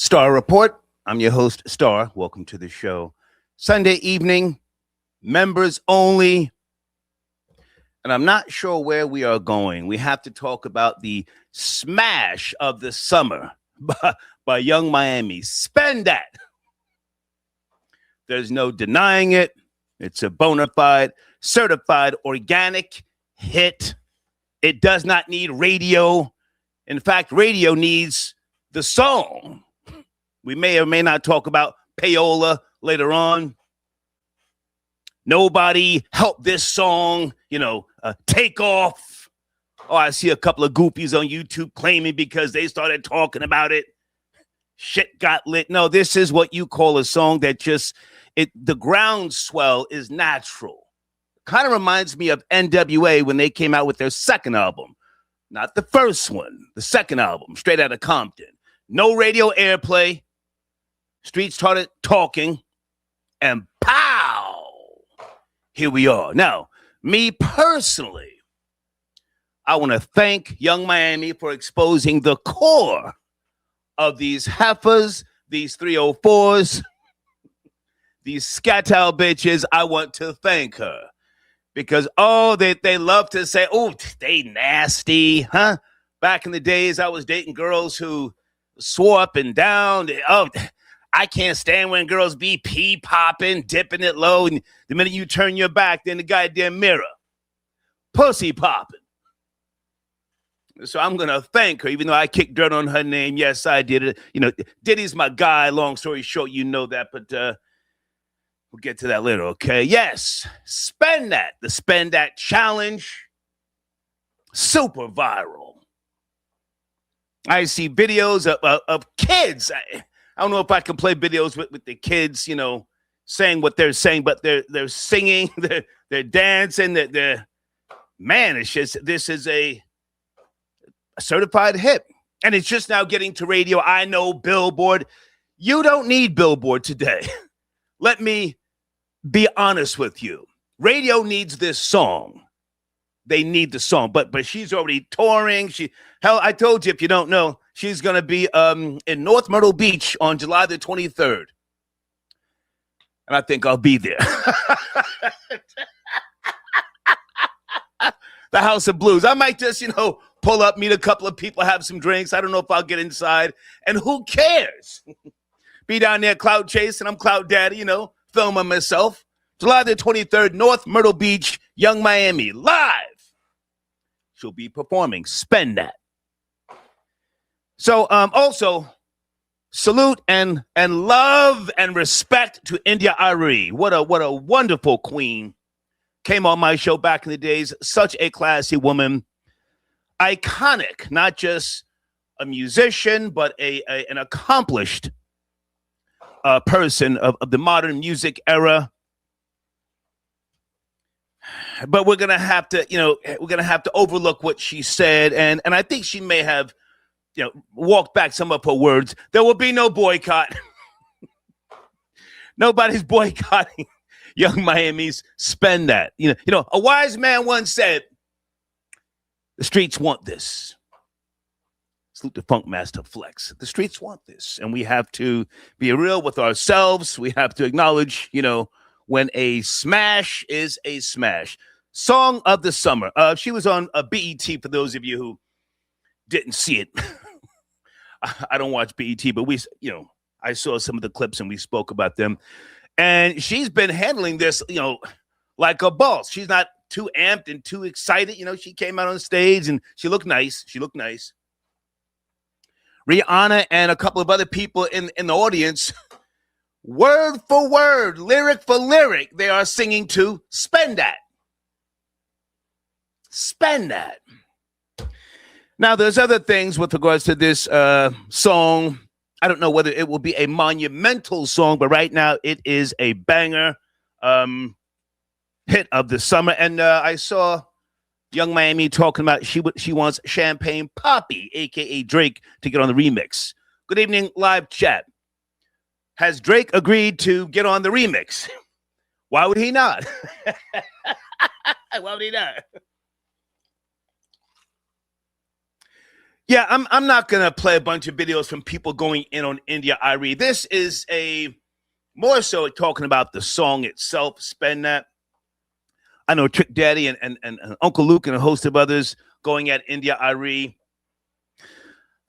Star Report. I'm your host, Star. Welcome to the show. Sunday evening, members only. And I'm not sure where we are going. We have to talk about the smash of the summer by Young Miami. Spend that. There's no denying it. It's a bona fide, certified, organic hit. It does not need radio. In fact, radio needs the song. We may or may not talk about payola later on. Nobody helped this song, take off. Oh, I see a couple of goofies on YouTube claiming because they started talking about it, shit got lit. No, this is what you call a song that the groundswell is natural. Kind of reminds me of NWA when they came out with their second album. Not the first one, the second album, Straight Outta Compton. No radio airplay. Streets started talking, and pow! Here we are. Now, me personally, I want to thank Young Miami for exposing the core of these heifers, these 304s, these scatal bitches. I want to thank her because, they love to say, oh, they nasty, huh? Back in the days, I was dating girls who swore up and down. I can't stand when girls be pee popping, dipping it low, and the minute you turn your back, then the goddamn mirror, pussy popping. So I'm gonna thank her, even though I kicked dirt on her name. Yes, I did it. Diddy's my guy. Long story short, you know that, but we'll get to that later. Okay? Yes, Spend That. The Spend That challenge, super viral. I see videos of kids. I don't know if I can play videos with the kids, saying what they're saying, but they're singing, they're dancing, it's just, this is a certified hit. And it's just now getting to radio. I know Billboard. You don't need Billboard today. Let me be honest with you. Radio needs this song. They need the song, but she's already touring. I told you, if you don't know, she's going to be in North Myrtle Beach on July the 23rd. And I think I'll be there. The House of Blues. I might just, pull up, meet a couple of people, have some drinks. I don't know if I'll get inside. And who cares? Be down there clout chasing. I'm Clout Daddy, filming myself. July the 23rd, North Myrtle Beach, Young Miami, live. She'll be performing Spend That. So also salute and love and respect to India Arie. What a wonderful queen. Came on my show back in the days. Such a classy woman. Iconic, not just a musician, but an accomplished person of the modern music era. But we're gonna have to overlook what she said, and I think she may have walked back some of her words. There will be no boycott. Nobody's boycotting Young Miami's Spend That. A wise man once said, the streets want this. Salute the Funk Master Flex. The streets want this, and we have to be real with ourselves. We have to acknowledge, when a smash is a smash. Song of the summer. She was on a BET, for those of you who didn't see it. I don't watch BET, but I saw some of the clips and we spoke about them. And she's been handling this, like a boss. She's not too amped and too excited. She came out on stage and she looked nice. Rihanna and a couple of other people in the audience, word for word, lyric for lyric, they are singing to Spend That. Spend That. Now, there's other things with regards to this song. I don't know whether it will be a monumental song, but right now it is a banger hit of the summer. And I saw Young Miami talking about she wants Champagne Papi, a.k.a. Drake, to get on the remix. Good evening, live chat. Has Drake agreed to get on the remix? Why would he not? Why would he not? Yeah, I'm not gonna play a bunch of videos from people going in on India.Arie. This is a more so talking about the song itself. Spend that. I know Trick Daddy and Uncle Luke and a host of others going at India.Arie.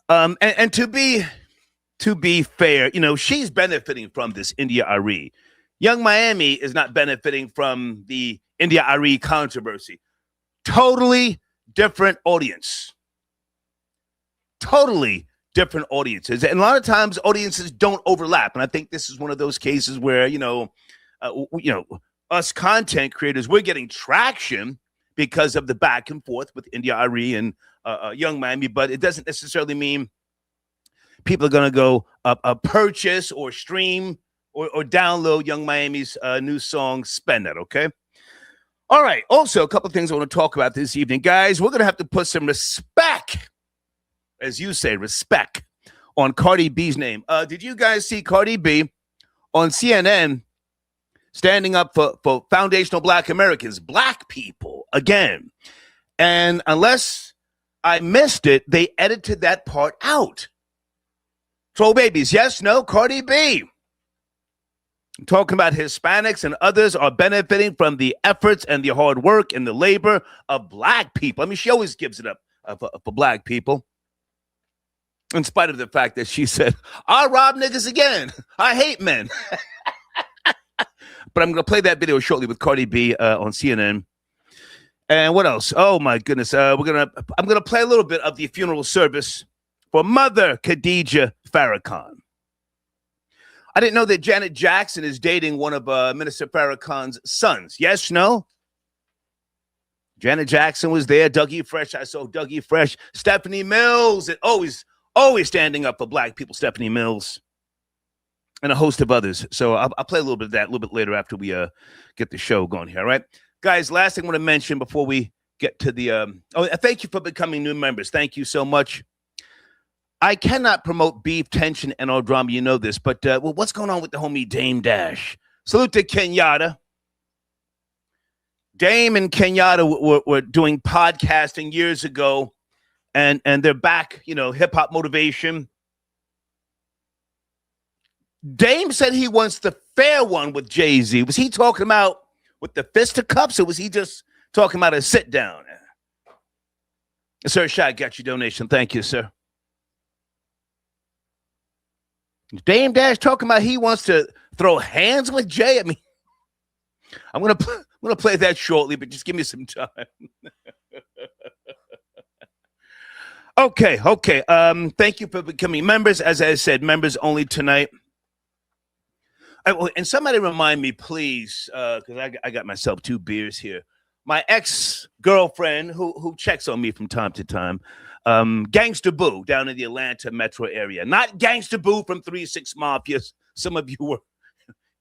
And to be fair, you know, she's benefiting from this India.Arie. Young Miami is not benefiting from the India.Arie controversy. Totally different audience. Totally different audiences. And a lot of times audiences don't overlap. And I think this is one of those cases where, us content creators, we're getting traction because of the back and forth with India.Arie and Young Miami, but it doesn't necessarily mean people are going to go purchase or stream or download Young Miami's new song, Spend That, okay? All right. Also, a couple of things I want to talk about this evening. Guys, we're going to have to put some respect, as you say, respect on Cardi B's name. Did you guys see Cardi B on CNN standing up for foundational Black Americans, Black people, again? And unless I missed it, they edited that part out. Troll babies, yes, no, Cardi B. I'm talking about Hispanics and others are benefiting from the efforts and the hard work and the labor of Black people. I mean, she always gives it up for Black people. In spite of the fact that she said, I rob niggas again. I hate men. But I'm going to play that video shortly with Cardi B on CNN. And what else? Oh, my goodness. I'm going to play a little bit of the funeral service for Mother Khadijah Farrakhan. I didn't know that Janet Jackson is dating one of Minister Farrakhan's sons. Yes, no? Janet Jackson was there. Dougie Fresh. I saw Dougie Fresh. Stephanie Mills. And always standing up for Black people. Stephanie Mills. And a host of others. So I'll play a little bit of that a little bit later after we get the show going here. All right? Guys, last thing I want to mention before we get to the... thank you for becoming new members. Thank you so much. I cannot promote beef, tension, and all drama. You know this. But what's going on with the homie Dame Dash? Salute to Kenyatta. Dame and Kenyatta were doing podcasting years ago. And they're back, hip-hop motivation. Dame said he wants the fair one with Jay-Z. Was he talking about with the fisticuffs, or was he just talking about a sit-down? Sir Shot, got your donation. Thank you, sir. Dame Dash talking about he wants to throw hands with Jay. I mean, I'm gonna play that shortly, but just give me some time. Okay. Thank you for becoming members. As I said, members only tonight. And somebody remind me, please, because I got myself 2 beers here. My ex-girlfriend who checks on me from time to time, Gangsta Boo down in the Atlanta metro area. Not Gangsta Boo from 3 6 Mafia. Some of you were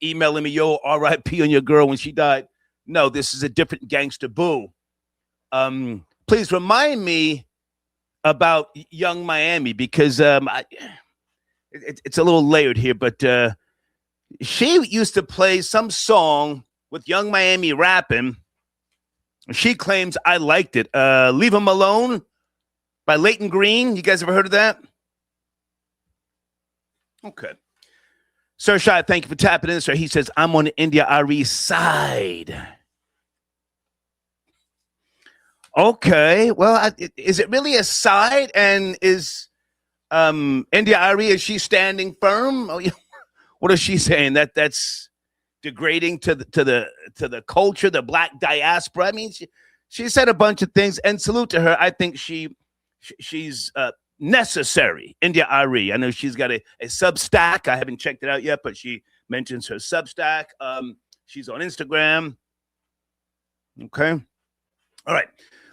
emailing me, yo, RIP on your girl when she died. No, this is a different Gangsta Boo. Please remind me about Young Miami, because it's a little layered here, but she used to play some song with Young Miami rapping. She claims I liked it. Leave 'Em Alone by Leighton Green. You guys ever heard of that? Okay. Sir Shai, thank you for tapping in, sir. He says, I'm on the India.Arie side. Okay. Well, is it really a side? And is India.Arie, is she standing firm? Oh, what is she saying? That's degrading to the culture, the Black diaspora? I mean, she said a bunch of things, and salute to her. I think she's necessary. India.Arie. I know she's got a Substack. I haven't checked it out yet, but she mentions her Substack. She's on Instagram. Okay. All right.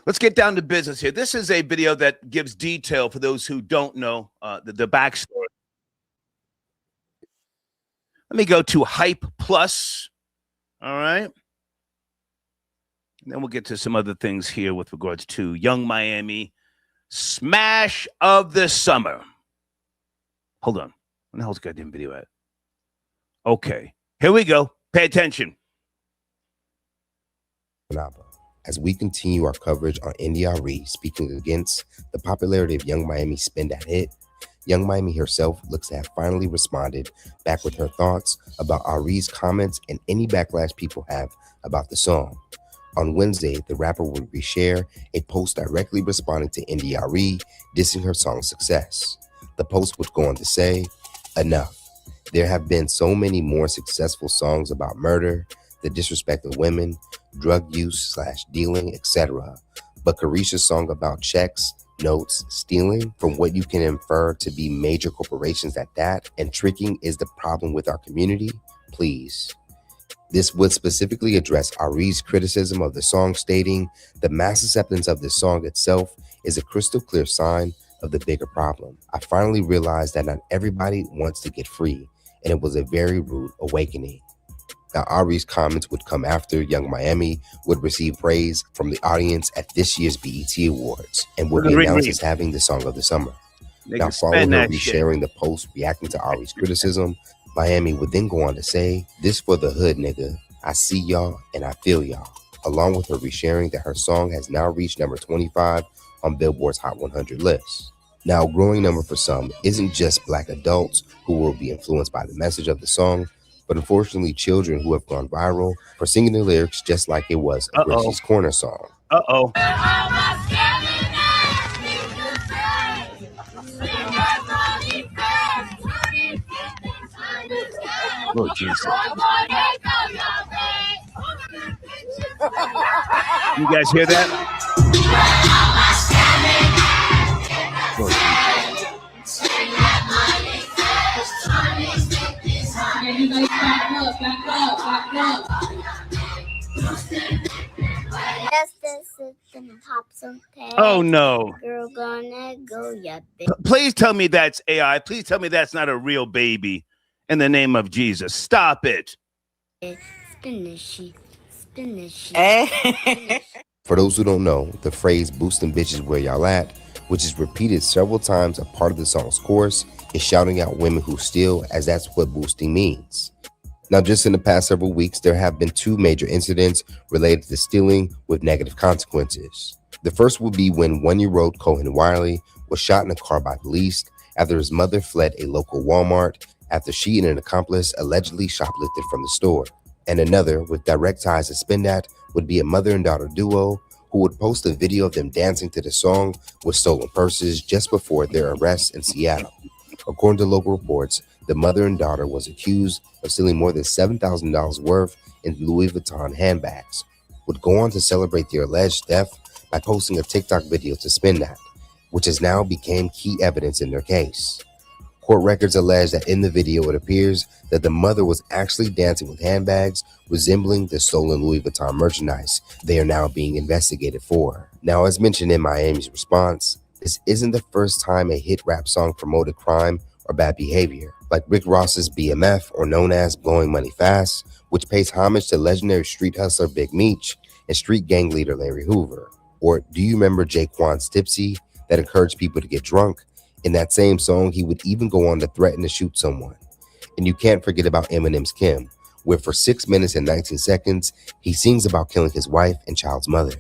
Let's get down to business here. This is a video that gives detail for those who don't know the backstory. Let me go to Hype Plus. All right. And then we'll get to some other things here with regards to Young Miami. Smash of the summer. Hold on. What the hell's the goddamn video at? Okay. Here we go. Pay attention. as we continue our coverage on NDRE, speaking against the popularity of Young Miami's Spin That hit. Young Miami herself looks to have finally responded back with her thoughts about Ari's comments and any backlash people have about the song. On Wednesday, the rapper would reshare a post directly responding to NDRE, dissing her song's success. The post would go on to say, "Enough. There have been so many more successful songs about murder, the disrespect of women, drug use/dealing, etc. But Caresha's song about checks, notes, stealing, from what you can infer to be major corporations at that, and tricking is the problem with our community? Please." This would specifically address Ari's criticism of the song, stating, "The mass acceptance of this song itself is a crystal clear sign of the bigger problem. I finally realized that not everybody wants to get free, and it was a very rude awakening." Now, Ari's comments would come after Young Miami would receive praise from the audience at this year's BET Awards and would be announced as having the song of the summer. Now, following her resharing the post reacting to Ari's criticism, Miami would then go on to say, "This for the hood, nigga. I see y'all and I feel y'all," along with her resharing that her song has now reached number 25 on Billboard's Hot 100 list. Now, a growing number for some isn't just Black adults who will be influenced by the message of the song, but unfortunately children who have gone viral for singing the lyrics just like it was a Richie's Corner song. Uh-oh. Lord Jesus. You guys hear that? Lord Oh no. Girl gonna go, yeah, Please tell me that's AI. Please tell me that's not a real baby. In the name of Jesus, stop it. For those who don't know, the phrase "boosting bitches where y'all at," which is repeated several times a part of the song's chorus, is shouting out women who steal, as that's what boosting means. Now, just in the past several weeks, there have been two major incidents related to stealing with negative consequences. The first would be when 1-year-old Cohen Wiley was shot in a car by police after his mother fled a local Walmart after she and an accomplice allegedly shoplifted from the store. And another, with direct ties to Spin That, would be a mother and daughter duo who would post a video of them dancing to the song with stolen purses just before their arrest in Seattle. According to local reports, the mother and daughter was accused of stealing more than $7,000 worth in Louis Vuitton handbags, would go on to celebrate their alleged theft by posting a TikTok video to Spin That, which has now become key evidence in their case. Court records allege that in the video, it appears that the mother was actually dancing with handbags resembling the stolen Louis Vuitton merchandise they are now being investigated for. Now, as mentioned in Miami's response, this isn't the first time a hit rap song promoted crime or bad behavior, like Rick Ross's BMF, or known as Blowing Money Fast, which pays homage to legendary street hustler Big Meech and street gang leader Larry Hoover. Or do you remember Jaquan's Tipsy that encouraged people to get drunk? In that same song, he would even go on to threaten to shoot someone. And you can't forget about Eminem's Kim, where for 6 minutes and 19 seconds, he sings about killing his wife and child's mother.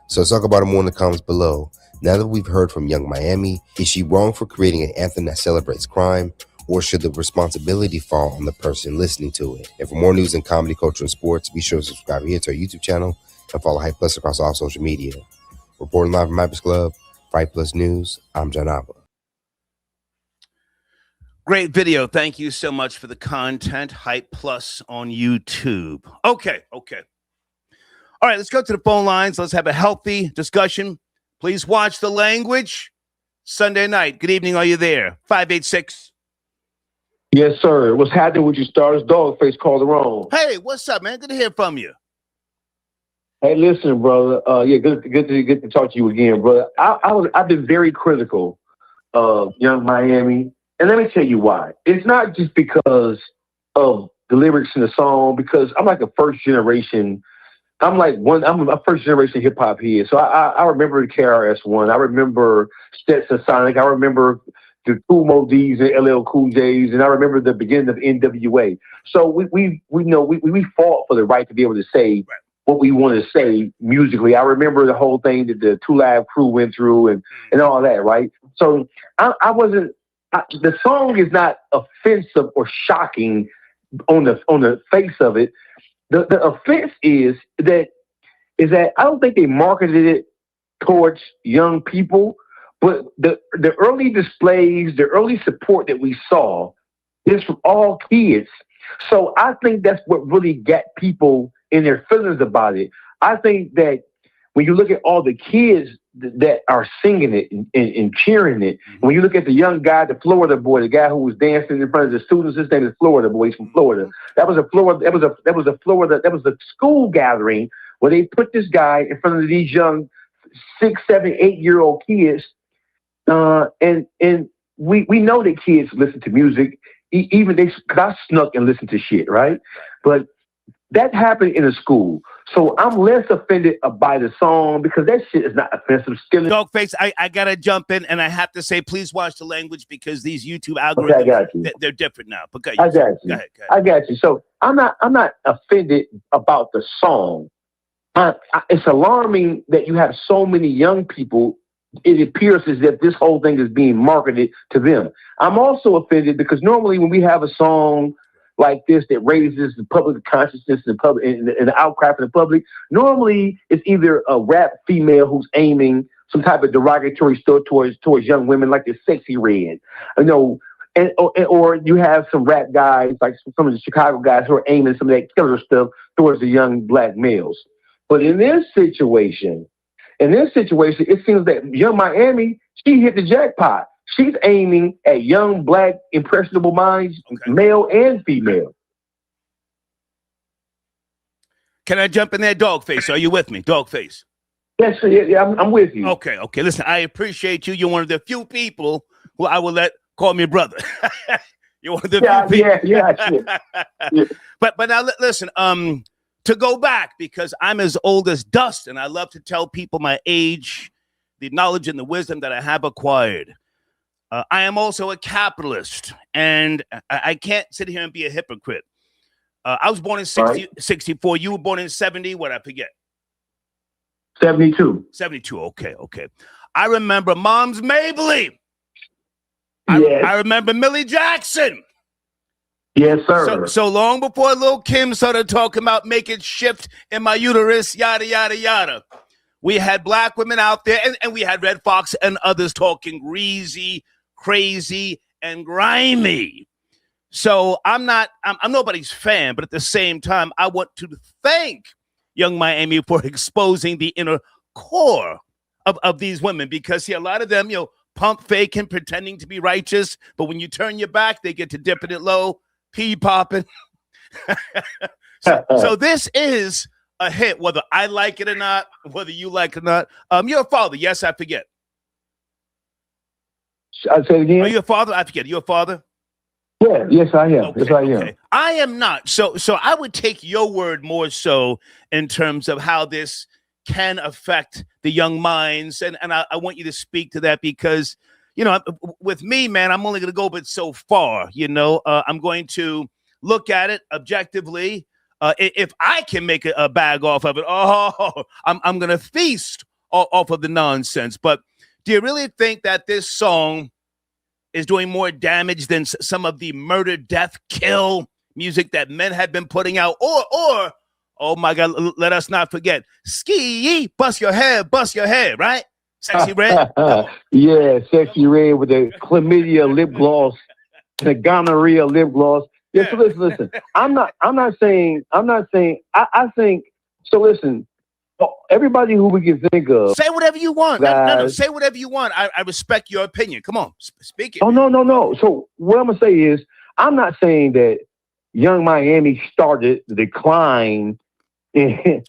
So let's talk about it more in the comments below. Now that we've heard from Young Miami, is she wrong for creating an anthem that celebrates crime, or should the responsibility fall on the person listening to it? And for more news in comedy, culture, and sports, be sure to subscribe here to our YouTube channel and follow Hype Plus across all social media. Reporting live from Hype Club, Hype Plus News, I'm John Alba. Great video. Thank you so much for the content. Hype Plus on YouTube. Okay. All right, let's go to the phone lines. Let's have a healthy discussion. Please watch the language. Sunday night. Good evening. Are you there? 586. Yes, sir. What's happening with you, Stars? Dogface Calderon. Hey, what's up, man? Good to hear from you. Hey, listen, brother. Good to talk to you again, brother. I've been very critical of Young Miami, and let me tell you why. It's not just because of the lyrics in the song, because I'm like a first generation. I'm a first generation hip hop here. So I remember the KRS-One. I remember Stetson Sonic. I remember the Kool Moe D's and LL Cool J's, and I remember the beginning of NWA. So we fought for the right to be able to say what we want to say musically. I remember the whole thing that the Two Live Crew went through and all that, right? So I wasn't. The song is not offensive or shocking on the face of it. The offense is that I don't think they marketed it towards young people, but the early displays, the early support that we saw is from all kids. So I think that's what really got people in their feelings about it. I think that when you look at all the kids that are singing it and cheering it, when you look at the young guy, the Florida boy, the guy who was dancing in front of the students, his name is Florida boy. He's from Florida. That was a school gathering where they put this guy in front of these young 6, 7, 8-year-old kids, and we know that kids listen to music, even because I snuck and listened to shit, right? But that happened in a school. So I'm less offended by the song because that shit is not offensive. Still, Dogface, I gotta jump in and I have to say, please watch the language because these YouTube algorithms, okay, they're different now. But I got you. Go ahead. I got you. So I'm not offended about the song. It's alarming that you have so many young people. It appears as if this whole thing is being marketed to them. I'm also offended because normally when we have a song like this that raises the public consciousness and the outcry from the public, normally it's either a rap female who's aiming some type of derogatory stuff towards young women, like the Sexy Red, or you have some rap guys like some of the Chicago guys who are aiming some of that killer stuff towards the young black males. But in this situation, it seems that Young Miami, she hit the jackpot. She's aiming at young, black, impressionable minds, male and female. Can I jump in there, Dogface? Are you with me, Dogface? Yes, yeah, I'm with you. Okay. Listen, I appreciate you. You're one of the few people who I will let call me brother. You're one of the few people. Yeah. But now listen, to go back, because I'm as old as dust, and I love to tell people my age, the knowledge and the wisdom that I have acquired. I am also a capitalist, and I can't sit here and be a hypocrite. I was born in 64. You were born in 70. What, I forget? 72. 72. Okay. I remember Mom's Mabley. Yes. I remember Millie Jackson. Yes, sir. So long before Lil' Kim started talking about making shift in my uterus, yada, yada, yada. We had black women out there, and we had Red Fox and others talking greasy, crazy, and grimy. So I'm nobody's fan, but at the same time, I want to thank Young Miami for exposing the inner core of these women, because a lot of them, pump faking, pretending to be righteous, but when you turn your back, they get to dipping it low, pee popping. so this is a hit, whether I like it or not, whether you like it or not. You're a father, yes, I forget. I'll say it again. Are you a father? I forget. You're a father? Yeah, yes, I am. Okay, yes, I am. Okay. I am not. So I would take your word more so in terms of how this can affect the young minds. And I want you to speak to that because, with me, man, I'm only going to go but so far. I'm going to look at it objectively. If I can make a bag off of it, I'm going to feast off of the nonsense. But do you really think that this song is doing more damage than some of the murder, death, kill music that men have been putting out? Or oh my God, let us not forget, Ski, bust your head, right? Sexy Red? Yeah, Sexy Red with the chlamydia lip gloss, the gonorrhea lip gloss. Yeah, so listen. I think, so listen, everybody who we can think of. Say whatever you want. No, say whatever you want. I respect your opinion. Come on, speak it. Oh, no. So what I'm going to say is, I'm not saying that Young Miami started the decline in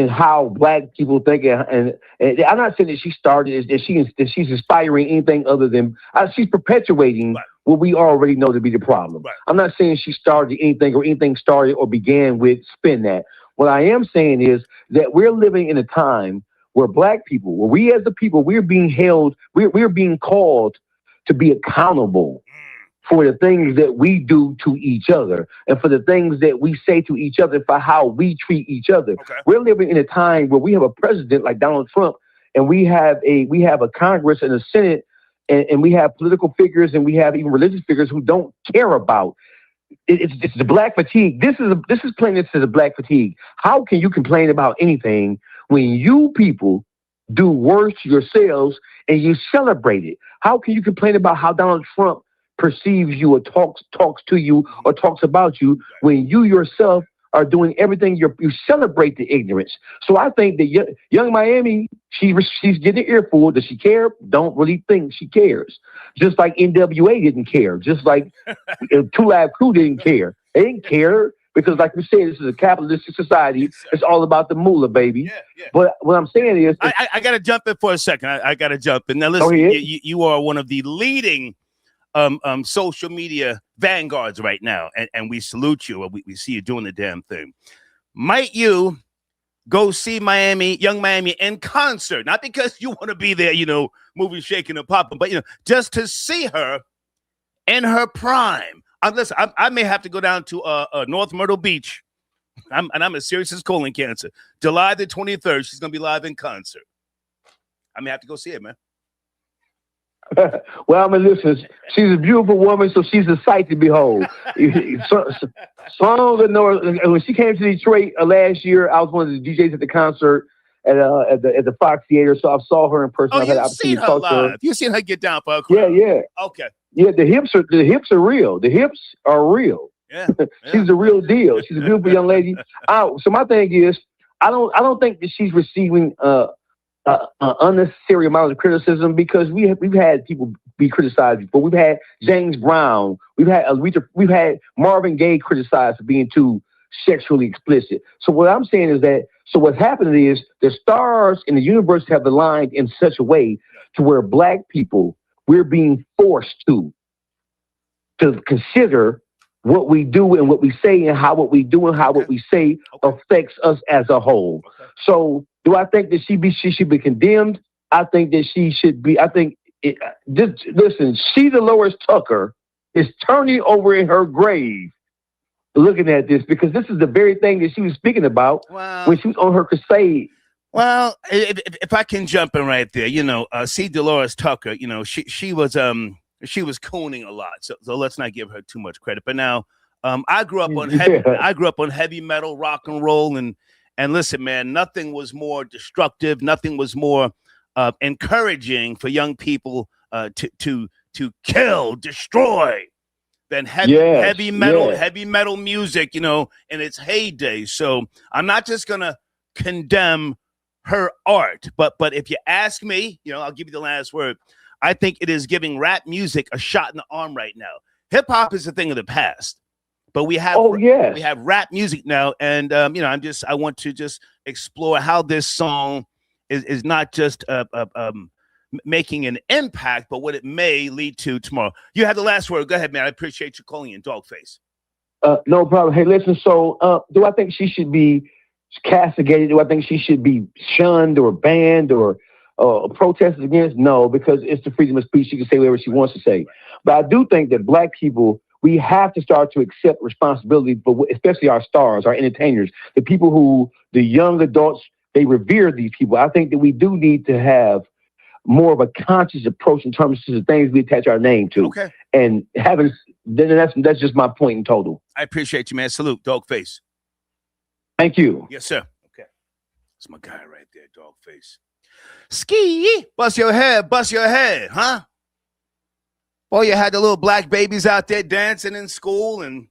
how black people think, and I'm not saying that she started, that she's inspiring anything other than she's perpetuating what we already know to be the problem. Right. I'm not saying she started anything started or began with spin that. What I am saying is that we're living in a time where black people, where we as the people, we're being held, we're being called to be accountable for the things that we do to each other and for the things that we say to each other, for how we treat each other. Okay. We're living in a time where we have a president like Donald Trump, and we have a Congress and a Senate, and we have political figures, and we have even religious figures who don't care about. It's the black fatigue. This is plain. This is a black fatigue. How can you complain about anything when you people do worse to yourselves and you celebrate it? How can you complain about how Donald Trump perceives you or talks to you or talks about you when you yourself are doing everything? You celebrate the ignorance. So I think that Young Miami, she's getting an earful. Does she care? Don't really think she cares. Just like NWA didn't care. Just like Two Live Crew didn't care. They didn't care because, like we said, this is a capitalistic society. It's all about the moolah, baby. Yeah, yeah. But what I'm saying is, I got to jump in for a second. I got to jump in. Now, listen, you are one of the leading social media vanguards right now, and we salute you. We see you doing the damn thing. Might you go see Young Miami in concert? Not because you want to be there, moving, shaking, and popping, but just to see her in her prime. Listen, I may have to go down to North Myrtle Beach. I'm as serious as colon cancer. July the 23rd, she's gonna be live in concert. I may have to go see it, man. Well, I mean, listen, she's a beautiful woman, so she's a sight to behold. When she came to Detroit last year, I was one of the DJs at the concert at the Fox Theater, so I saw her in person. Oh, you've seen her live. You've seen her get down for a crowd. Yeah. Okay. Yeah, the hips are real. The hips are real. Yeah. She's the real deal. She's a beautiful young lady. So my thing is, I don't think that she's receiving unnecessary amount of criticism, because we've had people be criticized before. We've had James Brown. We've had Marvin Gaye criticized for being too sexually explicit. So what I'm saying is that, so what's happening is the stars in the universe have aligned in such a way to where black people, we're being forced to consider what we do and what we say, and how what we do and how what we say affects us as a whole. Okay. So do I think that she should be condemned? I think that she should be. Listen, she, Dolores Tucker, is turning over in her grave looking at this, because this is the very thing that she was speaking about when she was on her crusade. Well, if I can jump in right there, see Dolores Tucker, she was cooning a lot, so let's not give her too much credit. But now, I grew up on heavy metal, rock and roll, and listen, man, nothing was more destructive, nothing was more encouraging for young people to kill, destroy than heavy metal music, in its heyday. So I'm not just gonna condemn her art, but if you ask me, I'll give you the last word. I think it is giving rap music a shot in the arm right now. Hip hop is a thing of the past, but we have we have rap music now, and I want to just explore how this song is not just making an impact, but what it may lead to tomorrow. You have the last word. Go ahead, man. I appreciate you calling in, Dogface. No problem. Hey, listen. So, do I think she should be castigated? Do I think she should be shunned or banned or protested against? No, because it's the freedom of speech. She can say whatever she wants to say. But I do think that black people, we have to start to accept responsibility for, especially our stars, our entertainers, the young adults, they revere these people. I think that we do need to have more of a conscious approach in terms of the things we attach our name to. Okay. And that's just my point in total. I appreciate you, man. Salute, Dogface. Thank you. Yes, sir. Okay. That's my guy right there, Dogface. Ski, bust your head, huh? Boy, you had the little black babies out there dancing in school, and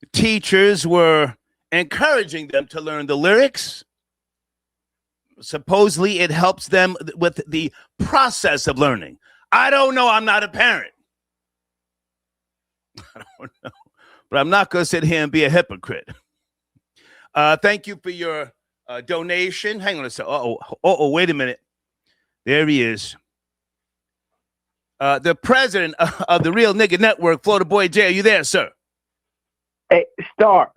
the teachers were encouraging them to learn the lyrics. Supposedly, it helps them with the process of learning. I don't know. I'm not a parent. I don't know. But I'm not going to sit here and be a hypocrite. Thank you for your donation. Hang on a second. Wait a minute. There he is. The president of the Real Nigga Network, Florida Boy J. Are you there, sir? Hey, Star.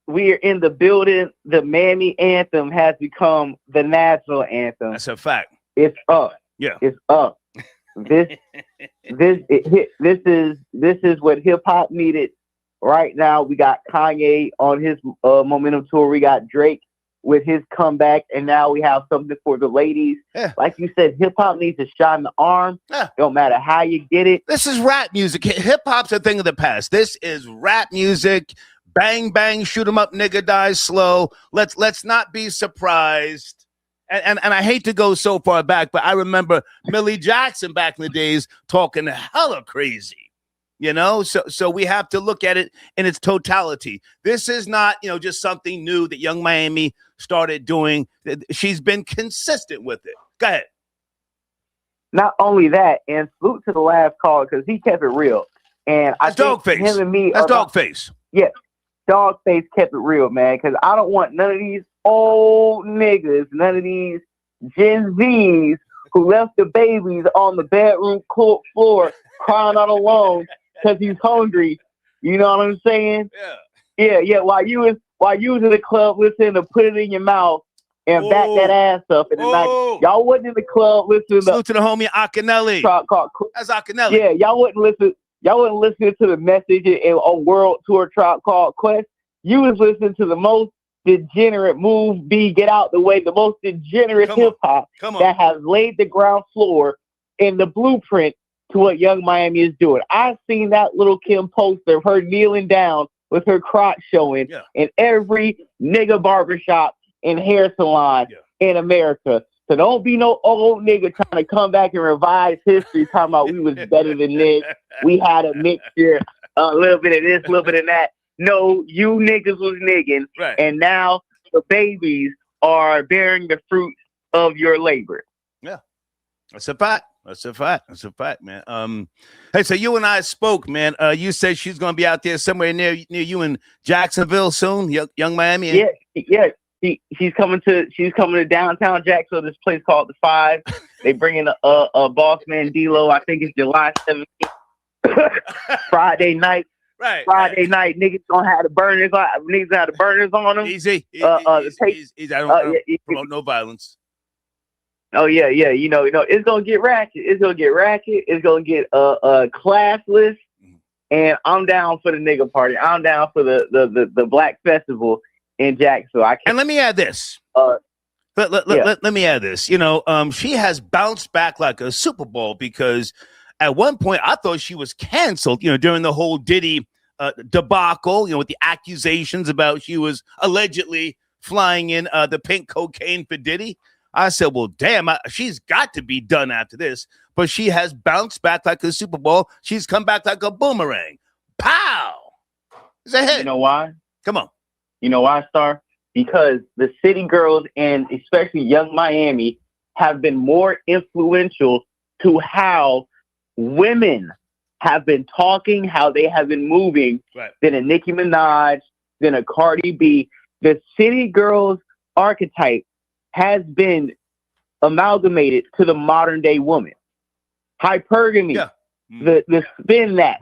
We are in the building. The Miami anthem has become the national anthem. That's a fact. It's up. Yeah. It's up. this this is what hip hop needed right now. We got Kanye on his Momentum tour. We got Drake with his comeback, and now we have something for the ladies. Yeah. Like you said, hip hop needs a shot in the arm. Yeah. Don't matter how you get it. This is rap music. Hip hop's a thing of the past. This is rap music. Bang bang, shoot 'em up, nigga dies slow. Let's not be surprised. And I hate to go so far back, but I remember Millie Jackson back in the days talking hella crazy. You know, so we have to look at it in its totality. This is not, just something new that Young Miami started doing. She's been consistent with it. Go ahead. Not only that, and salute to the last caller because he kept it real. And I think Dogface. him and me, That's Dogface. Yeah, Dogface kept it real, man. Because I don't want none of these old niggas, none of these Gen Zs who left the babies on the bedroom floor crying out alone because he's hungry. You know what I'm saying? Yeah. While you was in the club listening to Put It in Your Mouth and back that ass up in the night. Y'all wasn't in the club listening to the homie Akinelli. That's Akinelli. Yeah, y'all wasn't listening to the message in a world tour Tribe Called Quest. You was listening to the most degenerate move B, get out the way, the most degenerate hip hop that has laid the ground floor in the blueprint to what Young Miami is doing. I've seen that little Kim poster of her kneeling down with her crotch showing in every nigga barbershop and hair salon in America. So don't be no old nigga trying to come back and revise history talking about we was better than this. We had a mixture, a little bit of this, a little bit of that. No, you niggas was nigging, and now the babies are bearing the fruits of your labor. Yeah, that's a fact. That's a fact, man. Hey, so you and I spoke, man. You said she's going to be out there somewhere near you in Jacksonville soon, Young Miami. Yeah. She's coming to downtown Jacksonville. This place called The Five. They bring in a boss man D-Lo. I think it's July 17th, Friday night. Friday night, niggas gonna have the burners on. Niggas have the burners on them. Easy. I don't promote no violence. Oh yeah. You know, it's gonna get ratchet. It's gonna get classless. And I'm down for the nigga party. I'm down for the Black Festival in Jacksonville. And let me add this. Let me add this. She has bounced back like a Super Bowl because at one point I thought she was canceled. During the whole Diddy debacle. With the accusations about she was allegedly flying in the pink cocaine for Diddy. I said, well, damn, she's got to be done after this. But she has bounced back like a Super Bowl. She's come back like a boomerang. Pow! It's a hit. You know why? Come on. You know why, Star? Because the city girls and especially Young Miami have been more influential to how women have been talking, how they have been moving than a Nicki Minaj, than a Cardi B. The city girls archetype has been amalgamated to the modern day woman. Hypergamy, the spin that,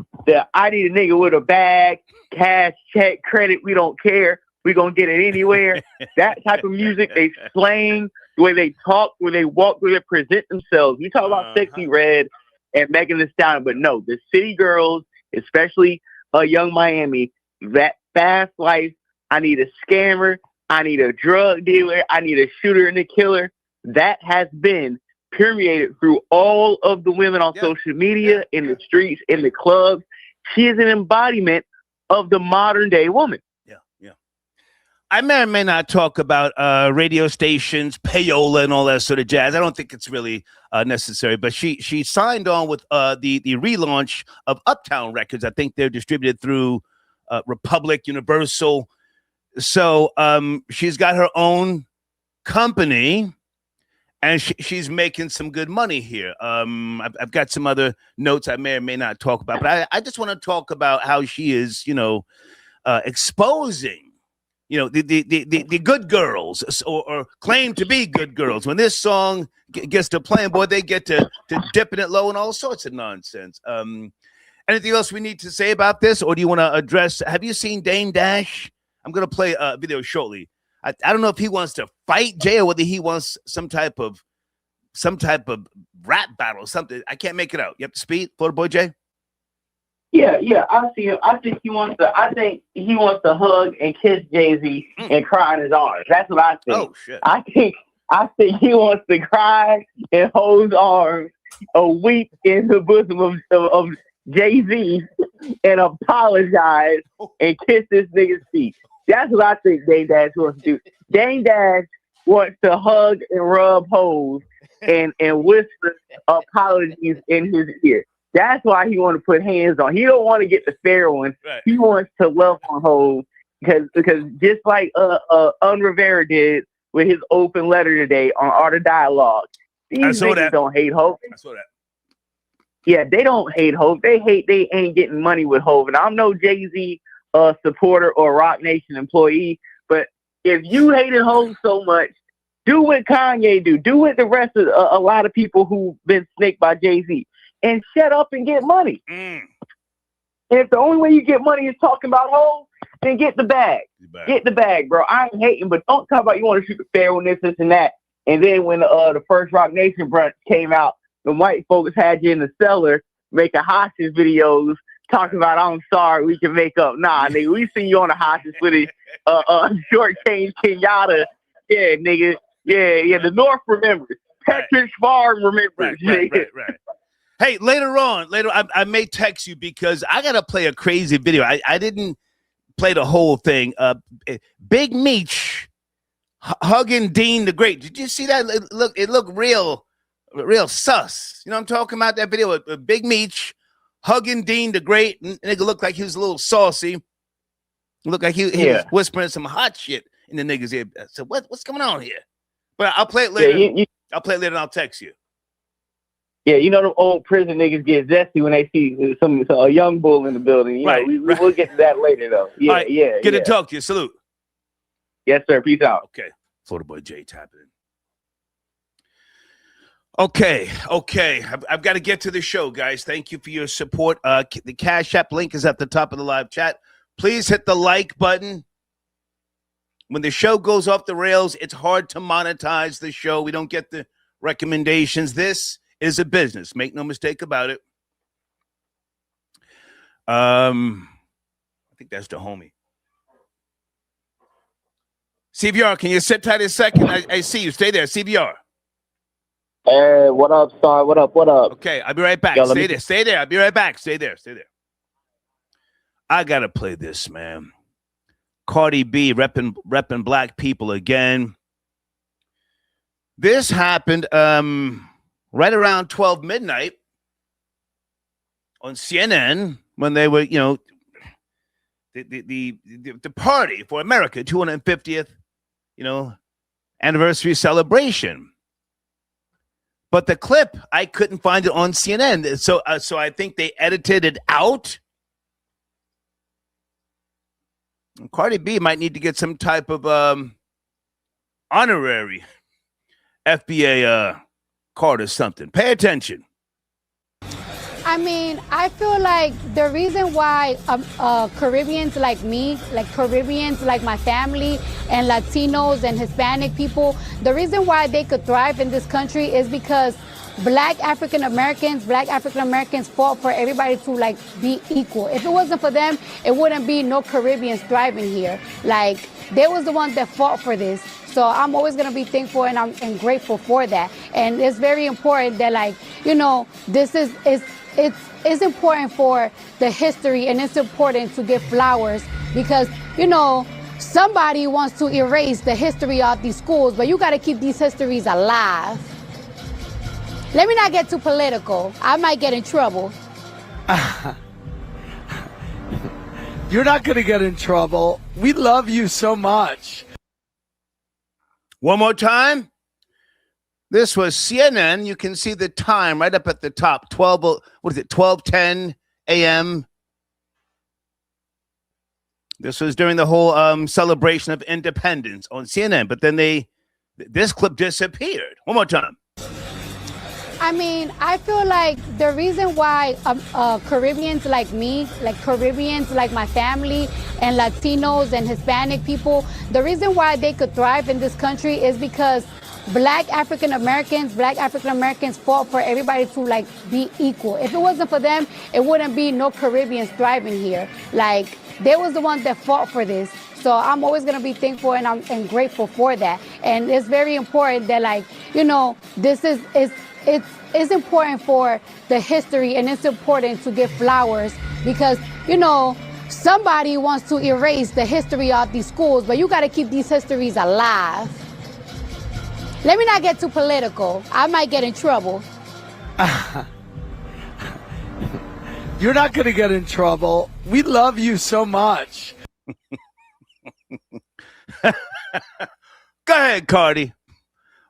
I need a nigga with a bag, cash, check, credit, we don't care. We gonna get it anywhere. That type of music, they slang, the way they talk, the way they walk, the way they present themselves. We talk about Sexy Red and Megan Thee Stallion, but no, the city girls, especially Young Miami, that fast life, I need a scammer, I need a drug dealer, I need a shooter and a killer. That has been permeated through all of the women on social media, in the streets, in the clubs. She is an embodiment of the modern day woman. I may or may not talk about radio stations, payola, and all that sort of jazz. I don't think it's really necessary. But she signed on with the relaunch of Uptown Records. I think they're distributed through Republic, Universal. So she's got her own company, and she's making some good money here. I've got some other notes I may or may not talk about, but I just want to talk about how she is, exposing. The good girls or claim to be good girls. When this song gets to playing, boy, they get to dipping it low and all sorts of nonsense. Anything else we need to say about this, or do you want to address? Have you seen Dame Dash? I'm going to play a video shortly. I don't know if he wants to fight Jay or whether he wants some type of some type of rap battle or something. I can't make it out. You have to speed, Florida Boy J? Yeah, I see him. I think he wants to hug and kiss Jay-Z and cry in his arms. That's what I think. Oh shit. I think he wants to cry in Ho's arms or weep in the bosom of Jay-Z and apologize and kiss this nigga's feet. That's what I think Dame Dash wants to do. Dame Dash wants to hug and rub Ho's and whisper apologies in his ear. That's why he want to put hands on. He don't want to get the fair one. Right. He wants to love on Hov because just like Rivera did with his open letter today on Art of Dialogue, these niggas don't hate Hov. I saw that. Yeah, they don't hate Hov. They ain't getting money with Hov. And I'm no Jay-Z supporter or Rock Nation employee, but if you hated Hov so much, do what Kanye do. Do what the rest of a lot of people who've been snaked by Jay-Z. And shut up and get money. And if the only way you get money is talking about Hov, then get the bag. Get the bag, bro. I ain't hating, but don't talk about you want to shoot the fair on this and that. And then when the first Rock Nation brunch came out, the white folks had you in the cellar making hostage videos talking about I'm sorry, we can make up. Nah, nigga, we seen you on the hostage footage, short change Kenyatta. Yeah, nigga. Yeah, the North remembers. Petrick Farm remembers. Right. Hey, later I may text you because I gotta play a crazy video. I didn't play the whole thing. Big Meech hugging Dean the Great. Did you see that? It looked real sus. You know what I'm talking about? That video with Big Meech hugging Dean the Great. Nigga looked like he was a little saucy. Looked like he was whispering some hot shit in the nigga's ear. So what's going on here? But I'll play it later. I'll play it later and I'll text you. Yeah, you know them old prison niggas get zesty when they see a young bull in the building. You know, we'll get to that later though. Yeah, right. Good to talk to you. Salute. Yes, sir. Peace out. Okay. Florida Boy J tapping in. Okay. I've got to get to the show, guys. Thank you for your support. The Cash App link is at the top of the live chat. Please hit the like button. When the show goes off the rails, it's hard to monetize the show. We don't get the recommendations. This is a business. Make no mistake about it. I think that's the homie. CVR, can you sit tight a second? I see you. Stay there. CVR. Hey, what up, son? What up? Okay, I'll be right back. Stay there. I'll be right back. Stay there. I got to play this, man. Cardi B repping black people again. This happened right around 12 midnight on CNN when they were, the party for America, 250th, anniversary celebration. But the clip, I couldn't find it on CNN. So I think they edited it out. And Cardi B might need to get some type of honorary FBA card or something. Pay attention. I mean, I feel like the reason why Caribbeans like me, like Caribbeans like my family, and Latinos and Hispanic people, the reason why they could thrive in this country is because Black African Americans fought for everybody to be equal. If it wasn't for them, it wouldn't be no Caribbeans thriving here. Like, they was the ones that fought for this. So I'm always going to be thankful and grateful for that. And it's very important that, this it's important for the history, and it's important to give flowers because, somebody wants to erase the history of these schools, but you got to keep these histories alive. Let me not get too political. I might get in trouble. You're not going to get in trouble. We love you so much. One more time. This was CNN. You can see the time right up at the top. 12:10 a.m. This was during the whole celebration of independence on CNN. But then this clip disappeared. One more time. I mean, I feel like the reason why Caribbeans like me, like Caribbeans like my family, and Latinos and Hispanic people, the reason why they could thrive in this country is because black African Americans fought for everybody to like be equal. If it wasn't for them, it wouldn't be no Caribbeans thriving here. Like they was the ones that fought for this. So I'm always gonna be thankful and grateful for that. And it's very important that, like, you know, this is it's important for the history, and it's important to give flowers because, you know, somebody wants to erase the history of these schools, but you got to keep these histories alive. Let me not get too political. I might get in trouble. You're not going to get in trouble. We love you so much. Go ahead, Cardi.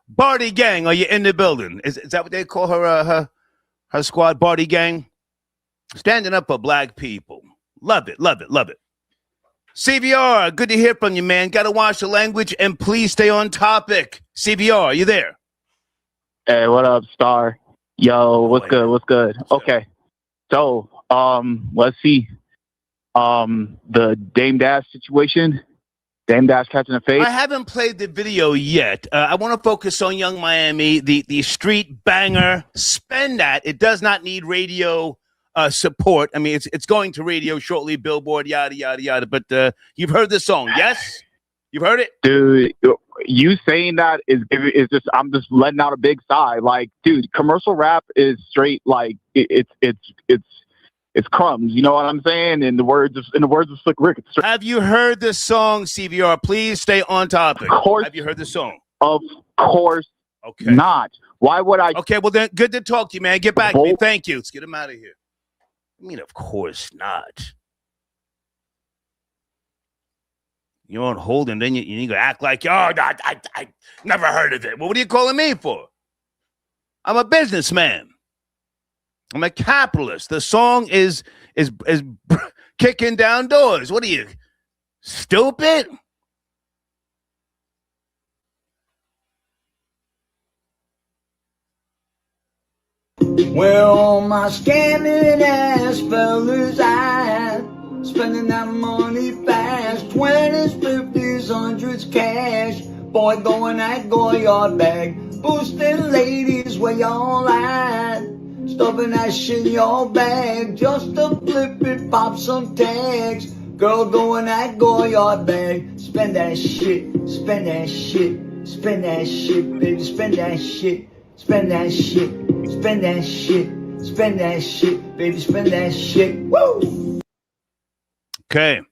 Barty Gang, are you in the building? Is that what they call her squad, Barty Gang? Standing up for black people. Love it, love it, love it. CVR, good to hear from you, man. Got to watch the language and please stay on topic. CVR, are you there? Hey, what up, Star? Yo, what's good? What's good? Okay. So, let's see. The Dame Dash situation. Dame Dash catching a fade. I haven't played the video yet. I want to focus on Young Miami, the street banger. Spend That. It does not need radio support. I mean, it's going to radio shortly, Billboard, yada, yada, yada. But you've heard this song, yes? You've heard it? Dude, you saying that is just, I'm just letting out a big sigh. Like, dude, commercial rap is straight, like, it's crumbs. You know what I'm saying? In the words of Slick Rick. Have you heard this song, CVR? Please stay on topic. Of course. Have you heard this song? Of course Okay. not. Why would I? Okay, well then, good to talk to you, man. Get back to me. Thank you. Let's get him out of here. I mean, of course not. You're on hold, and then you gonna act like, oh, I never heard of it. Well, what are you calling me for? I'm a businessman. I'm a capitalist. The song is kicking down doors. What are you, stupid? Well, all my scamming ass fellas, I spending that money fast, 20s, 50s, 100s cash. Boy, going at Goyard bag, boosting ladies where y'all at, stuffing that shit in your bag just to flip it, pop some tags. Girl, going at Goyard bag, spend that shit, spend that shit, spend that shit, baby, spend that shit, spend that shit. Spend that shit, spend that shit, baby, spend that shit. Woo! Okay.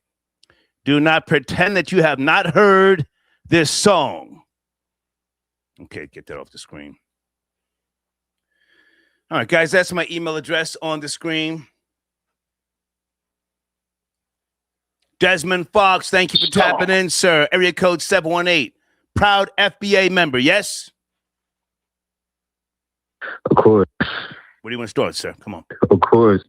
Do not pretend that you have not heard this song. Okay, get that off the screen. All right, guys, that's my email address on the screen. Desmond Fox, thank you for tapping in, sir. Area code 718. Proud FBA member, yes? Of course. Where do you want to start, sir? Come on. Of course.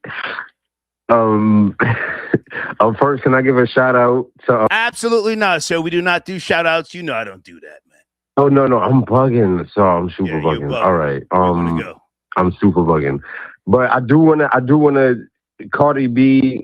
First, can I give a shout out to? Absolutely not, sir. We do not do shout outs. You know I don't do that, man. Oh no, I'm bugging. So I'm super bugging. All right. Go. I'm super bugging. But I do wanna Cardi B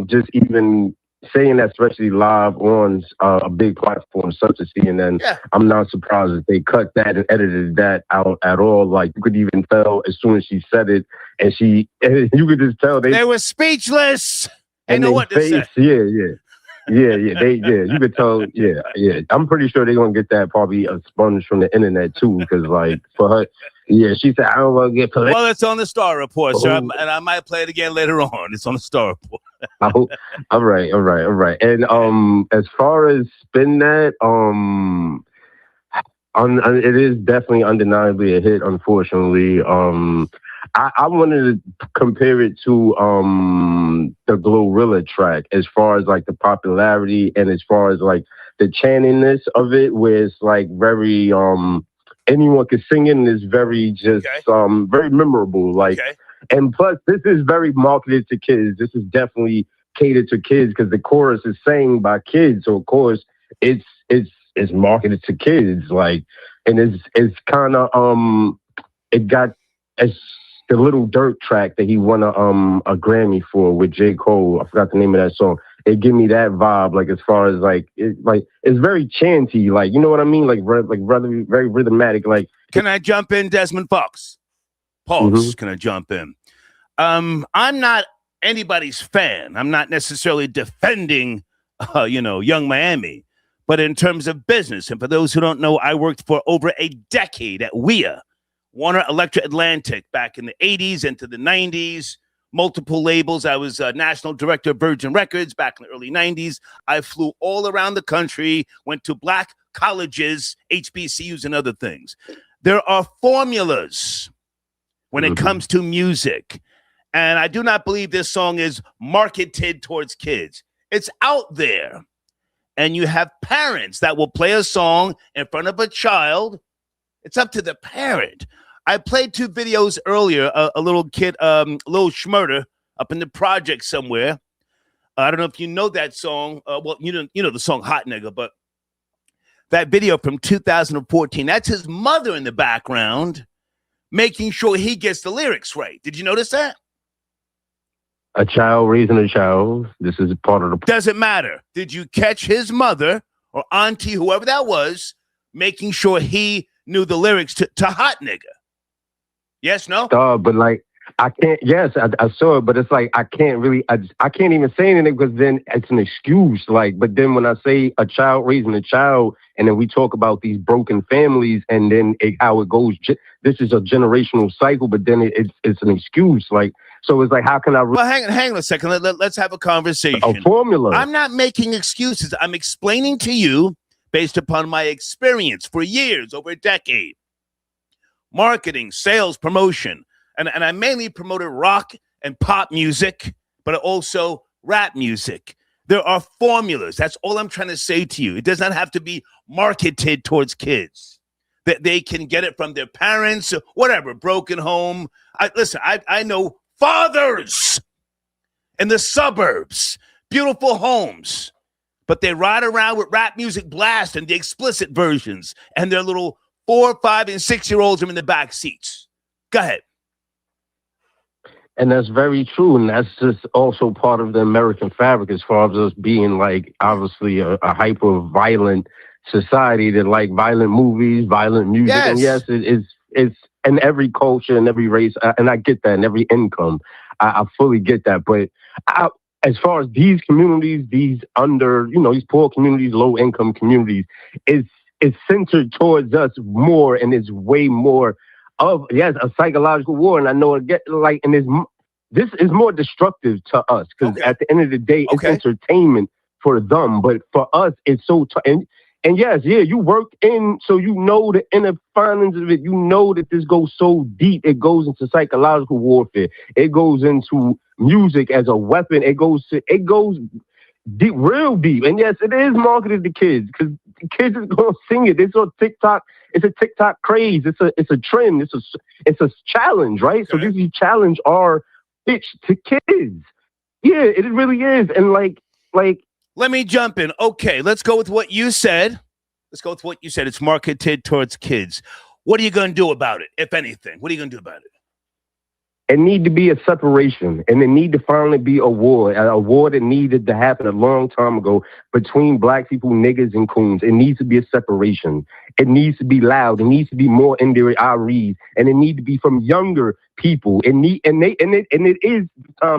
just even saying that, especially live on a big platform such as CNN, I'm not surprised that they cut that and edited that out at all. Like, you could even tell as soon as she said it, and you could just tell they were speechless. They know what to say. Yeah. You could tell. Yeah. I'm pretty sure they're gonna get that probably expunged from the internet too, because like for her, she said I don't want to get political. Well, it's on the Star Report, sir, and I might play it again later on. It's on the Star Report. All right. And as far as Spin That, it is definitely undeniably a hit. Unfortunately, I wanted to compare it to the Glorilla track as far as like the popularity and as far as like the chantiness of it, where it's like very anyone can sing it and it's very just very memorable. Like, and plus this is very marketed to kids. This is definitely catered to kids because the chorus is sang by kids, so of course it's marketed to kids. Like, and it's kind of it got as the Little Dirt track that he won a Grammy for with J. Cole. I forgot the name of that song. it give me that vibe. Like as far as it's very chanty. Like you know what I mean? Like rather very rhythmatic. Like can I jump in, Desmond Fox? Pause. Can I jump in? I'm not anybody's fan. I'm not necessarily defending, Young Miami. But in terms of business, and for those who don't know, I worked for over a decade at WEA, Warner Electric Atlantic, back in the 80s into the 90s. Multiple labels. I was national director of Virgin Records back in the early 90s. I flew all around the country, went to black colleges, HBCUs, and other things. There are formulas when it comes to music. And I do not believe this song is marketed towards kids. It's out there. And you have parents that will play a song in front of a child. It's up to the parent. I played 2 videos earlier. A little kid, Lil Schmurder, up in the project somewhere. I don't know if you know that song. Well, you know the song Hot Nigga, but that video from 2014, that's his mother in the background making sure he gets the lyrics right. Did you notice that? A child raising a child. This is part of the... Doesn't matter. Did you catch his mother or auntie, whoever that was, making sure he knew the lyrics to Hot Nigga? Yes, no? But like, I can't, yes, I saw it, but it's like, I can't really, I can't even say anything because then it's an excuse. Like, but then when I say a child raising a child, and then we talk about these broken families and then how it goes, this is a generational cycle, but then it's an excuse. Like, so it's like, how can I... Well, hang on a second. Let's have a conversation. A formula. I'm not making excuses. I'm explaining to you based upon my experience for years, over a decade. Marketing, sales, promotion. And I mainly promoted rock and pop music, but also rap music. There are formulas. That's all I'm trying to say to you. It does not have to be marketed towards kids. That they can get it from their parents, or whatever, broken home. I know fathers in the suburbs, beautiful homes, but they ride around with rap music blast and the explicit versions, and their little 4, 5, and 6-year-olds are in the back seats. Go ahead. And that's very true. And that's just also part of the American fabric as far as us being like, obviously, a hyper-violent society that like violent movies, violent music. Yes. And yes, it's in every culture and every race. And I get that, in every income. I fully get that. But as far as these communities, these these poor communities, low-income communities, it's centered towards us more, and it's way more of, yes, a psychological war. And I know this is more destructive to us because at the end of the day, it's entertainment for them. But for us, it's so, and yes, you work in, so you know the inner findings of it. You know that this goes so deep. It goes into psychological warfare. It goes into music as a weapon. It goes deep, real deep. And yes, it is marketed to kids because kids are gonna sing it. It's on TikTok. It's a TikTok craze. It's a trend. It's a challenge, right? Okay. So this challenge our pitch to kids. Yeah, it really is. And like. Let me jump in. Okay, let's go with what you said. It's marketed towards kids. What are you going to do about it, if anything? What are you going to do about it? It need to be a separation, and it need to finally be a war that needed to happen a long time ago between black people, niggas, and coons. It needs to be a separation. It needs to be loud. It needs to be more in their reads, and it need to be from younger people. Time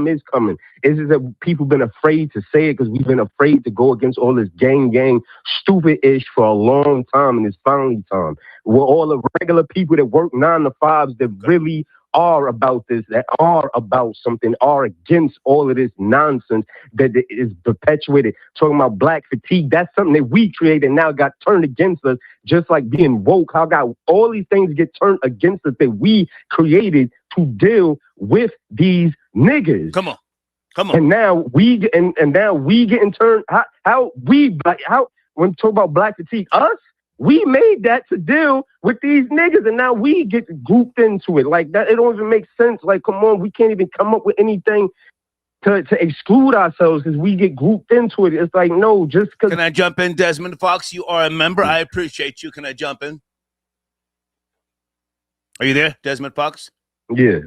is coming. It's just that people been afraid to say it because we've been afraid to go against all this gang, stupid-ish for a long time, and it's finally time. We're all the regular people that work 9 to 5s that really are about this, that are about something, are against all of this nonsense that is perpetuated. Talking about black fatigue, that's something that we created now got turned against us, just like being woke. How got all these things get turned against us that we created to deal with these niggas. Come on. And now we getting turned. How when we talk about black fatigue, us. We made that to deal with these niggas, and now we get grouped into it. Like that, it don't even make sense. Like, come on, we can't even come up with anything to exclude ourselves because we get grouped into it. It's like, no, just because. Can I jump in, Desmond Fox? You are a member. I appreciate you. Can I jump in? Are you there, Desmond Fox? Yeah.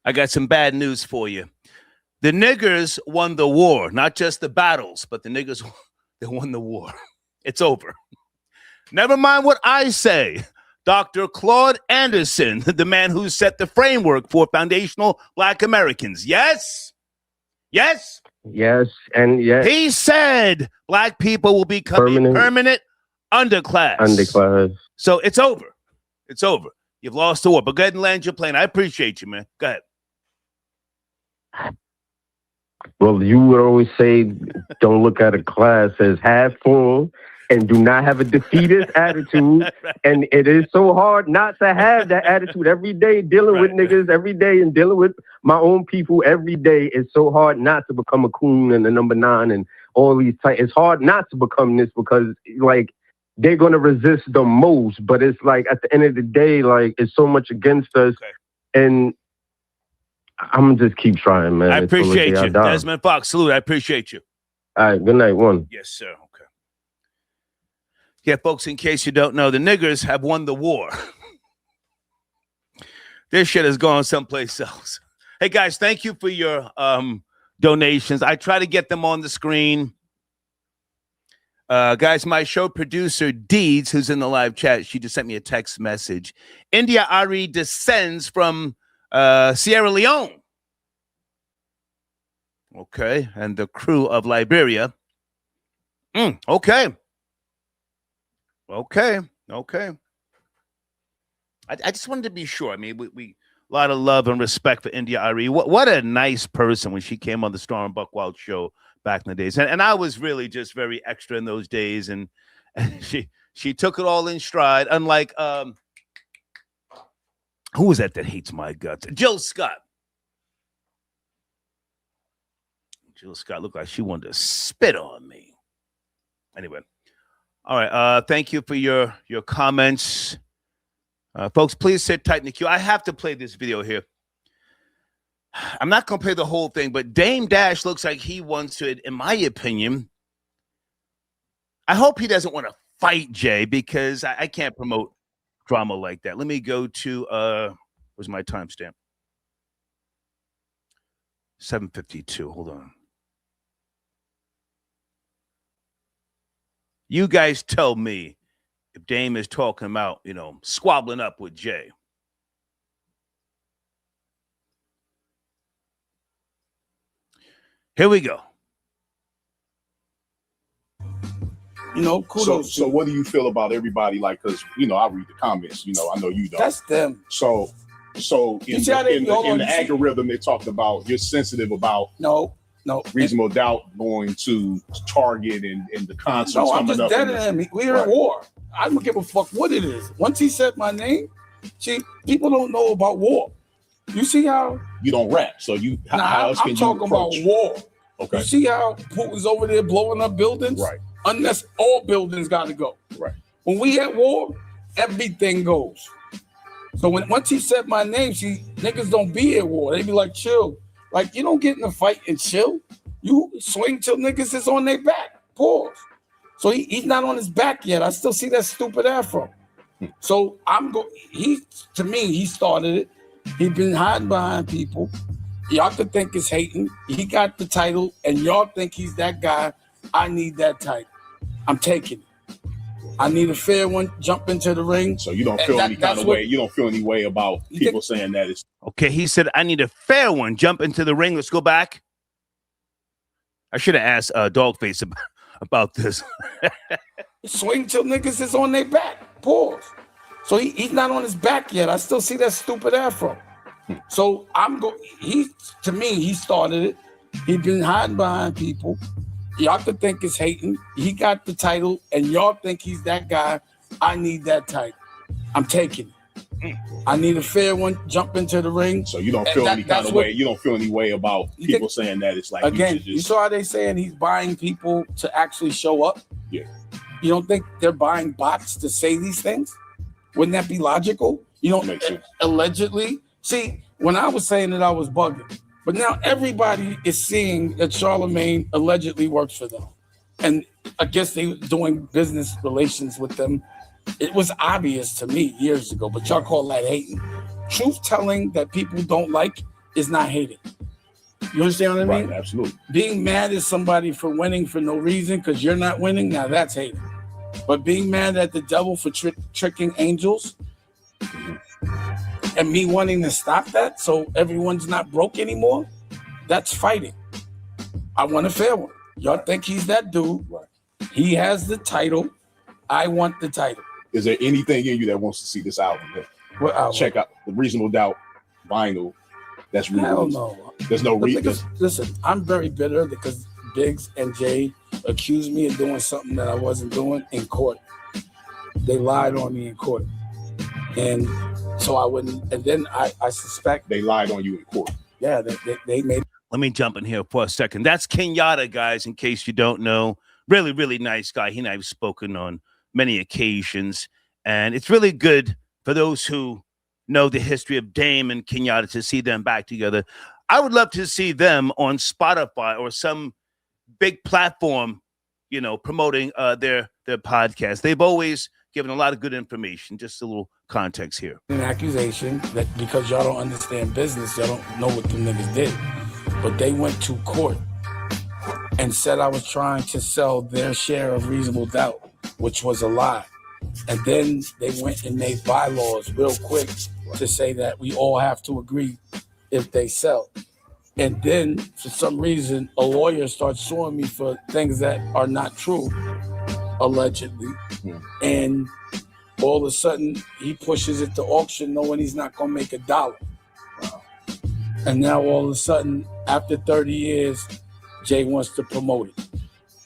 I got some bad news for you. The niggers won the war, not just the battles, but the niggers, they won the war. It's over. Never mind what I say. Dr. Claude Anderson, the man who set the framework for foundational Black Americans. Yes? Yes? Yes, and yes. He said Black people will become a permanent underclass. Underclass. So it's over. It's over. You've lost the war. But go ahead and land your plane. I appreciate you, man. Go ahead. Well, you would always say, don't look at a class as half full and do not have a defeatist attitude. And it is so hard not to have that attitude every day, dealing with niggas every day and dealing with my own people every day. It's so hard not to become a coon and a number 9 and all these types. It's hard not to become this because, like, they're going to resist the most. But it's like, at the end of the day, like, it's so much against us. And I'm going to just keep trying, man. I appreciate you. Desmond Fox, salute. I appreciate you. All right. Good night, one. Yes, sir. Okay. Yeah, folks, in case you don't know, the niggers have won the war. This shit has gone someplace else. Hey, guys, thank you for your donations. I try to get them on the screen. Guys, my show producer, Deeds, who's in the live chat, she just sent me a text message. India Ari descends from Sierra Leone. Okay, and the crew of Liberia. Okay. I just wanted to be sure. I mean, we a lot of love and respect for India Ari. What a nice person when she came on the Storm Buckwild show back in the days. And I was really just very extra in those days. And she took it all in stride. Unlike, who was that hates my guts? Jill Scott. Jill Scott looked like she wanted to spit on me. Anyway. All right. Thank you for your comments. Folks, please sit tight in the queue. I have to play this video here. I'm not going to play the whole thing, but Dame Dash looks like he wants to, in my opinion, I hope he doesn't want to fight Jay because I can't promote drama like that. Let me go to, where's my timestamp? 7:52. Hold on. You guys tell me if Dame is talking about, squabbling up with Jay. Here we go. Kudos. So what do you feel about everybody? Like, because, I read the comments, I know you don't. That's them. So in the algorithm, they talked about you're sensitive about reasonable doubt going to Target and the concerts coming up. I'm just dead at him. We're at war. I don't give a fuck what it is. Once he said my name, people don't know about war. You see how you don't rap, so how else can you talking about war? Okay. You see how Putin's over there blowing up buildings? Right. Unless all buildings got to go. Right. When we at war, everything goes. So once he said my name, niggas don't be at war. They be like, chill. Like, you don't get in a fight and chill. You swing till niggas is on their back. Pause. So he's not on his back yet. I still see that stupid afro. So to me, he started it. He been hiding behind people. Y'all could think it's hating. He got the title, and y'all think he's that guy. I need that title. I'm taking it. I need a fair one. Jump into the ring. So you don't feel any kind of way. You don't feel any way about people saying that it's okay. He said, "I need a fair one. Jump into the ring." Let's go back. I should have asked Dogface about this. Swing till niggas is on their back. Pause. So he's not on his back yet. I still see that stupid afro. So to me, he started it. He been hiding behind people. Y'all could think it's hating. He got the title, and y'all think he's that guy. I need that title. I'm taking it. I need a fair one. Jump into the ring. So you don't feel any kind of way. You don't feel any way about people saying that it's like again. You saw how they saying he's buying people to actually show up. Yeah. You don't think they're buying bots to say these things? Wouldn't that be logical? You don't allegedly see when I was saying that I was bugging. But now everybody is seeing that Charlemagne allegedly works for them. And I guess they were doing business relations with them. It was obvious to me years ago, but y'all call that hating. Truth telling that people don't like is not hating. You understand what I mean? Right, absolutely. Being mad at somebody for winning for no reason because you're not winning, now that's hating. But being mad at the devil for tricking angels and me wanting to stop that so everyone's not broke anymore, that's fighting. I want a fair one. Y'all think he's that dude. Right. He has the title. I want the title. Is there anything in you that wants to see this album? What album? Check out the Reasonable Doubt vinyl. That's really Hell no. There's no reason. Listen, I'm very bitter because Biggs and Jay accused me of doing something that I wasn't doing in court. They lied on me in court. And so I wouldn't, and then I suspect they lied on you in court. Yeah, they made. Let me jump in here for a second. That's Kenyatta, guys, in case you don't know. Really, really nice guy. He and I have spoken on many occasions. And it's really good for those who know the history of Dame and Kenyatta to see them back together. I would love to see them on Spotify or some big platform, you know, promoting their podcast. They've always given a lot of good information. Just a little context here. An accusation that because y'all don't understand business, y'all don't know what them niggas did. But they went to court and said I was trying to sell their share of Reasonable Doubt, which was a lie. And then they went and made bylaws real quick to say that we all have to agree if they sell. And then, for some reason, a lawyer starts suing me for things that are not true, allegedly. And all of a sudden, he pushes it to auction knowing he's not going to make $1. And now, all of a sudden, after 30 years, Jay wants to promote it.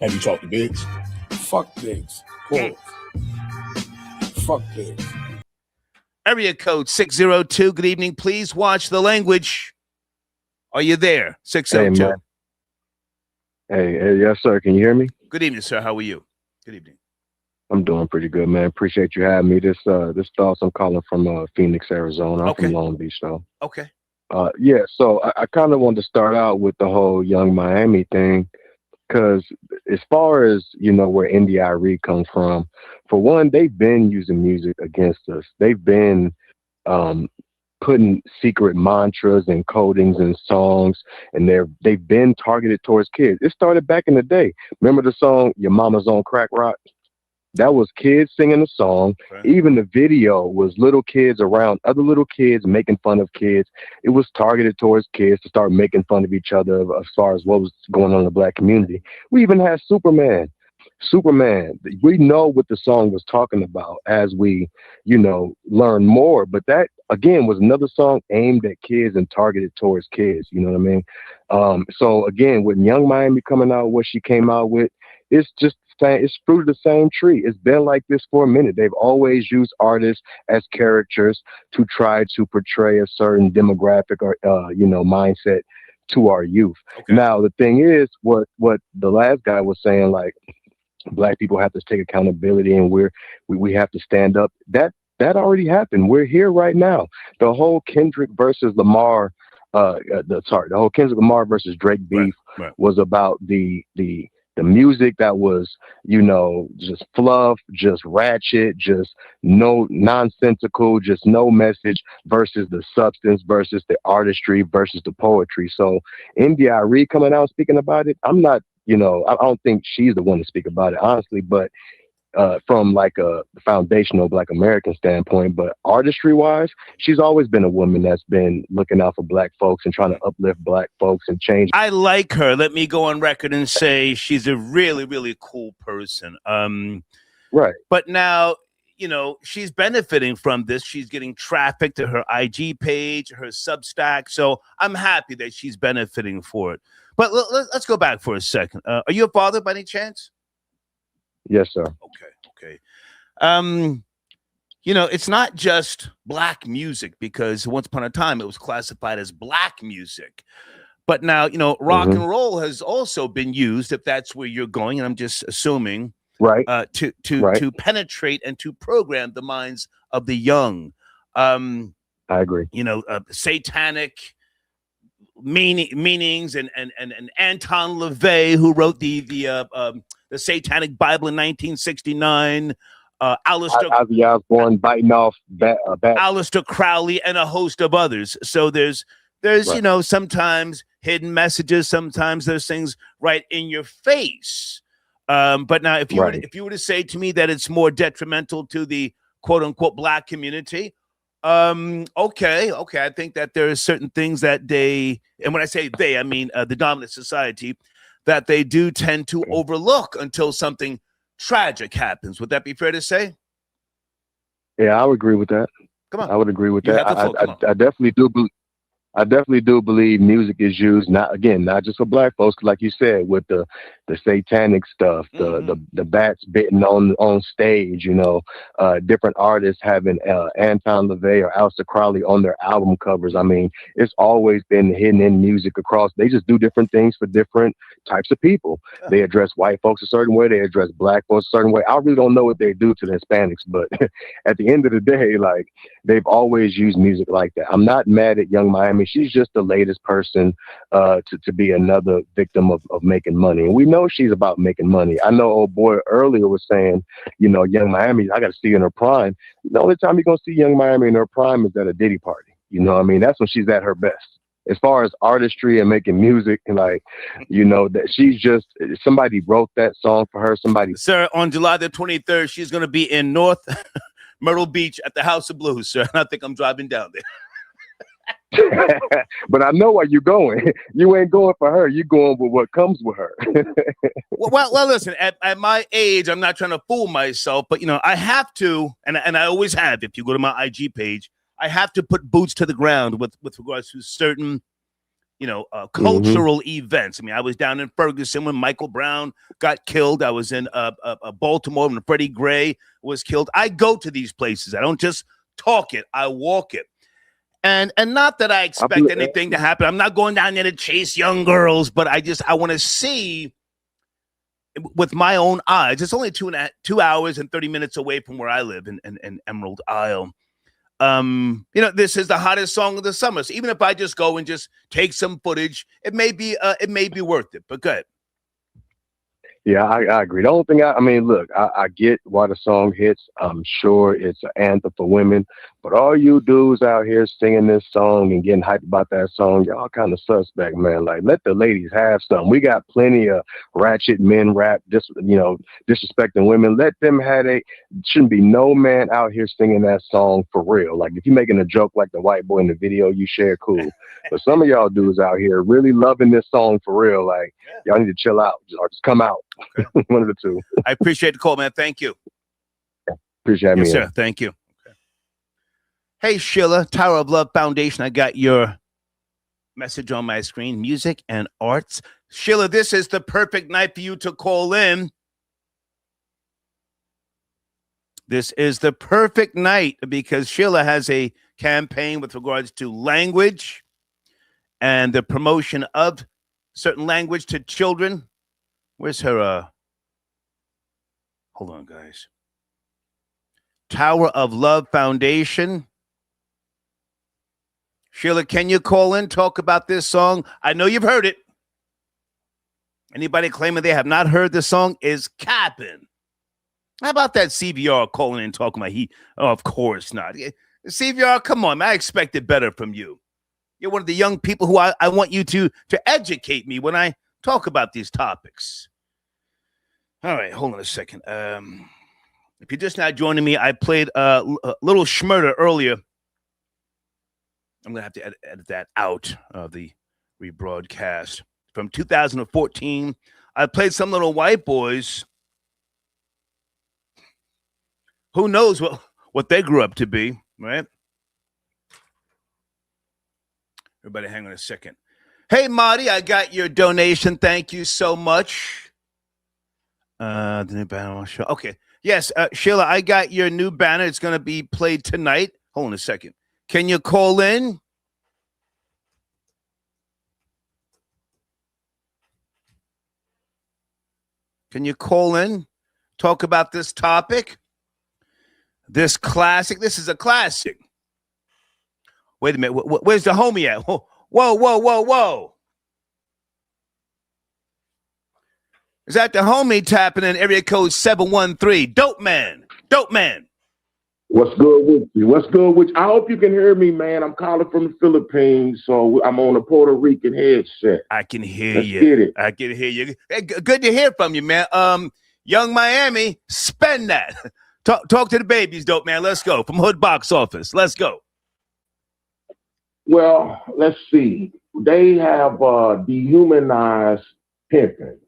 Have you talked to Biggs? Fuck Biggs. Pause. Fuck Biggs. Area code 602. Good evening. Please watch the language. Are you there? 602. Hey, man. Hey, yes, sir. Can you hear me? Good evening, sir. How are you? Good evening. I'm doing pretty good, man. Appreciate you having me. This thoughts, I'm calling from Phoenix, Arizona. I'm from Long Beach, though. Okay. Yeah, so I kind of wanted to start out with the whole Young Miami thing, because as far as, you know, where NDIRE comes from, for one, they've been using music against us. They've been putting secret mantras and codings and songs, and they've been targeted towards kids. It started back in the day. Remember the song Your Mama's on Crack Rock? That was kids singing the song. Right. Even the video was little kids around other little kids making fun of kids. It was targeted towards kids to start making fun of each other as far as what was going on in the black community. We even had Superman. We know what the song was talking about as we, you know, learn more. But that, again, was another song aimed at kids and targeted towards kids. You know what I mean? So, again, with Young Miami coming out, what she came out with, it's just it's fruit of the same tree. It's been like this for a minute. They've always used artists as characters to try to portray a certain demographic or you know, mindset to our youth. Okay. Now the thing is, what the last guy was saying, like black people have to take accountability and we have to stand up. That already happened. We're here right now. The whole Kendrick versus Lamar, the whole Kendrick Lamar versus Drake beef was about the music that was, you know, just fluff, just ratchet, just no nonsensical, just no message versus the substance versus the artistry versus the poetry. So NDIRE coming out speaking about it, I'm not, you know, I don't think she's the one to speak about it, honestly, but from like a foundational Black American standpoint, but artistry wise, she's always been a woman that's been looking out for Black folks and trying to uplift Black folks and change. I like her. Let me go on record and say she's a really, really cool person. Right. But now, you know, she's benefiting from this. She's getting traffic to her IG page, her Substack. So I'm happy that she's benefiting for it. But let's go back for a second. Are you a father by any chance? Yes, sir. Okay. You know, it's not just Black music, because once upon a time it was classified as Black music. But now, you know, rock and roll has also been used, if that's where you're going, and I'm just assuming, to penetrate and to program the minds of the young. I agree. You know, satanic meanings and Anton LaVey, who wrote the Satanic Bible in 1969, Ozzy Osbourne biting off Aleister Crowley, and a host of others. So there's you know, sometimes hidden messages. Sometimes there's things right in your face. But now, if you were to say to me that it's more detrimental to the quote unquote black community, okay, I think that there are certain things that they, and when I say they, I mean the dominant society, that they do tend to overlook until something tragic happens. Would that be fair to say? Yeah, I would agree with that. Come on, I would agree with You that. have the floor. I definitely do. I definitely do believe music is used not just for black folks, 'cause like you said, with the satanic stuff, the bats bitten on stage, you know, different artists having Anton LaVey or Aleister Crowley on their album covers. I mean, it's always been hidden in music across. They just do different things for different types of people. They address white folks a certain way. They address black folks a certain way. I really don't know what they do to the Hispanics, but at the end of the day, like, they've always used music like that. I'm not mad at Young Miami. She's just the latest person to be another victim of making money. And we know she's about making money. I know old boy earlier was saying, you know, Young Miami, I got to see her in her prime. The only time you're going to see Young Miami in her prime is at a Diddy party. You know what I mean? That's when she's at her best. As far as artistry and making music, and like, you know, that she's just, somebody wrote that song for her. Somebody. Sir, on July the 23rd, she's going to be in North Myrtle Beach at the House of Blues, sir. I think I'm driving down there. But I know where you're going. You ain't going for her. You're going with what comes with her. well, listen, at my age, I'm not trying to fool myself, but, you know, I have to, and I always have, if you go to my IG page, I have to put boots to the ground with regards to certain, you know, cultural events. I mean, I was down in Ferguson when Michael Brown got killed. I was in Baltimore when Freddie Gray was killed. I go to these places. I don't just talk it. I walk it. And not that I expect anything to happen. I'm not going down there to chase young girls, but I want to see with my own eyes. It's only 2 hours and 30 minutes away from where I live in Emerald Isle. You know, this is the hottest song of the summer. So even if I just go and just take some footage, it may be worth it. But good. Yeah, I agree. The only thing I mean, look, I get why the song hits. I'm sure it's an anthem for women, but all you dudes out here singing this song and getting hyped about that song, y'all kind of suspect, man. Like, let the ladies have some. We got plenty of ratchet men rap, disrespecting women. Let them have shouldn't be no man out here singing that song for real. Like, if you're making a joke like the white boy in the video you share, cool. But some of y'all dudes out here really loving this song for real. Like, y'all need to chill out or just come out. Okay. One of the two. I appreciate the call, man. Thank you. Appreciate me. Yes, sir. Thank you. Okay. Hey, Sheila, Tower of Love Foundation. I got your message on my screen. Music and arts. Sheila, this is the perfect night for you to call in. This is the perfect night because Sheila has a campaign with regards to language and the promotion of certain language to children. Where's her, hold on, guys. Tower of Love Foundation. Sheila, can you call in, talk about this song? I know you've heard it. Anybody claiming they have not heard the song is capping. How about that CVR calling in, talking about of course not. CVR, come on, man, I expected better from you. You're one of the young people who I want you to educate me when I talk about these topics. All right, hold on a second. If you're just now joining me, I played a little Schmurder earlier. I'm going to have to edit that out of the rebroadcast. From 2014, I played some little white boys. Who knows what they grew up to be, right? Everybody hang on a second. Hey, Marty, I got your donation. Thank you so much. The new banner show. Okay. Yes, Sheila, I got your new banner. It's going to be played tonight. Hold on a second. Can you call in? Can you call in? Talk about this topic? This classic. This is a classic. Wait a minute. Where's the homie at? Whoa. Is that the homie tapping in area code 713? Dope man. What's good with you? What's good with you? I hope you can hear me, man. I'm calling from the Philippines, so I'm on a Puerto Rican headset. I can hear Let's you. get it. I can hear you. Hey, good to hear from you, man. Young Miami, spend that. Talk to the babies, dope man. Let's go. From Hood Box Office. Let's go. Well, let's see. They have dehumanized pimping.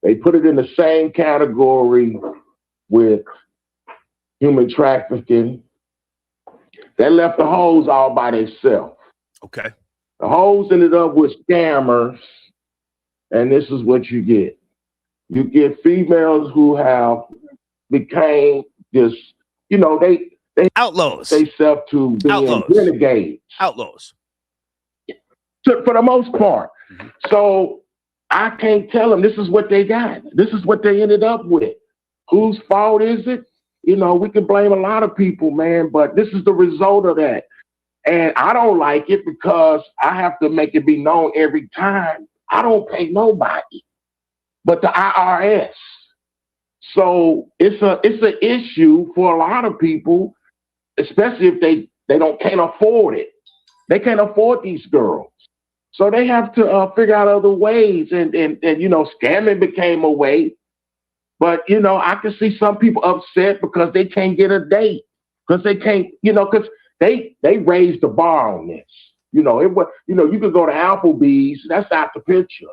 They put it in the same category with human trafficking. They left the hoes all by themselves. Okay. The hoes ended up with scammers, and this is what you get. You get females who have became just, they outlaws. They self to being renegades. Outlaws. For the most part. Mm-hmm. So I can't tell them this is what they got. This is what they ended up with. Whose fault is it? We can blame a lot of people, man, but this is the result of that. And I don't like it because I have to make it be known every time. I don't pay nobody but the IRS. So it's an issue for a lot of people, especially if they can't afford it. They can't afford these girls. So they have to figure out other ways. And scamming became a way. But, I can see some people upset because they can't get a date. Because they can't, because they raised the bar on this. You could go to Applebee's. That's out the picture.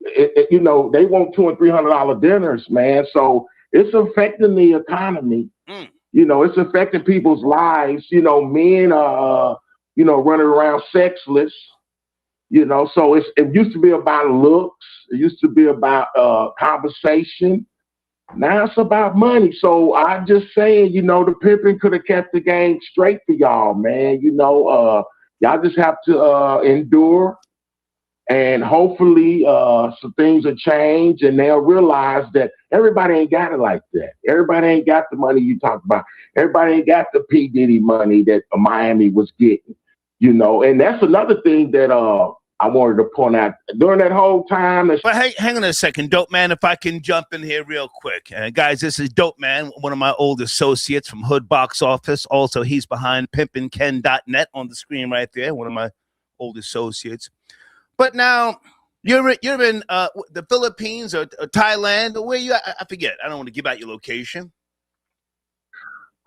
They want $200 and $300 dinners, man. So it's affecting the economy. It's affecting people's lives. Men are, running around sexless. So it used to be about looks. It used to be about conversation. Now it's about money. So I'm just saying, the pimping could have kept the game straight for y'all, man. Y'all just have to endure. And hopefully some things will change and they'll realize that everybody ain't got it like that. Everybody ain't got the money you talk about. Everybody ain't got the P. Diddy money that Miami was getting, And that's another thing that I wanted to point out during that whole time. But hang on a second, Dope Man, if I can jump in here real quick. Guys, this is Dope Man, one of my old associates from Hood Box Office. Also, he's behind pimpinken.net on the screen right there, one of my old associates. But now you're in the Philippines or Thailand. Where you at? I forget. I don't want to give out your location.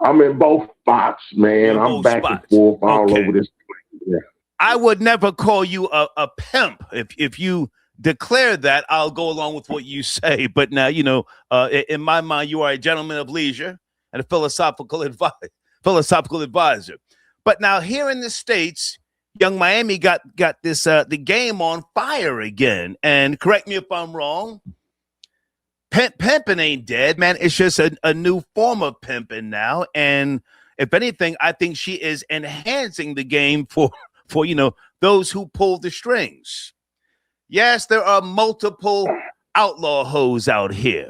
I'm in both spots, man. I'm back and forth all over this place. Yeah. I would never call you a pimp. If you declare that, I'll go along with what you say. But now, in my mind, you are a gentleman of leisure and a philosophical advisor. But now here in the States, Young Miami got this the game on fire again. And correct me if I'm wrong. Pimping ain't dead, man. It's just a new form of pimping now. And if anything, I think she is enhancing the game for those who pull the strings. Yes, there are multiple outlaw hoes out here.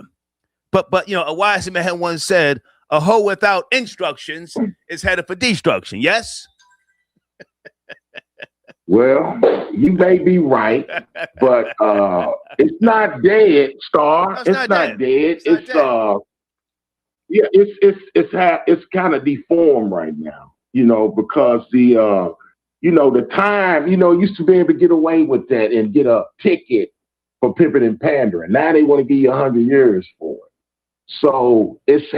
But a wise man once said, a hoe without instructions is headed for destruction. Yes? Well, you may be right, but it's not dead, Star. It's not dead. It's kind of deformed right now, because the time, used to be able to get away with that and get a ticket for pimping and pandering. Now they want to give you 100 years for it. So it's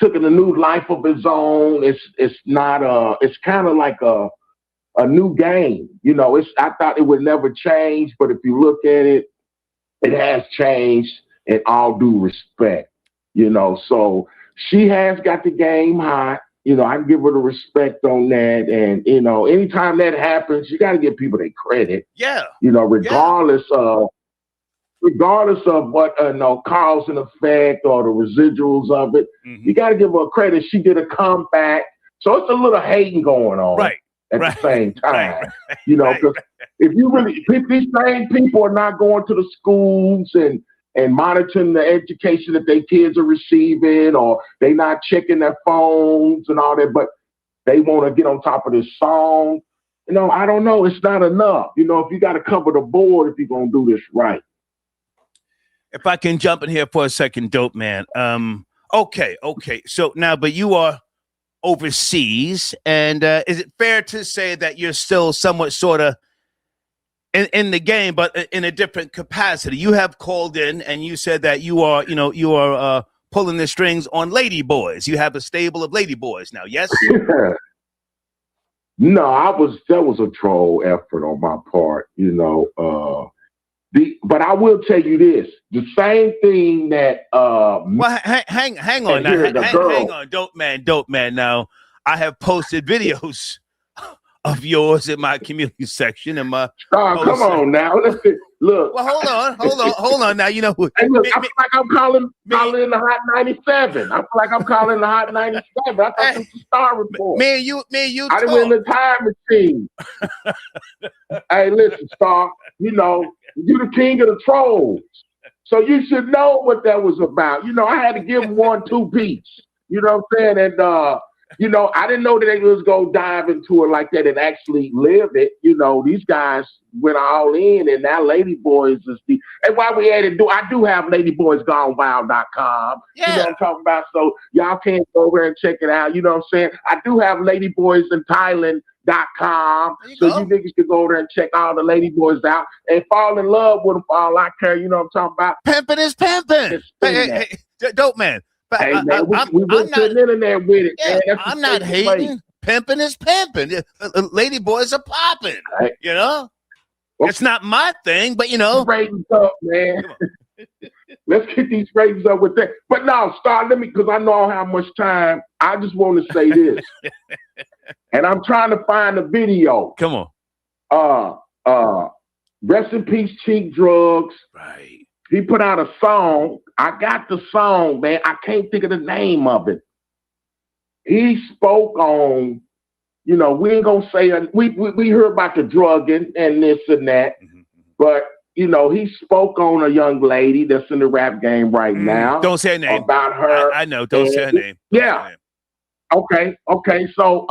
taken a new life of its own. It's kind of like a new game. I thought it would never change, but if you look at it, it has changed in all due respect, so she has got the game hot. I give her the respect on that. And, anytime that happens, you got to give people their credit. Yeah. Regardless of what, cause and effect or the residuals of it, you got to give her credit. She did a comeback. So it's a little hating going on. Right. At the same time, because if you really, these same people are not going to the schools and monitoring the education that their kids are receiving, or they not checking their phones and all that, but they want to get on top of this song. I don't know. It's not enough. If you got to cover the board, if you're going to do this right. If I can jump in here for a second, Dope Man. Okay. So now, but you are overseas, and is it fair to say that you're still somewhat sort of in the game, but in a different capacity? You have called in and you said that you are pulling the strings on lady boys. You have a stable of lady boys now, yes? No, that was a troll effort on my part, but I will tell you this: the same thing that well, hang on, hang on, dope man. Now, I have posted videos of yours in my community section and my. Come on now, look. Well, hold on. Now you know. Hey, look, I feel like I'm calling in the Hot 97. I feel like I'm calling the Hot 97. I thought this was a Star Report. Me and you. I didn't win the time machine. Hey, listen, Star. You the king of the trolls, so you should know what that was about. I had to give him 1-2 beats. You know what I'm saying? And I didn't know that they was gonna dive into it like that and actually live it. These guys went all in, and now Lady Boys is and why we had to do. I do have LadyBoysGoneWild.com. Yeah. You know what I'm talking about? So y'all can go over and check it out. You know what I'm saying? I do have LadyBoysInThailand.com. So you niggas can go over there and check all the Lady Boys out and fall in love with them for all I care. You know what I'm talking about? Pimping is pimping. Hey, dope man. Hey, man, we went to the internet with it. Yeah, man. I'm not hating. Pimping is pimping. Lady boys are popping. Right. It's not my thing, but ratings up, man. Let's get these ratings up with that. But now, Star, because I know I don't have much time. I just want to say this, and I'm trying to find a video. Come on. Rest in peace, Cheap Drugs. Right. He put out a song. I got the song, man. I can't think of the name of it. He spoke on, we ain't gonna say we heard about the drugging and this and that, but he spoke on a young lady that's in the rap game right now. Don't say her name. About her. I know. Don't say her name. Yeah. Okay. So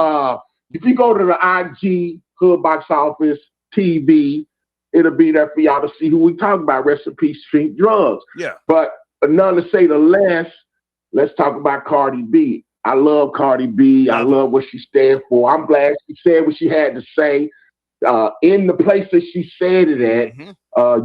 if you go to the IG Hood Box Office TV, it'll be there for y'all to see who we talking about. Rest in peace, Cheap Drugs. Yeah. But none to say the less, let's talk about Cardi B. I love Cardi B. I love what she stands for. I'm glad she said what she had to say. In the place that she said it at,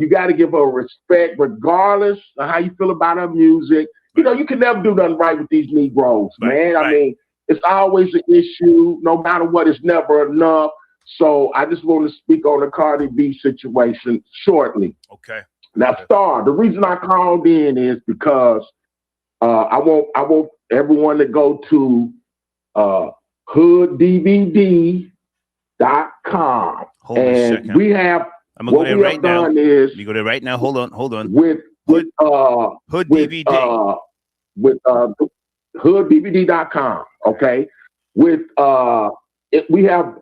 you got to give her respect regardless of how you feel about her music. You can never do nothing right with these Negroes, man. Right. I mean, it's always an issue. No matter what, it's never enough. So I just want to speak on the Cardi B situation shortly. Okay. Now, Star, the reason I called in is because I want everyone to go to hooddvd.com. Hold on a second. We have I'm gonna go there right now. Is you go there right now. Hold on. With Hood DVD. With hooddvd.com. Okay. With we have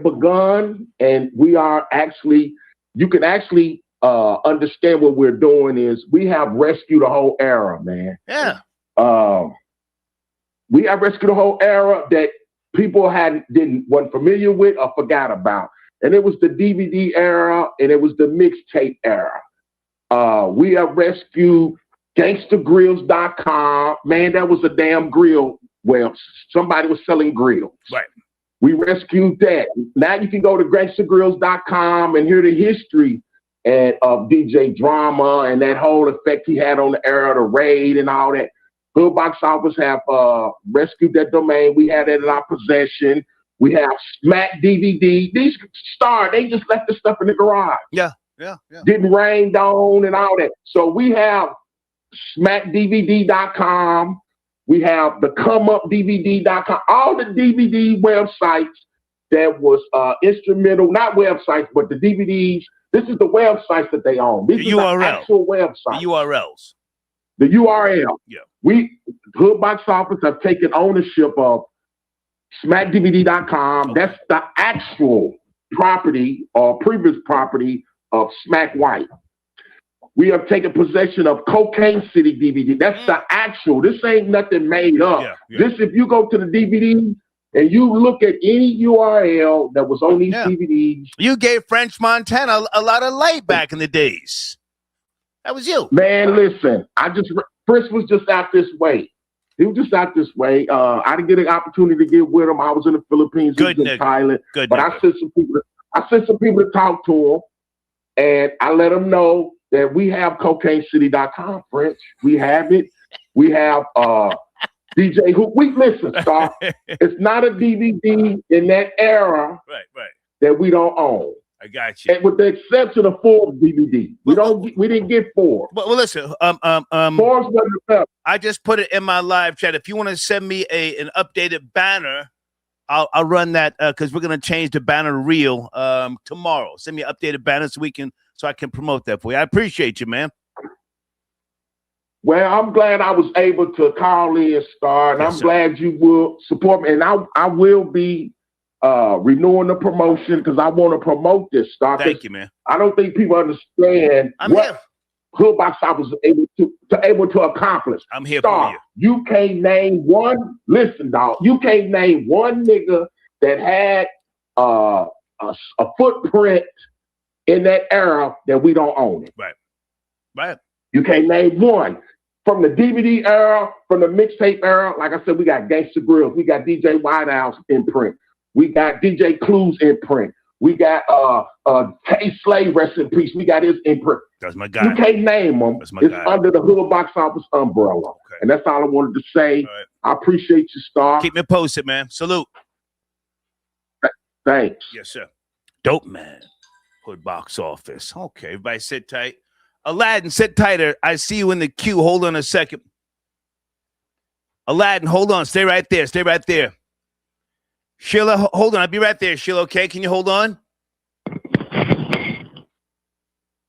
begun, and we are actually. You can actually understand what we're doing is we have rescued the whole era, man. Yeah. We have rescued the whole era that people weren't familiar with or forgot about. And it was the DVD era, and it was the mixtape era. We have rescued GangstaGrills.com. Man, that was a damn grill. Well, somebody was selling grills. Right. We rescued that. Now you can go to GangstaGrills.com and hear the history of DJ Drama and that whole effect he had on the era, the raid and all that. Hood Box Office have rescued that domain. We had it in our possession. We have Smack DVD. These they just left the stuff in the garage. Yeah. Didn't rain on and all that. So we have SmackDVD.com. We have the ComeUpDVD.com. All the DVD websites that was instrumental, not websites, but the DVDs. This is the websites that they own. These are the actual websites. The URLs. The URL. Yeah. We, Hood Box Office, have taken ownership of SmackDVD.com. Okay. That's the actual property or previous property of Smack White. We have taken possession of Cocaine City DVD. That's the actual. This ain't nothing made up. Yeah. This, if you go to the DVD and you look at any URL that was on these DVDs. You gave French Montana a lot of light back in the days. That was you. Man, listen, Chris was just out this way. He was just out this way. I didn't get an opportunity to get with him. I was in the Philippines, he was in Thailand. But I sent some people to talk to him, and I let him know that we have CocaineCity.com, French. We have it. We have DJ Who. Listen, Star. It's not a DVD in that era that we don't own. I got you. And with the exception of Forbes DVD, we didn't get Forbes. Well, listen. Forbes wasn't. I just put it in my live chat. If you want to send me an updated banner, I'll run that because we're gonna change the banner reel tomorrow. Send me an updated banner so I can promote that for you. I appreciate you, man. Well, I'm glad I was able to call in, Star, and I'm glad you will support me. And I will be renewing the promotion because I want to promote this, Star. Thank you, man. I don't think people understand what Hood Box Office was able to accomplish. I'm here Star, for you. You can't name one. Listen, dog. You can't name one nigga that had a footprint in that era that we don't own it. Right. You can't name one. From the DVD era, from the mixtape era, like I said, we got Gangsta Grills, we got DJ Whitehouse in print, we got DJ Clues in print, we got K Slade, rest in peace, we got his in print. That's my guy. You can't name them. It's under the Hood Box Office umbrella. Okay. And that's all I wanted to say. Right. I appreciate you, Star. Keep me posted, man. Salute. Thanks. Yes, sir. Dope, man. Hood Box Office. Okay, everybody sit tight. Aladdin, sit tighter. I see you in the queue. Hold on a second. Aladdin, hold on. Stay right there. Stay right there. Sheila, hold on. I'll be right there, Sheila, okay? Can you hold on?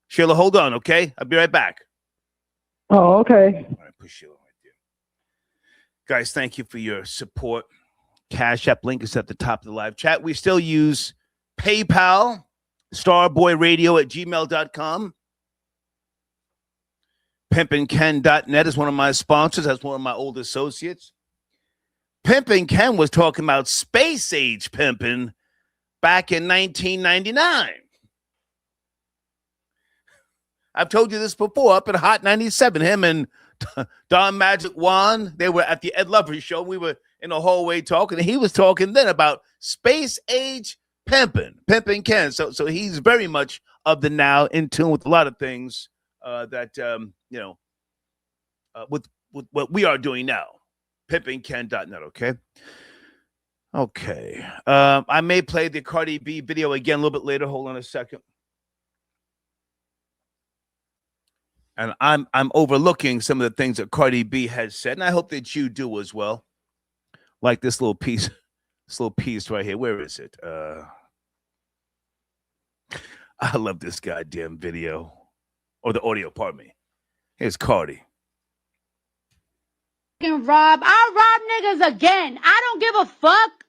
Sheila, hold on, okay? I'll be right back. Oh, okay. All right, put Sheila right there. Guys, thank you for your support. Cash App link is at the top of the live chat. We still use PayPal, starboyradio@gmail.com. Pimpinken.net is one of my sponsors. That's one of my old associates. Pimpin' Ken was talking about space age pimping back in 1999. I've told you this before, up at Hot 97. Him and Don Magic Juan, they were at the Ed Lover show. We were in the hallway talking, and he was talking then about space age pimping Ken. So he's very much of the now, in tune with a lot of things with what we are doing now. Pimpinken.net, okay? Okay. I may play the Cardi B video again a little bit later. Hold on a second. And I'm overlooking some of the things that Cardi B has said, and I hope that you do as well. Like this little piece right here. Where is it? I love this goddamn video. Or the audio, pardon me. Here's Cardi. I'll rob niggas again. I don't give a fuck.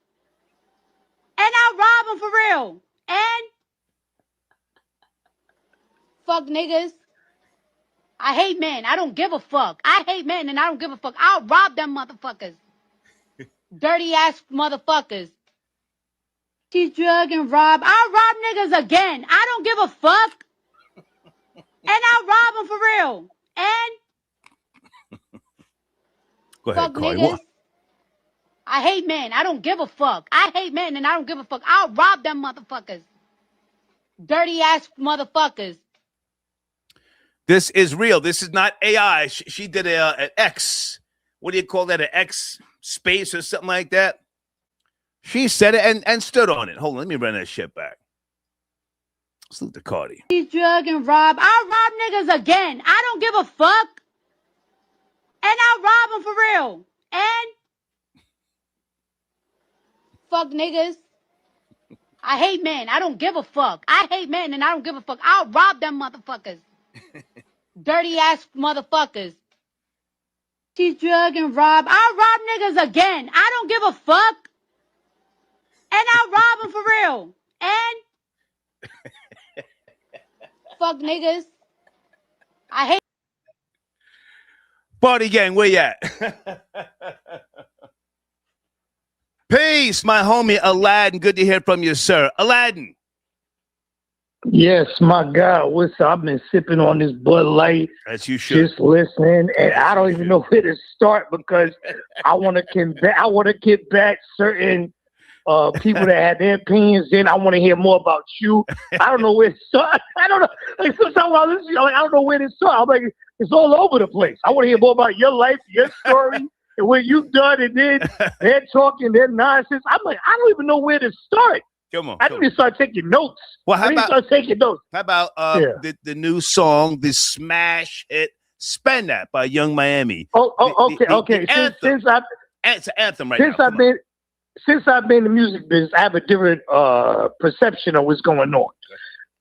And I'll rob them for real. And fuck niggas. I hate men. I don't give a fuck. I hate men and I don't give a fuck. I'll rob them motherfuckers. Dirty ass motherfuckers. She's drug and rob. I'll rob niggas again. I don't give a fuck. And I'll rob them for real. And go ahead, fuck Cardi. niggas. What? I hate men. I don't give a fuck. I hate men and I don't give a fuck. I'll rob them motherfuckers. Dirty ass motherfuckers. This is real. This is not AI. She did an X. What do you call that? An X space or something like that? She said it and stood on it. Hold on. Let me run that shit back. Salute to Cardi. She's drug and rob. I'll rob niggas again. I don't give a fuck. And I'll rob them for real. And fuck niggas. I hate men. I don't give a fuck. I hate men and I don't give a fuck. I'll rob them motherfuckers. Dirty ass motherfuckers. She's drug and rob. I'll rob niggas again. I don't give a fuck. And I'll rob them for real. And fuck niggas. I hate. Party gang, where you at? Peace, my homie Aladdin. Good to hear from you, sir. Aladdin. Yes, my God. What's up? I've been sipping on this Bud Light. As you should. Just listening, and I don't even know where to start because I want to get back certain people that had their opinions. Then I want to hear more about you. I don't know where to start. I don't know. Like sometimes when I listen, I don't know where to start. I'm like, it's all over the place. I want to hear more about your life, your story, and what you've done. And then they're talking their nonsense. I'm like, I don't even know where to start. Come on. I need to start taking notes. Well, how about start taking notes? How about the new song, the smash hit "Spend That" by Young Miami? Okay. Since I've it's an anthem right now. Since I've been in the music business, I have a different perception of what's going on.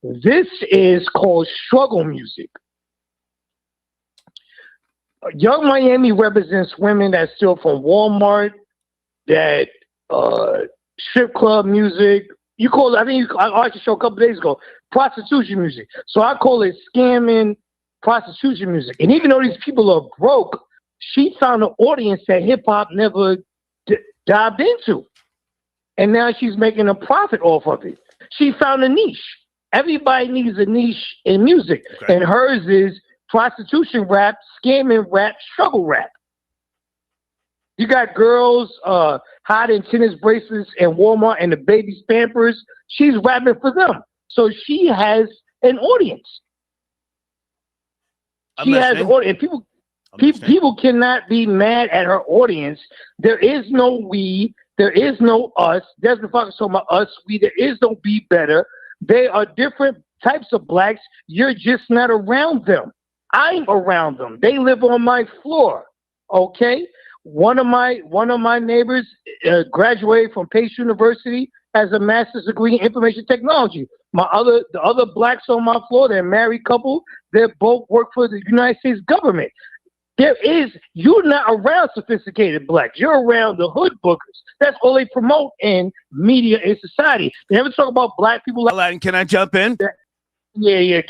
This is called struggle music. Young Miami represents women that steal from Walmart, that strip club music. You call it, I watched a show a couple days ago, prostitution music. So I call it scamming prostitution music. And even though these people are broke, she found an audience that hip hop never dived into. And now she's making a profit off of it. She found a niche. Everybody needs a niche in music. Okay. And hers is prostitution rap, scamming rap, struggle rap. You got girls hiding tennis bracelets in Walmart and the baby's Pampers. She's rapping for them. So she has an audience. She has an audience. People cannot be mad at her audience. There is no we. There is no us. Desmond Fox is talking about us, we. There is no be better. They are different types of blacks. You're just not around them. I'm around them. They live on my floor. Okay? One of my neighbors graduated from Pace University, has a master's degree in information technology. The other blacks on my floor, they're a married couple. They both work for the United States government. You're not around sophisticated blacks. You're around the hood bookers. That's all they promote in media and society. They never talk about black people. Aladdin, can I jump in? Yeah.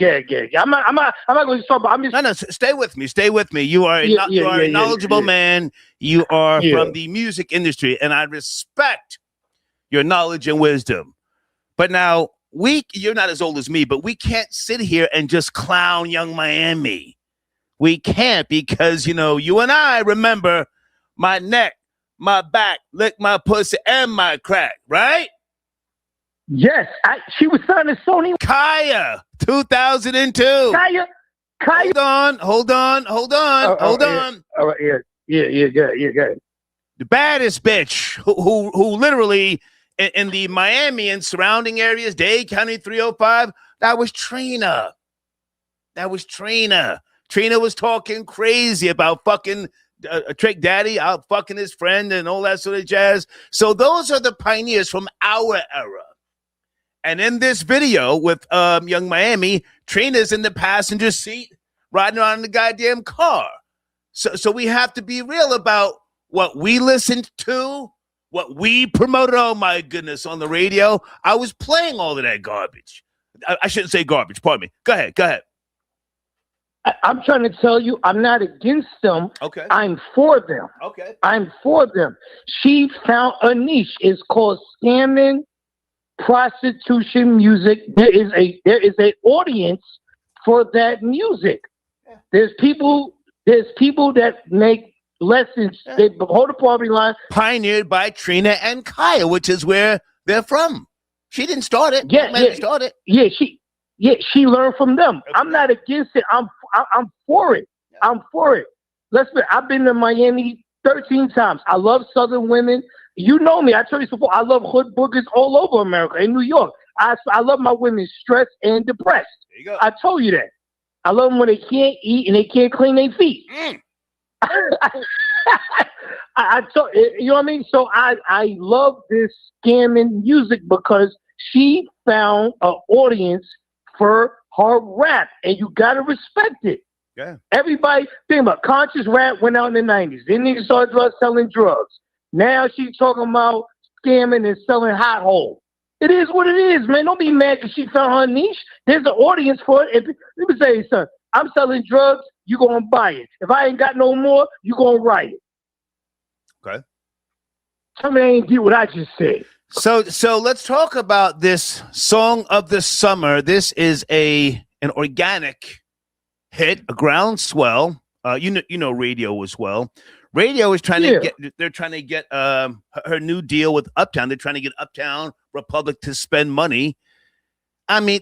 I'm not going to talk about. No. Stay with me. Stay with me. You are a knowledgeable man. You are from the music industry, and I respect your knowledge and wisdom. But now you're not as old as me, but we can't sit here and just clown Young Miami. We can't because you and I remember my neck, my back, lick my pussy, and my crack, right? Yes, she was signed to Sony. Kaya, 2002. Kaya. Hold on. All right, yeah, good. The baddest bitch who literally in the Miami and surrounding areas, Dade County 305, that was Trina. Trina was talking crazy about fucking Trick Daddy out fucking his friend and all that sort of jazz. So those are the pioneers from our era. And in this video with Young Miami, Trina's in the passenger seat riding around in the goddamn car. So we have to be real about what we listened to, what we promoted. Oh, my goodness, on the radio. I was playing all of that garbage. I shouldn't say garbage. Pardon me. Go ahead. I'm trying to tell you, I'm not against them. Okay. I'm for them. Okay. I'm for them. She found a niche. It's called scamming prostitution music. There is a audience for that music. Yeah. There's people that make less than they hold the poverty line. Pioneered by Trina and Kaya, which is where they're from. She didn't start it. Started. She learned from them. Okay. I'm not against it. I'm for it. Yeah. I'm for it. I've been to Miami 13 times. I love Southern women. You know me. I told you before. I love hood boogers all over America. In New York, I love my women stressed and depressed. There you go. I told you that. I love them when they can't eat and they can't clean their feet. I told you know what I mean. So I love this scamming music because she found an audience for her rap, and you gotta respect it. Yeah. Everybody think about conscious rap went out in the 90s. Then niggas started selling drugs. Now she's talking about scamming and selling hot hole. It is what it is, man. Don't be mad because she found her niche. There's an audience for it. Let me tell you something. I'm selling drugs, you gonna buy it. If I ain't got no more, you gonna write it. Okay. Tell me I ain't get what I just said. So let's talk about this song of the summer. This is an organic hit, a groundswell. You know radio as well. Radio is trying to get her new deal with Uptown. They're trying to get Uptown Republic to spend money. I mean,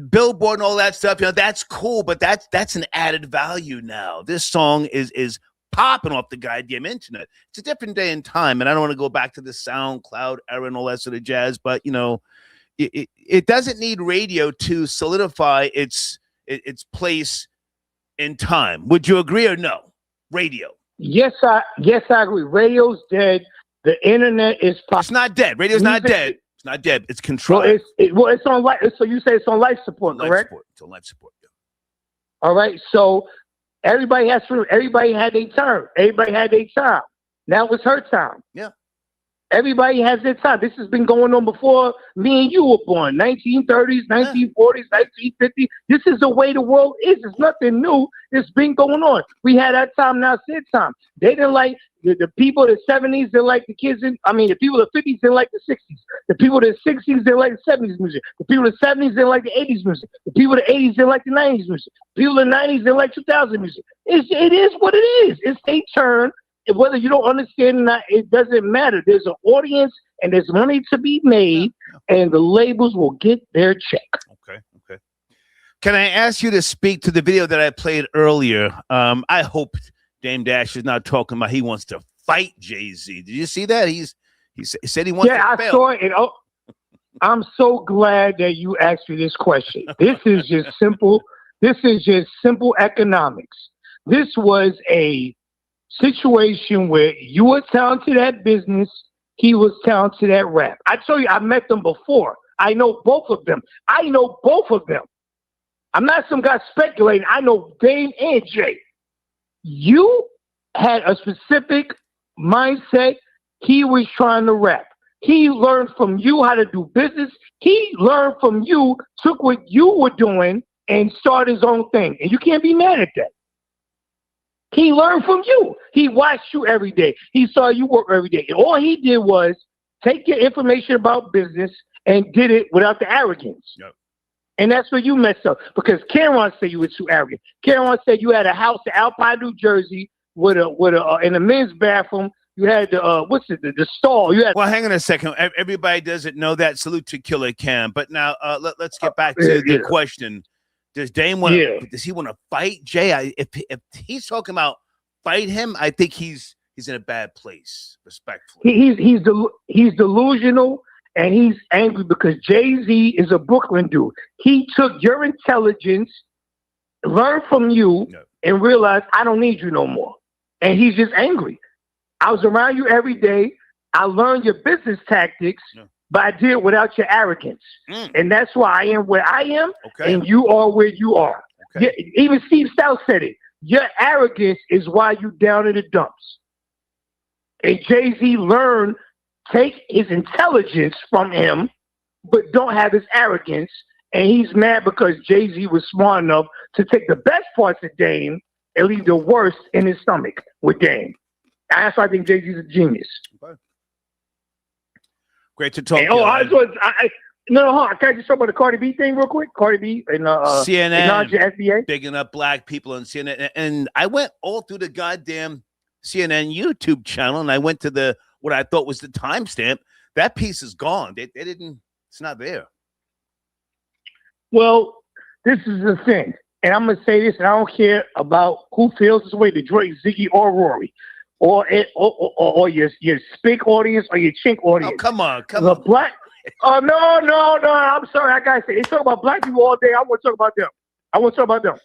Billboard and all that stuff, that's cool, but that's an added value now. This song is popping off the goddamn internet. It's a different day and time, and I don't want to go back to the SoundCloud era and all that sort of jazz, but it doesn't need radio to solidify its place in time. Would you agree or no? Radio. Yes, I agree. Radio's dead. The internet is pop. It's not dead. Radio's not dead. It's not dead. It's controlled. It's on life. So you say it's on life support, correct? It's on life support. Yeah. All right. So everybody had their turn. Everybody had their time. Now it's her time. Yeah. Everybody has their time. This has been going on before me and you were born. 1930s, 1940s, 1950s. This is the way the world is. It's nothing new. It's been going on. We had our time, now it's their time. They didn't like the people of the 70s, they like the the people of the 50s, they like the 60s. The people of the 60s, they like the 70s music. The people of the 70s, they like the 80s music. The people of the 80s, they like the 90s music. The people of the 90s, they like 2000 music. It is what it is. It's their turn. Whether you don't understand or not, it doesn't matter. There's an audience and there's money to be made, and the labels will get their check. Okay. Can I ask you to speak to the video that I played earlier? I hope Dame Dash is not talking about he wants to fight Jay-Z. Did you see that? He said he wants to fail. Yeah, I saw it. I'm so glad that you asked me this question. This is just simple. This is just simple economics. This was a situation where you were talented at business, he was talented at rap. I tell you, I met them before. I know both of them. I'm not some guy speculating. I know Dame and Jay. You had a specific mindset. He was trying to rap. He learned from you how to do business. He learned from you, took what you were doing, and started his own thing. And you can't be mad at that. He learned from you. He watched you every day. He saw you work every day. And all he did was take your information about business and did it without the arrogance. Yep. And that's where you messed up. Because Cameron said you were too arrogant. Cameron said you had a house in Alpine, New Jersey, with in a men's bathroom. You had the stall. Well, hang on a second. Everybody doesn't know that. Salute to Killer Cam. But now let's get back to the question. Does Dame want? Does he want to fight Jay? If he's talking about fight him, I think he's in a bad place. Respectfully, he's delusional and he's angry because Jay-Z is a Brooklyn dude. He took your intelligence, learned from you, and realized I don't need you no more. And he's just angry. I was around you every day. I learned your business tactics. But I did it without your arrogance. And that's why I am where I am, and you are where you are. Yeah, even Steve Stout said it. Your arrogance is why you down in the dumps. And Jay-Z learned, take his intelligence from him, but don't have his arrogance. And he's mad because Jay-Z was smart enough to take the best parts of Dame and leave the worst in his stomach with Dame. That's why I think Jay-Z's a genius. Okay. Great to talk to you. Hold on. Can I just talk about the Cardi B thing real quick? Cardi B and CNN, SBA. Bigging up black people on CNN. And I went all through the goddamn CNN YouTube channel, and I went to what I thought was the timestamp. That piece is gone. They didn't, it's not there. Well, this is the thing. And I'm going to say this, and I don't care about who feels this way, Detroit, Ziggy, or Rory. Or your Spink audience or your Chink audience. Oh, come on. Black. Oh, no. I'm sorry. I got to say, they talk about black people all day. I want to talk about them.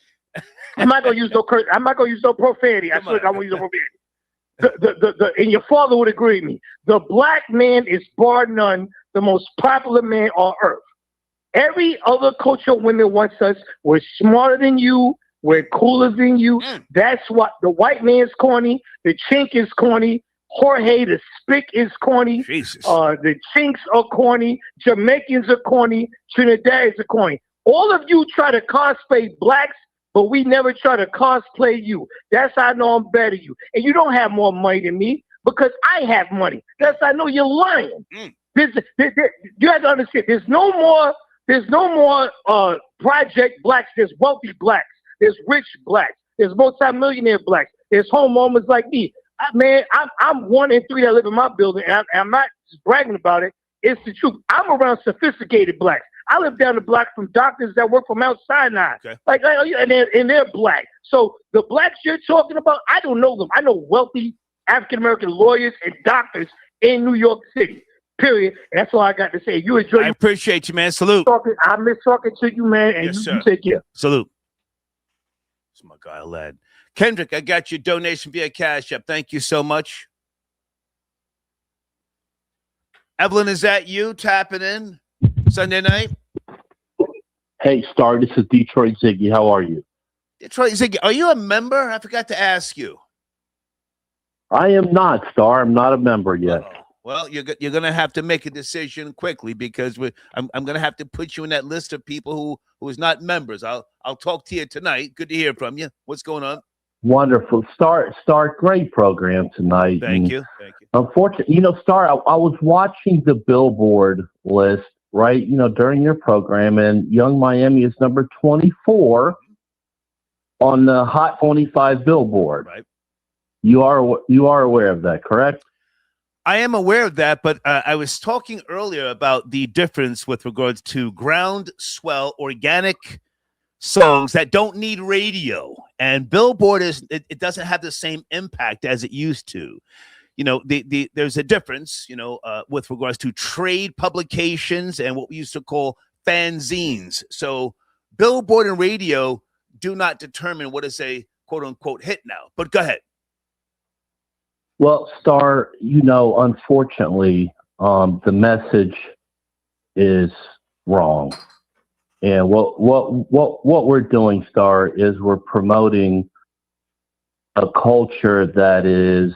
I'm not going to use no curse. I'm not going to use no profanity. I swear I won't use no profanity. And your father would agree with me. The black man is bar none the most popular man on earth. Every other culture women wants us. We're smarter than you. We're cooler than you. That's what the white man's corny. The Chink is corny. Jorge, the Spick is corny. Jesus. The Chinks are corny. Jamaicans are corny. Trinidadians are corny. All of you try to cosplay blacks, but we never try to cosplay you. That's how I know I'm better than you. And you don't have more money than me because I have money. That's how I know you're lying. You have to understand. There's no more project blacks. There's wealthy blacks. There's rich blacks. There's multi-millionaire blacks. There's homeowners like me. I'm 1 in 3 that live in my building, and I'm not just bragging about it. It's the truth. I'm around sophisticated blacks. I live down the block from doctors that work for Mount Sinai. Okay. And they're black. So the blacks you're talking about, I don't know them. I know wealthy African-American lawyers and doctors in New York City, period. And that's all I got to say. You enjoy. I appreciate you, man. Salute. I miss talking to you, man. And Yes, you sir. take care. Salute. It's my guy, lad. Kendrick, I got your donation via Cash App. Thank you so much. Evelyn, is that you tapping in Sunday night? Hey, Star, this is Detroit Ziggy. How are you? Detroit Ziggy, are you a member? I forgot to ask you. I am not, Star. I'm not a member yet. Well, you're going to have to make a decision quickly because I'm going to have to put you in that list of people who is not members. I'll talk to you tonight. Good to hear from you. What's going on? Wonderful. Star, great program tonight. Thank you. Unfortunately, Star, I was watching the Billboard list, right, during your program, and Young Miami is number 24 on the Hot 25 Billboard. Right. You are aware of that, correct? I am aware of that, but I was talking earlier about the difference with regards to groundswell organic songs that don't need radio, and Billboard it doesn't have the same impact as it used to. There's a difference, with regards to trade publications and what we used to call fanzines. So Billboard and radio do not determine what is a quote unquote hit now. But go ahead. Well, Star, unfortunately, the message is wrong. And what we're doing, Star, is we're promoting a culture that is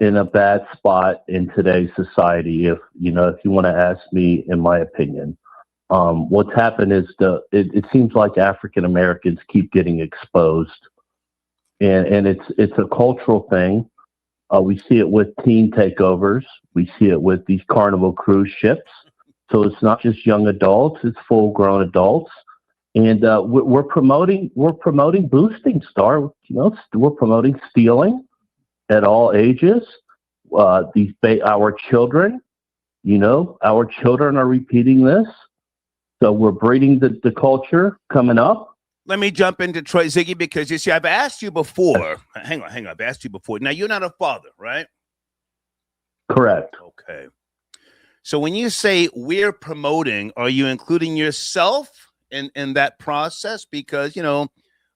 in a bad spot in today's society. If you want to ask me, in my opinion, what's happened is it seems like African Americans keep getting exposed, and it's a cultural thing. We see it with teen takeovers. We see it with these Carnival cruise ships. So it's not just young adults; it's full-grown adults, and we're promoting boosting, Star. We're promoting stealing at all ages. Our children, our children are repeating this. So we're breeding the culture coming up. Let me jump in, Detroit Ziggy, because you see, I've asked you before. Hang on. I've asked you before. Now, you're not a father, right? Correct. Okay. So when you say we're promoting, are you including yourself in that process? Because,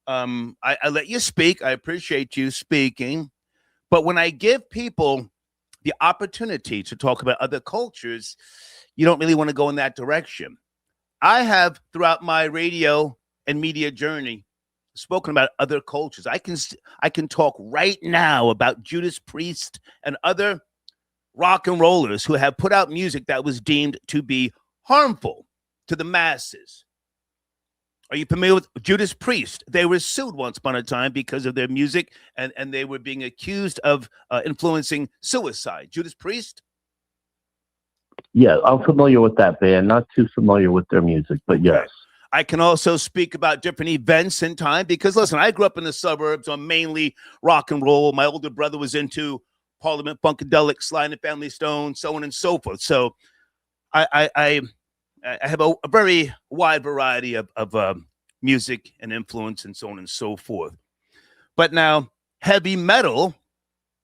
I let you speak. I appreciate you speaking. But when I give people the opportunity to talk about other cultures, you don't really want to go in that direction. I have, throughout my radio and media journey, spoken about other cultures. I can talk right now about Judas Priest and other rock and rollers who have put out music that was deemed to be harmful to the masses. Are you familiar with Judas Priest? They were sued once upon a time because of their music, and they were being accused of influencing suicide. Judas Priest? Yeah, I'm familiar with that band. Not too familiar with their music, but yes. I can also speak about different events in time because, listen, I grew up in the suburbs on mainly rock and roll. My older brother was into Parliament Funkadelic, Sly and the Family Stone, so on and so forth. So I have a very wide variety of music and influence and so on and so forth. But now heavy metal,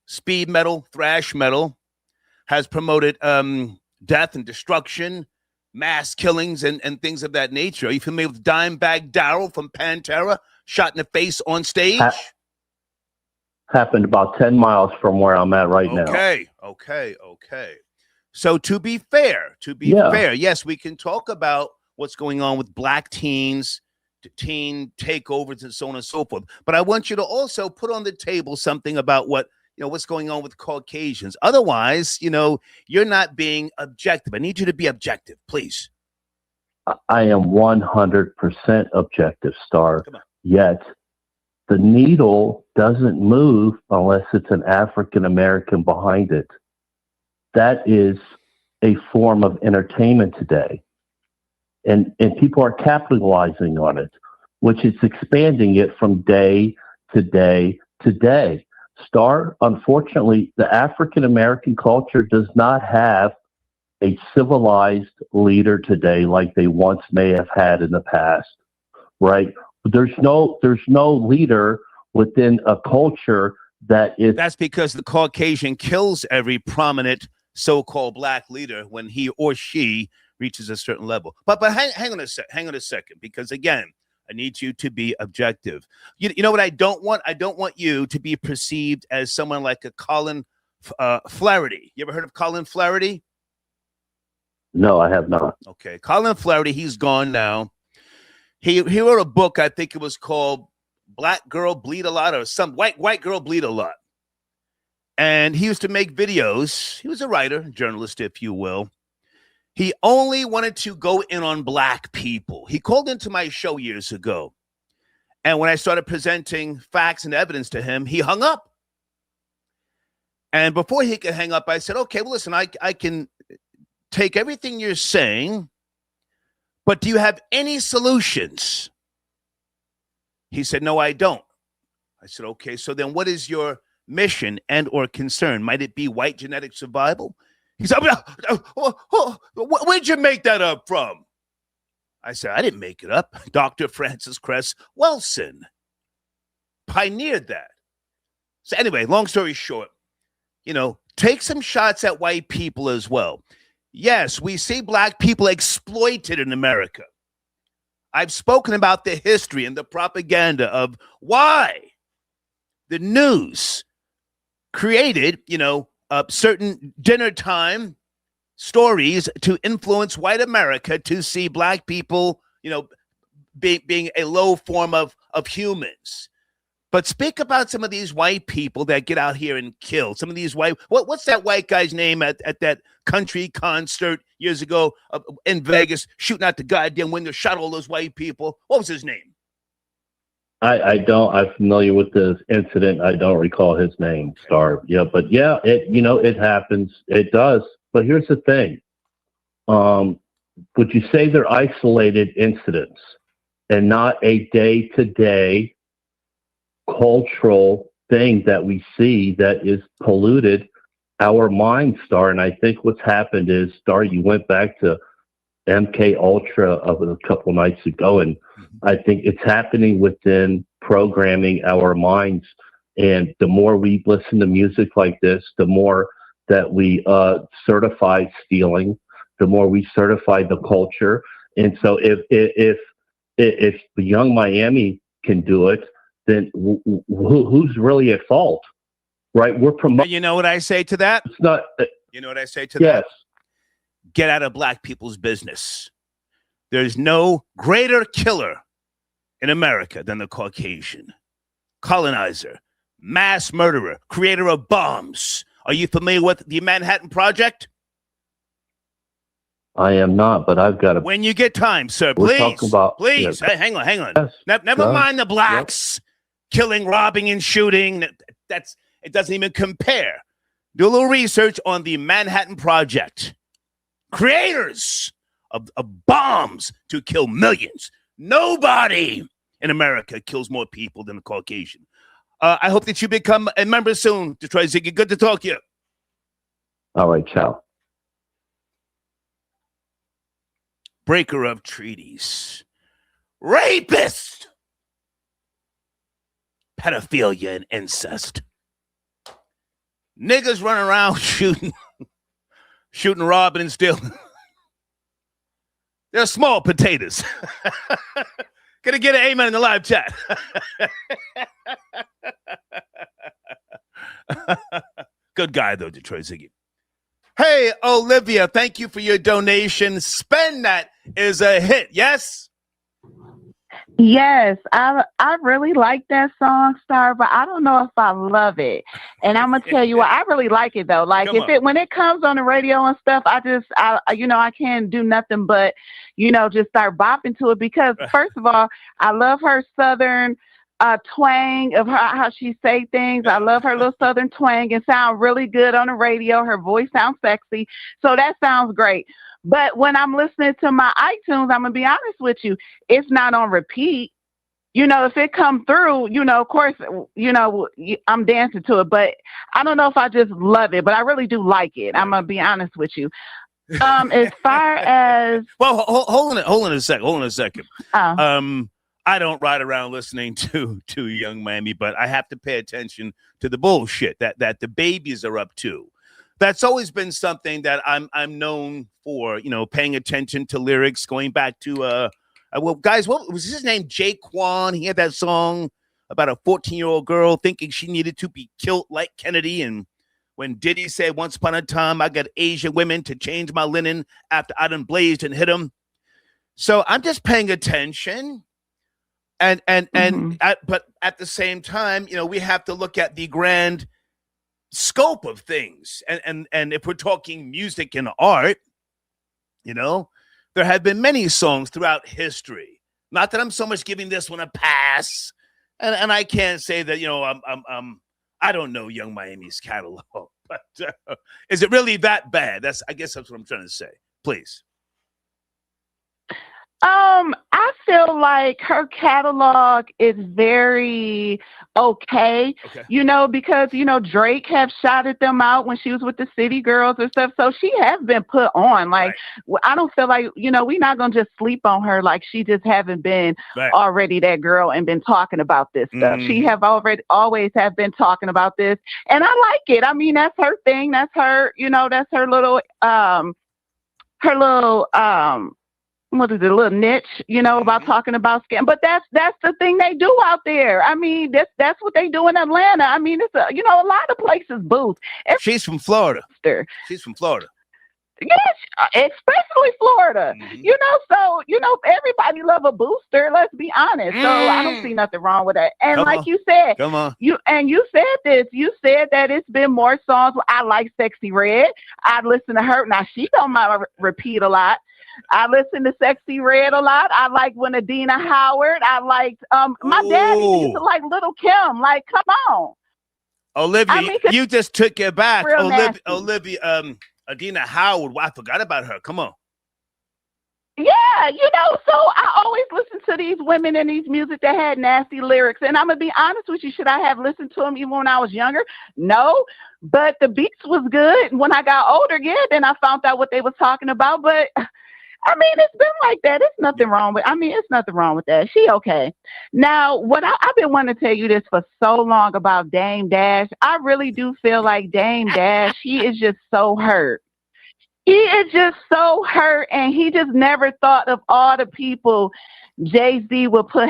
speed metal, thrash metal has promoted death and destruction, mass killings, and things of that nature. Are you familiar with Dimebag Darrell from Pantera, shot in the face on stage? Happened about 10 miles from where I'm at right now. Okay. So to be fair, yes, we can talk about what's going on with black teens, teen takeovers, and so on and so forth. But I want you to also put on the table something about what's going on with Caucasians. Otherwise, you're not being objective. I need you to be objective, please. I am 100% objective, Star. Yet the needle doesn't move unless it's an African American behind it. That is a form of entertainment today. And people are capitalizing on it, which is expanding it from day to day to day. Star, unfortunately, the African American culture does not have a civilized leader today like they once may have had in the past, right? There's no leader within a culture that is. That's because the Caucasian kills every prominent so-called black leader when he or she reaches a certain level. But hang on a second, because again, I need you to be objective. You know what I don't want? I don't want you to be perceived as someone like a Colin Flaherty. You ever heard of Colin Flaherty? No, I have not. Okay, Colin Flaherty, he's gone now. He wrote a book, I think it was called Black Girl Bleed a Lot, or some white girl bleed a lot. And he used to make videos. He was a writer, journalist, if you will. He only wanted to go in on black people. He called into my show years ago. And when I started presenting facts and evidence to him, he hung up. And before he could hang up, I said, okay, well, listen, I can take everything you're saying, but do you have any solutions? He said, no, I don't. I said, okay, so then what is your mission and or concern? Might it be white genetic survival? He said, where'd you make that up from? I said, I didn't make it up. Dr. Francis Cress Welsing pioneered that. So anyway, long story short, take some shots at white people as well. Yes, we see black people exploited in America. I've spoken about the history and the propaganda of why the news created, certain dinner time stories to influence white America to see black people, being a low form of humans. But speak about some of these white people that get out here and kill. Some of these what's that white guy's name at that country concert years ago in Vegas, shooting out the goddamn window, shot all those white people? What was his name? I'm familiar with this incident. I don't recall his name, Star. Yeah, but yeah, it happens. It does. But here's the thing. Would you say they're isolated incidents and not a day-to-day cultural thing that we see that is polluted our mind, Star? And I think what's happened is, Star, you went back to MK Ultra of a couple nights ago, and I think it's happening within programming our minds. And the more we listen to music like this, the more that we certify stealing, the more we certify the culture. And so if Young Miami can do it, then who's really at fault, right? We're promoting. You know what I say to that? It's not. You know what I say to that? Yes. Get out of black people's business. There's no greater killer in America than the Caucasian. Colonizer, mass murderer, creator of bombs. Are you familiar with the Manhattan Project? I am not, but I've got to. When you get time, sir, please. Please. Hey, hang on. Yes. Never mind the blacks killing, robbing, and shooting. It doesn't even compare. Do a little research on the Manhattan Project. Creators of bombs to kill millions. Nobody in America kills more people than the Caucasian. I hope that you become a member soon, Detroit Ziggy. Good to talk to you. All right, ciao. Breaker of treaties. Rapist. Pedophilia and incest. Niggas running around shooting, robbing, and stealing. They're small potatoes. Gonna get an amen in the live chat. Good guy, though, Detroit Ziggy. Hey, Olivia, thank you for your donation. Spend That is a hit, yes? Yes, I really like that song, Star, but I don't know if I love it. And I'm gonna tell you what, I really like it though. Like when it comes on the radio and stuff, I can't do nothing but, just start bopping to it because first of all, I love her Southern twang of how she say things. I love her little southern twang. It sounds really good on the radio. Her voice sounds sexy. So that sounds great. But when I'm listening to my iTunes, I'm going to be honest with you, it's not on repeat. You know, if it come through, you know, of course, you know, I'm dancing to it, but I don't know if I just love it, but I really do like it. I'm going to be honest with you. As far as well, hold on a second. I don't ride around listening to Young Miami, but I have to pay attention to the bullshit that the babies are up to. That's always been something that I'm known for, you know, paying attention to lyrics, going back to well, guys, what was his name? Jaquan. He had that song about a 14-year-old girl thinking she needed to be killed like Kennedy. And when Diddy said, once upon a time, I got Asian women to change my linen after I done blazed and hit them. So I'm just paying attention. But at the same time, you know, we have to look at the grand scope of things. And if we're talking music and art, you know, there have been many songs throughout history. Not that I'm so much giving this one a pass, and I can't say that, you know, I don't know Young Miami's catalog, but is it really that bad? I guess that's what I'm trying to say. Please. I feel like her catalog is very okay, you know, because, you know, Drake have shouted them out when she was with the City Girls and stuff. So she has been put on. Like, I don't feel like, you know, we're not going to just sleep on her like she just haven't been already that girl and been talking about this stuff. She have always have been talking about this. And I like it. I mean, that's her thing. That's her, you know, that's her little, what is it, a little niche, you know, about talking about scam. But that's the thing they do out there. I mean, that's what they do in Atlanta. I mean, it's a lot of places boost. She's from Florida. She's from Florida. Yes, especially Florida. You know, so, you know, everybody love a booster, let's be honest. So I don't see nothing wrong with that. And you said, you said this, you said that it's been more songs. I like Sexy Red. I listen to her. Now, she don't mind repeat a lot. I listen to Sexy Red a lot. I like when Adina Howard. I liked my daddy used to like Little Kim. Like, come on. Olivia, you just took it back. Olivia, Adina Howard. Well, I forgot about her. Come on. Yeah, you know, so I always listen to these women and these music that had nasty lyrics. And I'm going to be honest with you, should I have listened to them even when I was younger? No, but the beats was good. When I got older, then I found out what they was talking about. But I mean, it's been like that. It's nothing wrong with that. She okay. Now, what I've been wanting to tell you this for so long about Dame Dash. I really do feel like Dame Dash, he is just so hurt. He is just so hurt, and he just never thought of all the people Jay-Z would put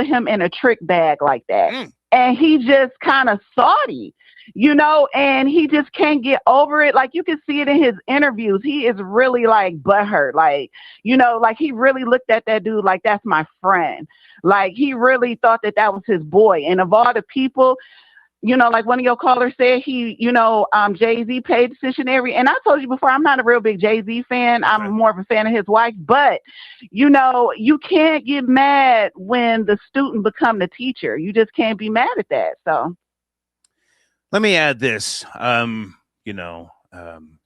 him in a trick bag like that. And he just kind of salty, you know, and he just can't get over it. Like, you can see it in his interviews. He is really like butthurt. Like, you know, like he really looked at that dude like, that's my friend. Like, he really thought that was his boy. And of all the people, you know, like one of your callers said, Jay-Z paid the stationery. And I told you before, I'm not a real big Jay-Z fan. I'm more of a fan of his wife. But, you know, you can't get mad when the student become the teacher. You just can't be mad at that. So let me add this, to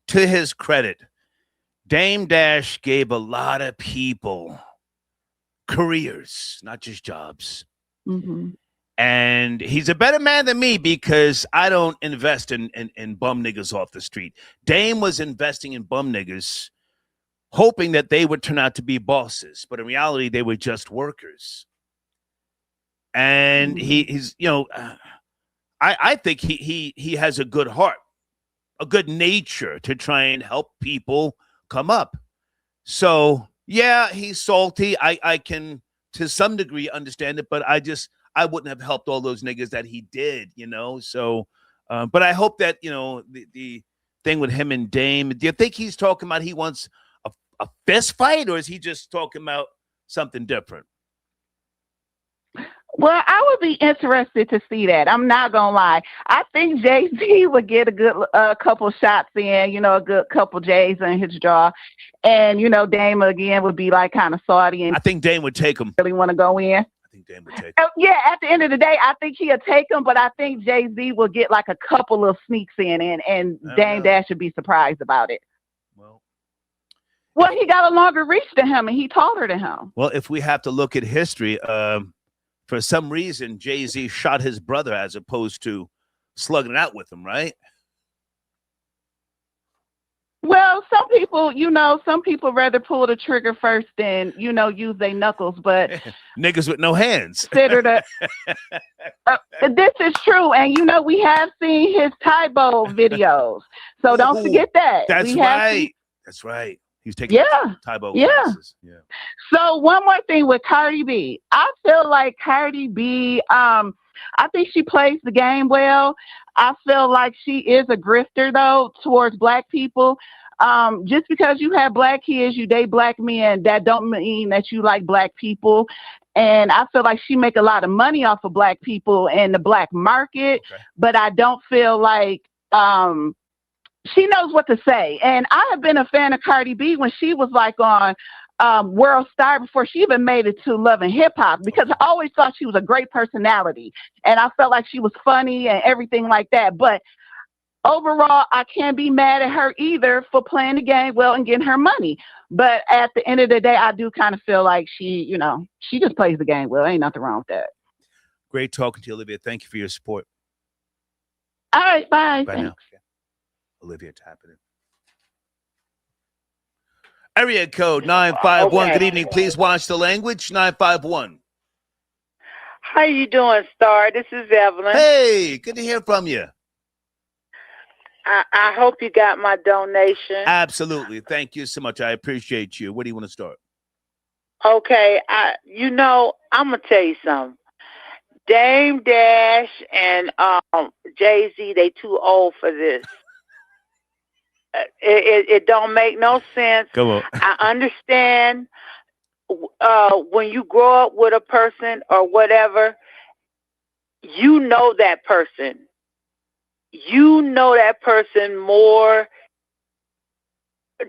his credit, Dame Dash gave a lot of people careers, not just jobs. And he's a better man than me because I don't invest in bum niggas off the street. Dame was investing in bum niggas, hoping that they would turn out to be bosses. But in reality, they were just workers. And he's, you know, I think he has a good heart, a good nature to try and help people come up. So, yeah, he's salty. I can, to some degree, understand it, but I wouldn't have helped all those niggas that he did, you know? So, but I hope that, you know, the thing with him and Dame, do you think he's talking about he wants a fist fight, or is he just talking about something different? Well, I would be interested to see that. I'm not going to lie. I think Jay-Z would get a good couple shots in, you know, a good couple J's in his jaw. And, you know, Dame, again, would be like kind of salty. And I think Dame would take him. Really want to go in? I think Dame would take. Yeah, at the end of the day, I think he'll take him, but I think Jay-Z will get like a couple of sneaks in, and Dame Dash would be surprised about it. Well, he got a longer reach than him, and he taller than him. Well, if we have to look at history, for some reason, Jay-Z shot his brother as opposed to slugging it out with him, right? Well, some people rather pull the trigger first than, use their knuckles, but niggas with no hands. Consider that this is true, and we have seen his Tybo videos, so don't forget that. That's right. That's right. He's taking Tybo classes. Yeah. So one more thing with Cardi B, I feel like Cardi B, I think she plays the game well. I feel like she is a grifter though towards black people. Just because you have black kids, you date black men, that don't mean that you like black people. And I feel like she make a lot of money off of black people in the black market, but I don't feel like she knows what to say. And I have been a fan of Cardi B when she was like on World Star before she even made it to Love and Hip Hop, because I always thought she was a great personality. And I felt like she was funny and everything like that. But overall, I can't be mad at her either for playing the game well and getting her money. But at the end of the day, I do kind of feel like she just plays the game well. Ain't nothing wrong with that. Great talking to you, Olivia. Thank you for your support. All right, bye. Bye now. Olivia tapping it. Area code 951. Good evening. Please watch the language. 951. How you doing, Star? This is Evelyn. Hey, good to hear from you. I hope you got my donation. Absolutely. Thank you so much. I appreciate you. Where do you want to start? Okay. I'm going to tell you something. Dame Dash and Jay-Z, they too old for this. It don't make no sense. Come on. I understand when you grow up with a person or whatever, you know that person. You know that person more,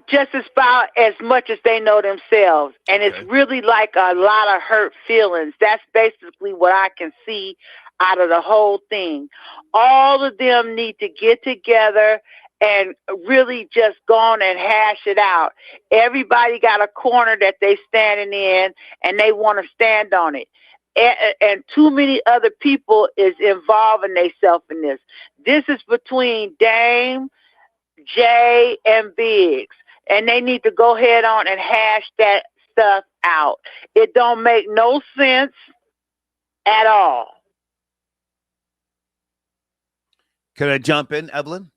just about as much as they know themselves. And it's really like a lot of hurt feelings. That's basically what I can see out of the whole thing. All of them need to get together and really just go on and hash it out. Everybody got a corner that they standing in, and they want to stand on it. And too many other people is involving themselves in this. This is between Dame, Jay, and Biggs. And they need to go head on and hash that stuff out. It don't make no sense at all. Can I jump in, Evelyn?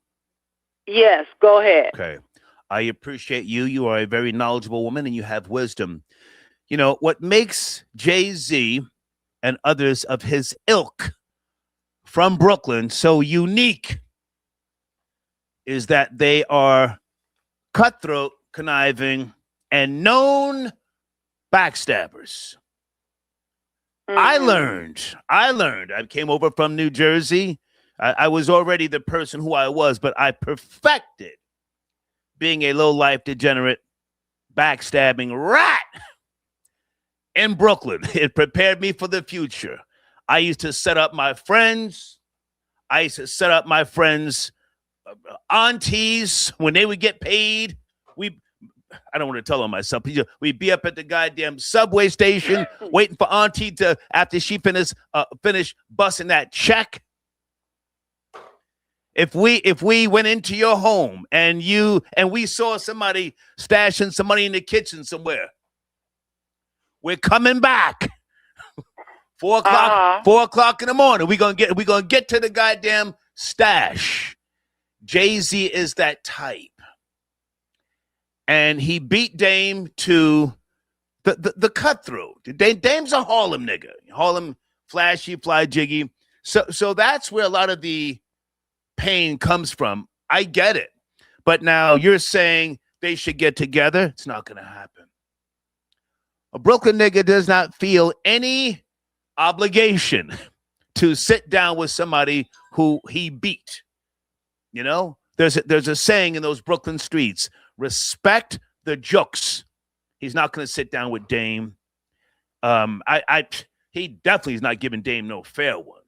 Yes, go ahead. Okay. I appreciate you. You are a very knowledgeable woman and you have wisdom. You know, what makes Jay-Z and others of his ilk from Brooklyn so unique is that they are cutthroat, conniving, and known backstabbers. I learned. I came over from New Jersey. I was already the person who I was, but I perfected being a low-life, degenerate, backstabbing rat in Brooklyn. It prepared me for the future. I used to set up my friends. Aunties when they would get paid. I don't want to tell on myself. We'd be up at the goddamn subway station waiting for Auntie to, after she finish busting that check. If we went into your home and we saw somebody stashing some money in the kitchen somewhere, we're coming back. 4 o'clock in the morning. We're gonna get to the goddamn stash. Jay-Z is that type. And he beat Dame to the cutthroat. Dame's a Harlem nigga. Harlem, flashy, fly jiggy. So that's where a lot of the pain comes from. I get it. But now you're saying they should get together. It's not going to happen. A Brooklyn nigga does not feel any obligation to sit down with somebody who he beat. You know, there's a saying in those Brooklyn streets, respect the jokes. He's not going to sit down with Dame. he definitely is not giving Dame no fair one.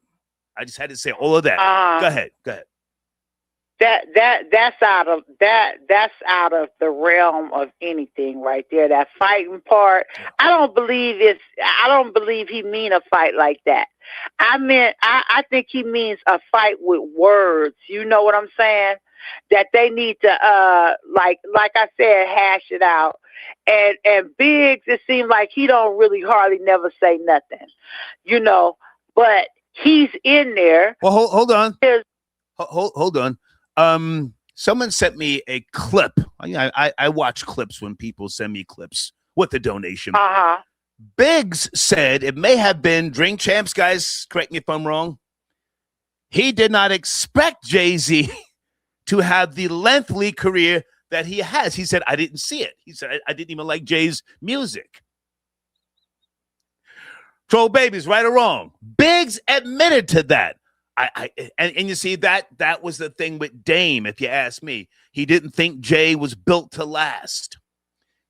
I just had to say all of that. Go ahead. That's out of the realm of anything right there. That fighting part, I don't believe he mean a fight like that. I think he means a fight with words. You know what I'm saying? That they need to like I said, hash it out. And Biggs, it seems like he don't really hardly never say nothing, you know. But he's in there. Well, hold on. Hold on. Someone sent me a clip. I watch clips when people send me clips with the donation. Biggs said it may have been Drink Champs, guys, correct me if I'm wrong. He did not expect Jay-Z to have the lengthy career that he has. He said, I didn't see it. He said, I didn't even like Jay's music. Troll Babies, right or wrong? Biggs admitted to that. And you see that was the thing with Dame, if you ask me. He didn't think Jay was built to last.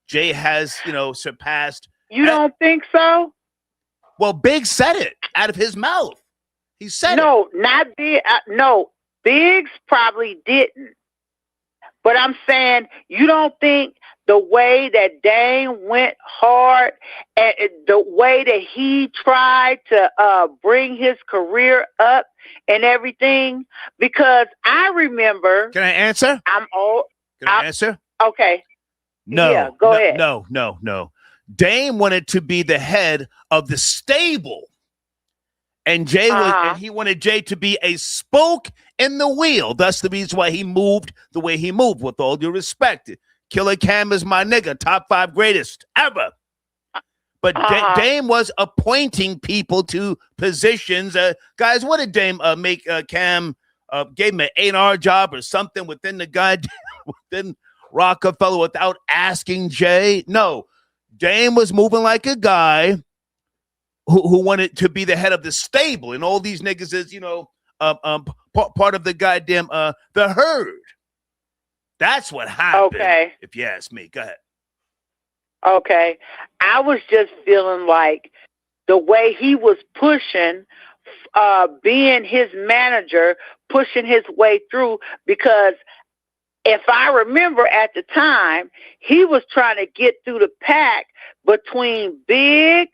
Jay has, surpassed. You don't think so? Well, Biggs said it out of his mouth. He said no, not Big. No, Biggs probably didn't. But I'm saying, you don't think the way that Dame went hard and the way that he tried to bring his career up and everything? Because I remember. Can I answer? I'm old. Can I answer? Okay. No. Yeah, go ahead. No. Dame wanted to be the head of the stable. And Jay and he wanted Jay to be a spoke in the wheel. That's the reason why he moved the way he moved, with all due respect. Killer Cam is my nigga, top 5 greatest ever. But Dame was appointing people to positions. Guys, what did Dame make Cam? Gave him an A&R job or something within the goddamn within Rockefeller without asking Jay? No, Dame was moving like a guy who wanted to be the head of the stable, and all these niggas is, part of the goddamn the herd. That's what happened. Okay. If you ask me, go ahead. Okay, I was just feeling like the way he was pushing, being his manager, pushing his way through, because if I remember at the time, he was trying to get through the pack between Big.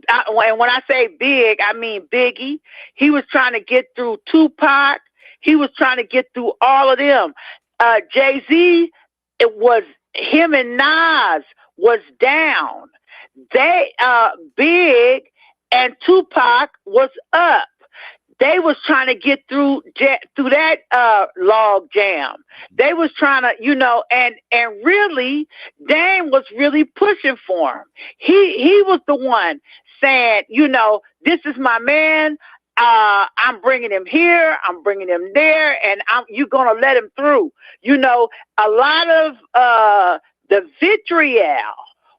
And when I say Big, I mean Biggie. He was trying to get through Tupac. He was trying to get through all of them. Jay-Z, it was him and Nas was down. They Big and Tupac was up. They was trying to get through that log jam. They was trying to, and really, Dame was really pushing for him. He was the one saying, this is my man. I'm bringing him here. I'm bringing him there, and you're gonna let him through. A lot of the vitriol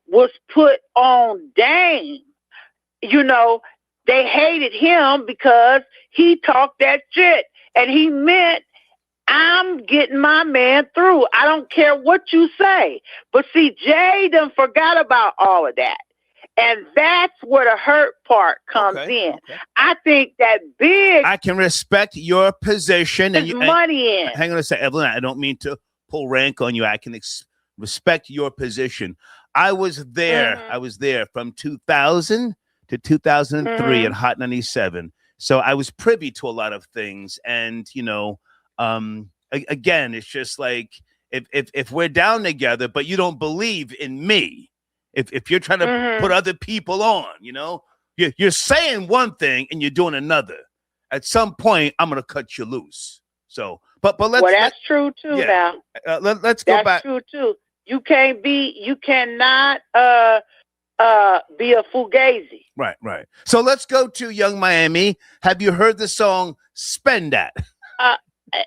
was put on Dame. They hated him because he talked that shit, and he meant, I'm getting my man through. I don't care what you say. But see, Jay done forgot about all of that. And that's where the hurt part comes in. Okay. I think that Big. I can respect your position. And money in. Hang on a second, Evelyn. I don't mean to pull rank on you. I can respect your position. I was there. Mm-hmm. I was there from 2000 to 2003 at Hot 97. So I was privy to a lot of things. And, again, it's just like if we're down together, but you don't believe in me, if you're trying to put other people on, you're saying one thing and you're doing another. At some point, I'm going to cut you loose. So, but let's. Well, that's true too. Yeah. Now, let's go back. That's true too. You cannot be a fugazi. Right. So let's go to Young Miami. Have you heard the song "Spend That"?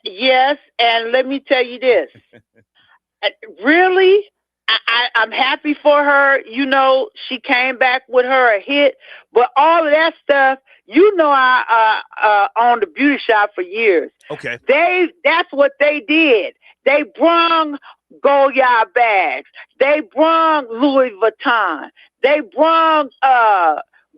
Yes, and let me tell you this. Really, I'm happy for her. She came back with her a hit, but all of that stuff, I owned a beauty shop for years. Okay. That's what they did. They brung Goyard bags. They brung Louis Vuitton. They brung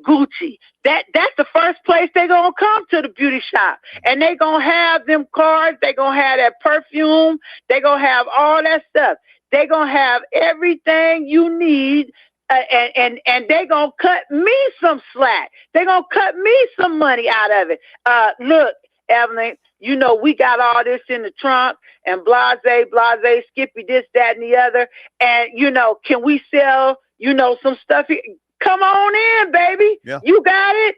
Gucci. That's the first place they're gonna come to, the beauty shop. And they're gonna have them cards, they're gonna have that perfume, they're gonna have all that stuff. They're gonna have everything you need, and they're gonna cut me some slack. They're gonna cut me some money out of it. Look, Evelyn, you know, we got all this in the trunk and blase, Skippy, this, that, and the other. And, you know, can we sell, you know, some stuff here? Come on in, baby. Yeah. You got it.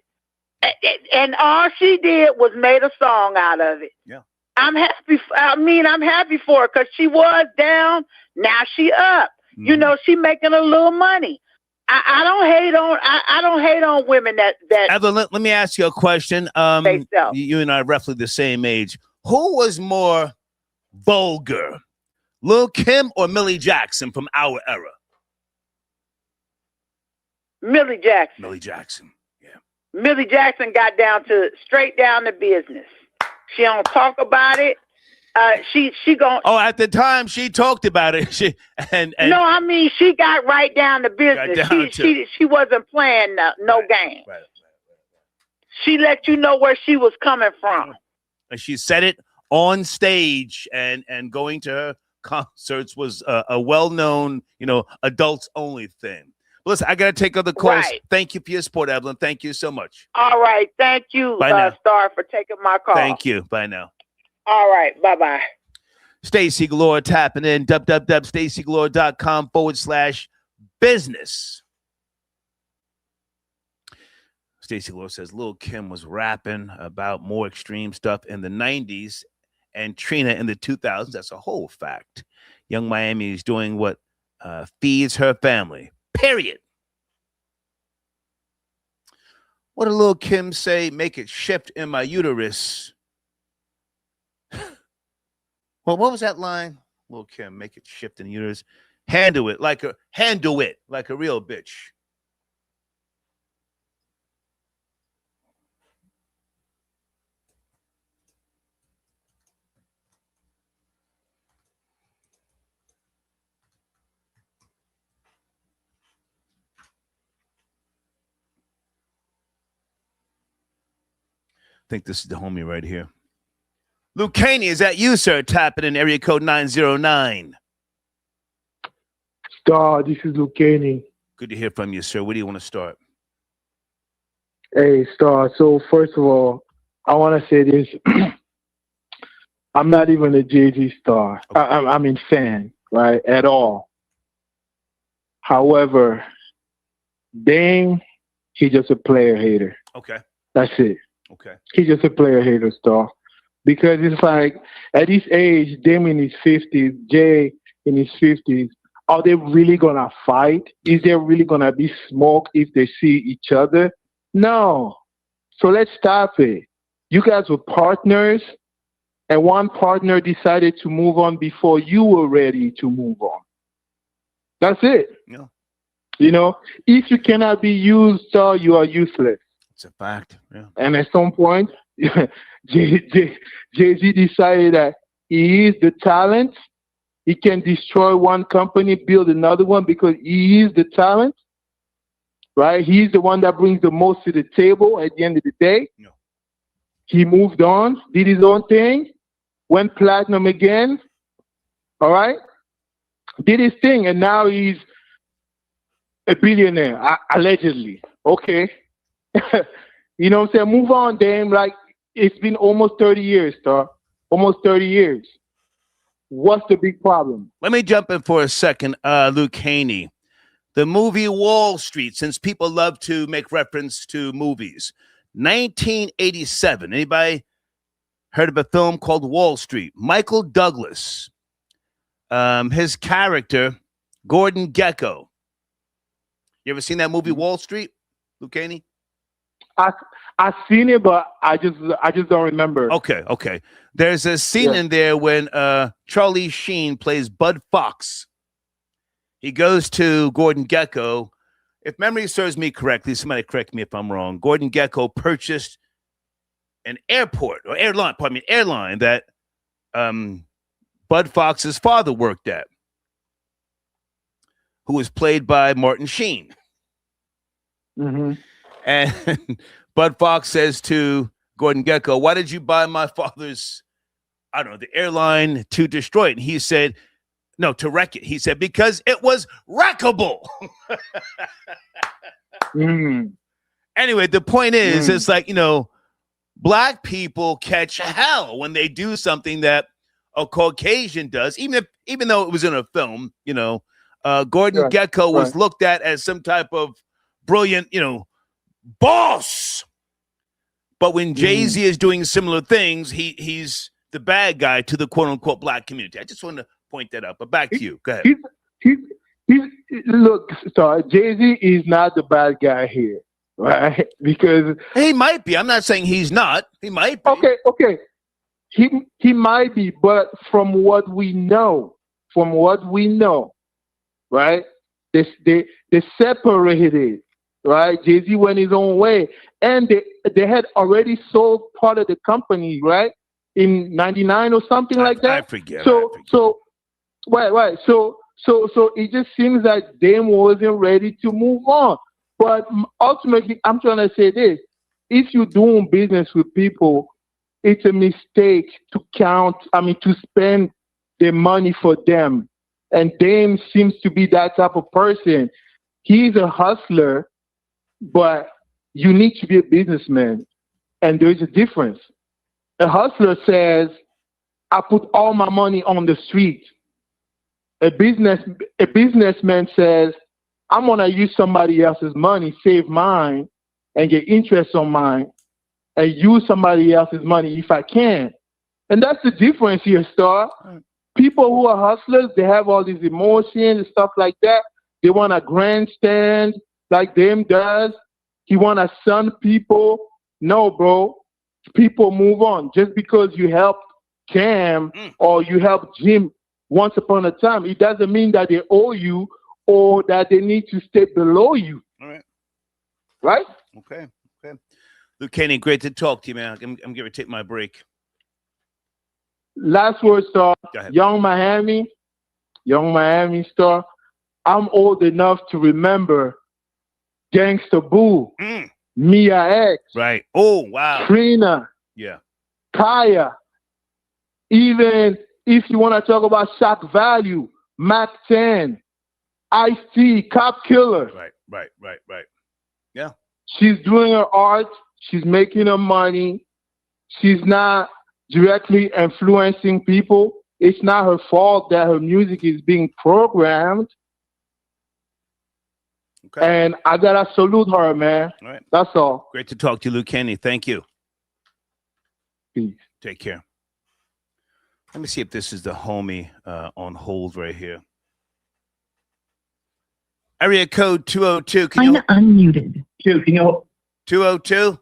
And all she did was made a song out of it. Yeah. I'm happy. I'm happy for her because she was down. Now she up. Mm-hmm. You know, she making a little money. I don't hate on women that. Evelyn, let me ask you a question. You and I are roughly the same age. Who was more vulgar, Lil' Kim or Millie Jackson from our era? Millie Jackson. Millie Jackson. Yeah. Millie Jackson got straight down to business. She don't talk about it. She gon'. Oh, at the time she talked about it. She No, I mean she got right down to business. She wasn't playing no game. Right. She let you know where she was coming from. And she said it on stage, and going to her concerts was a well-known, you know, adults only thing. Listen, I got to take other calls. Right. Thank you for your support, Evelyn. Thank you so much. All right. Thank you, Star, for taking my call. Thank you. Bye now. All right. Bye-bye. Stacey Galore tapping in. www.staceygalore.com/business. Stacey Galore says Lil' Kim was rapping about more extreme stuff in the 90s and Trina in the 2000s. That's a whole fact. Young Miami is doing what feeds her family. Period. What did Lil' Kim say? Make it shift in my uterus. Well, what was that line? Lil' Kim, make it shift in the uterus. Handle it like a real bitch. I think this is the homie right here. Luke Caney, is that you, sir? Tapping in area code 909. Star, this is Luke Caney. Good to hear from you, sir. Where do you want to start? Hey, Star. So first of all, I want to say this. I'm not even a Jay-Z star. Okay. I mean fan, right, at all. However, Dame, he's just a player hater. Okay. That's it. Okay. He's just a player hater, Star. Because it's like, at this age, Dame in his 50s, Jay in his 50s, are they really going to fight? Is there really going to be smoke if they see each other? No. So let's stop it. You guys were partners, and one partner decided to move on before you were ready to move on. That's it. Yeah. You know, if you cannot be used, Star, you are useless. It's a fact. Yeah. And at some point, Jay-Z decided that he is the talent. He can destroy one company, build another one because he is the talent, right? He's the one that brings the most to the table at the end of the day. No. He moved on, did his own thing, went platinum again, all right? Did his thing, and now he's a billionaire, allegedly. Okay. You know what I'm saying? Move on, Dame. Like, it's been almost 30 years, Star. Almost 30 years. What's the big problem? Let me jump in for a second, Luke Haney. The movie Wall Street, since people love to make reference to movies. 1987. Anybody heard of a film called Wall Street? Michael Douglas. His character, Gordon Gekko. You ever seen that movie Wall Street, Luke Haney? I've seen it, but I just don't remember. Okay. There's a scene in there when Charlie Sheen plays Bud Fox. He goes to Gordon Gekko. If memory serves me correctly, somebody correct me if I'm wrong. Gordon Gekko purchased an airline that Bud Fox's father worked at, who was played by Martin Sheen. Mm-hmm. And Bud Fox says to Gordon Gekko, why did you buy my father's, I don't know, the airline to destroy it? And he said, no, to wreck it. He said, because it was wreckable. Anyway, the point is, it's like, black people catch hell when they do something that a Caucasian does, even though it was in a film. Gordon Gekko was looked at as some type of brilliant, boss. But when Jay-Z is doing similar things, he's the bad guy to the quote unquote black community. I just wanted to point that out. But back to you. Go ahead. Look, Jay-Z is not the bad guy here, right? Because he might be. I'm not saying he's not. He might be. Okay. He might be, but from what we know, right? They separated, right? Jay-Z went his own way, and they had already sold part of the company, right? In '99 or something like that. I forget. Right. So it just seems like Dame wasn't ready to move on. But ultimately, I'm trying to say this: if you're doing business with people, it's a mistake to spend the money for them. And Dame seems to be that type of person. He's a hustler, but you need to be a businessman. And there's a difference. A hustler says, I put all my money on the street. A businessman says, I'm going to use somebody else's money, save mine, and get interest on mine, and use somebody else's money if I can. And that's the difference here, Star. People who are hustlers, they have all these emotions and stuff like that. They want to grandstand like Dame does. He want to sun people. No, bro. People move on. Just because you helped Cam or you helped Jim once upon a time, it doesn't mean that they owe you or that they need to stay below you. All right. Right? Okay. Luke Kenny, great to talk to you, man. I'm going to take my break. Last word, Star. Young Miami Star. I'm old enough to remember Gangsta Boo, Mia X. Right. Oh, wow. Trina. Yeah. Kaya. Even if you want to talk about shock value, Mac 10, Ice-T, Cop Killer. Right. Yeah. She's doing her art. She's making her money. She's not directly influencing people. It's not her fault that her music is being programmed. Okay. And I gotta salute her, man. All right. That's all. Great to talk to you, Luke Kenny. Thank you. Peace. Take care. Let me see if this is the homie on hold right here. Area code 202. Can you unmuted. Can you 202?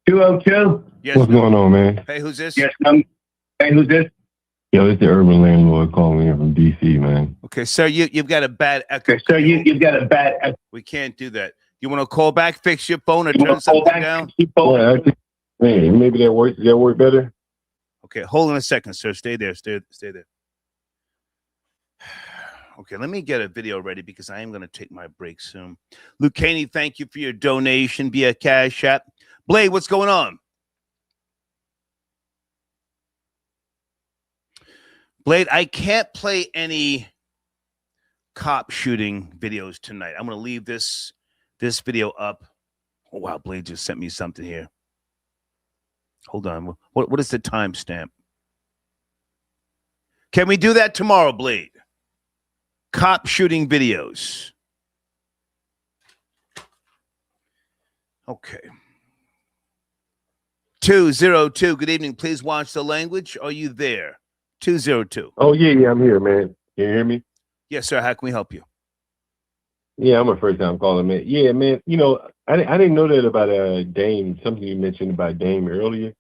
202. Yes. What's going on, man? Hey, who's this? Yes, hey, who's this? Yo, it's the urban landlord calling in from DC, man. Okay, sir, you've got a bad echo. Okay, sir, you've got a bad echo. We can't do that. You want to call back, fix your phone, or turn something down? Yeah, maybe that works. Does that work better? Okay, hold on a second, sir. Stay there. Stay there. Okay, let me get a video ready because I am going to take my break soon. Luke Caney, thank you for your donation via Cash App. Blade, what's going on? Blade, I can't play any cop shooting videos tonight. I'm going to leave this video up. Oh, wow, Blade just sent me something here. Hold on. What is the timestamp? Can we do that tomorrow, Blade? Cop shooting videos. Okay. 202. Good evening. Please watch the language. Are you there? 202. Oh, yeah, I'm here, man. Can you hear me? Yes, sir. How can we help you? Yeah, I'm a first-time caller, man. Yeah, man, I didn't know that about Dame, something you mentioned about Dame earlier.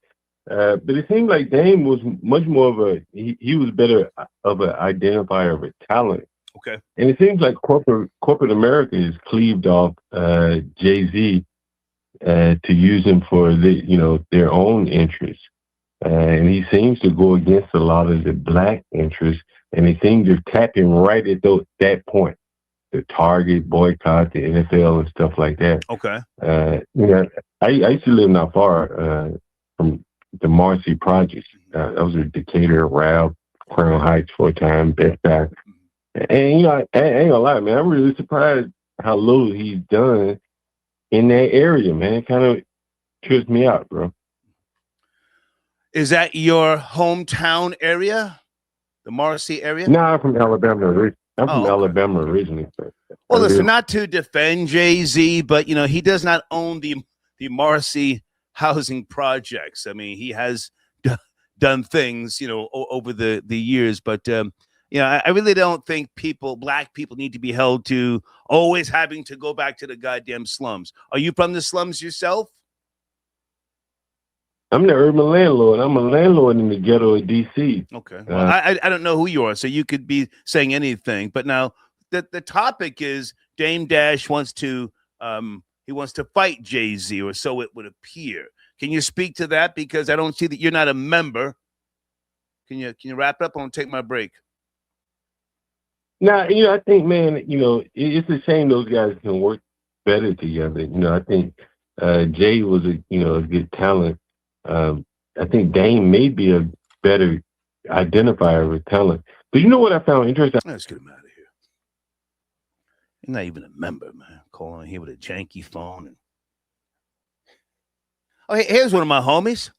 But it seemed like Dame was much more of he was better of an identifier of a talent. Okay. And it seems like corporate America is cleaved off Jay-Z to use him for their own interests. And he seems to go against a lot of the black interests, and they seem to tap him right at that point. Target boycott, the NFL and stuff like that. Okay. I used to live not far from the Marcy Projects. I was in Decatur, Ralph, Crown Heights for a time, Best Back. And I ain't gonna lie, man, I'm really surprised how little he's done in that area, man. It kind of trips me out, bro. Is that your hometown area? The Marcy area? No, I'm from Alabama. I'm from Alabama originally. Well, listen, not to defend Jay-Z, but he does not own the Marcy housing projects. I mean, he has done things, over the years, but I really don't think black people need to be held to always having to go back to the goddamn slums. Are you from the slums yourself? I'm the urban landlord. I'm a landlord in the ghetto of D.C. Okay. Well, I don't know who you are, so you could be saying anything. But now the topic is Dame Dash wants to fight Jay-Z, or so it would appear. Can you speak to that? Because I don't see that you're not a member. Can you wrap up? I'm gonna take my break. Now, I think, man, it's a shame those guys can work better together. I think Jay was a good talent. I think Dame may be a better identifier with talent. But you know what I found interesting? Let's get him out of here. You're not even a member, man. Calling here with a janky phone. Oh, here's one of my homies.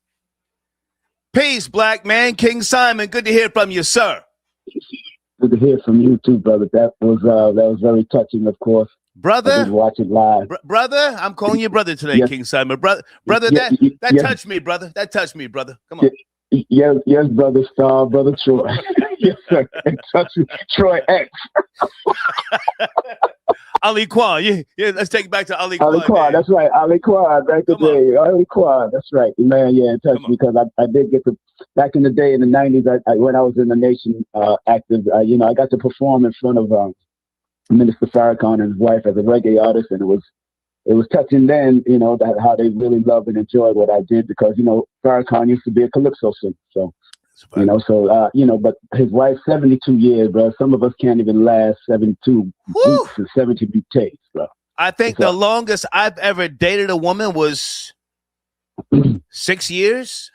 Peace, black man. King Simon. Good to hear from you, sir. Good to hear from you too, brother. That was very touching, of course. Brother, I did watch it live. Brother, I'm calling you brother today, Yes. King Simon. Brother, Yes, that yes. touched me, brother. That touched me, brother. Come on. Yes, brother Star, brother Troy. Yes, sir. And touch me, Troy X. Ali Kwan. Yeah, let's take it back to Ali Kwan. Ali Quad, that's right. Ali Quad, back in the day. Ali Quad, that's right. Man, yeah, it touched me because I did get to, back in the day in the 90s, when I was in the Nation active, I got to perform in front of Minister Farrakhan and his wife as a reggae artist, and it was touching then, that how they really loved and enjoyed what I did because, Farrakhan used to be a calypso singer, so. But his wife, 72 years, bro. Some of us can't even last 72 weeks and 72 days, bro. I think the longest I've ever dated a woman was 6 years.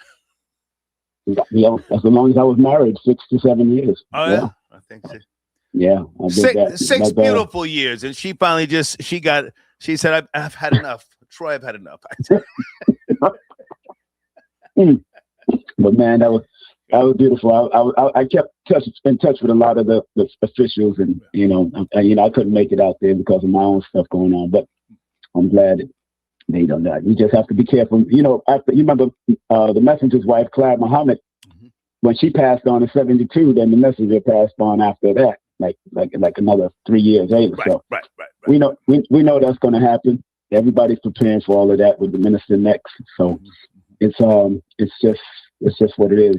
Yeah, as long as I was married, 6 to 7 years. Oh, yeah. I think so. Yeah, I did that. Six beautiful years, and she finally she said, I've had enough. Troy, I've had enough. But man, that was beautiful. I kept in touch with a lot of the officials, and I couldn't make it out there because of my own stuff going on. But I'm glad that they don't know. You just have to be careful. After you remember the messenger's wife, Claire Muhammad, when she passed on in '72, then the messenger passed on after that, like another 3 years later. Right. We know that's going to happen. Everybody's preparing for all of that with the minister next. So it's just what it is.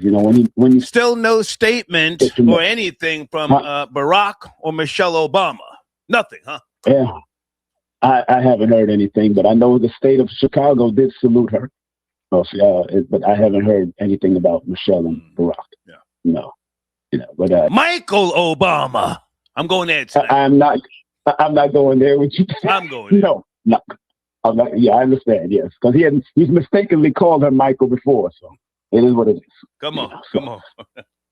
When you still no statement or anything from Barack or Michelle Obama. Nothing, huh? Yeah, I haven't heard anything, but I know the state of Chicago did salute her. But I haven't heard anything about Michelle and Barack. Yeah. No. But Michael Obama. I'm going there tonight. I'm not going there with you. I'm going there. No. I'm not, yeah, I understand. Yes, because he's mistakenly called her Michael before, so it is what it is. Come on.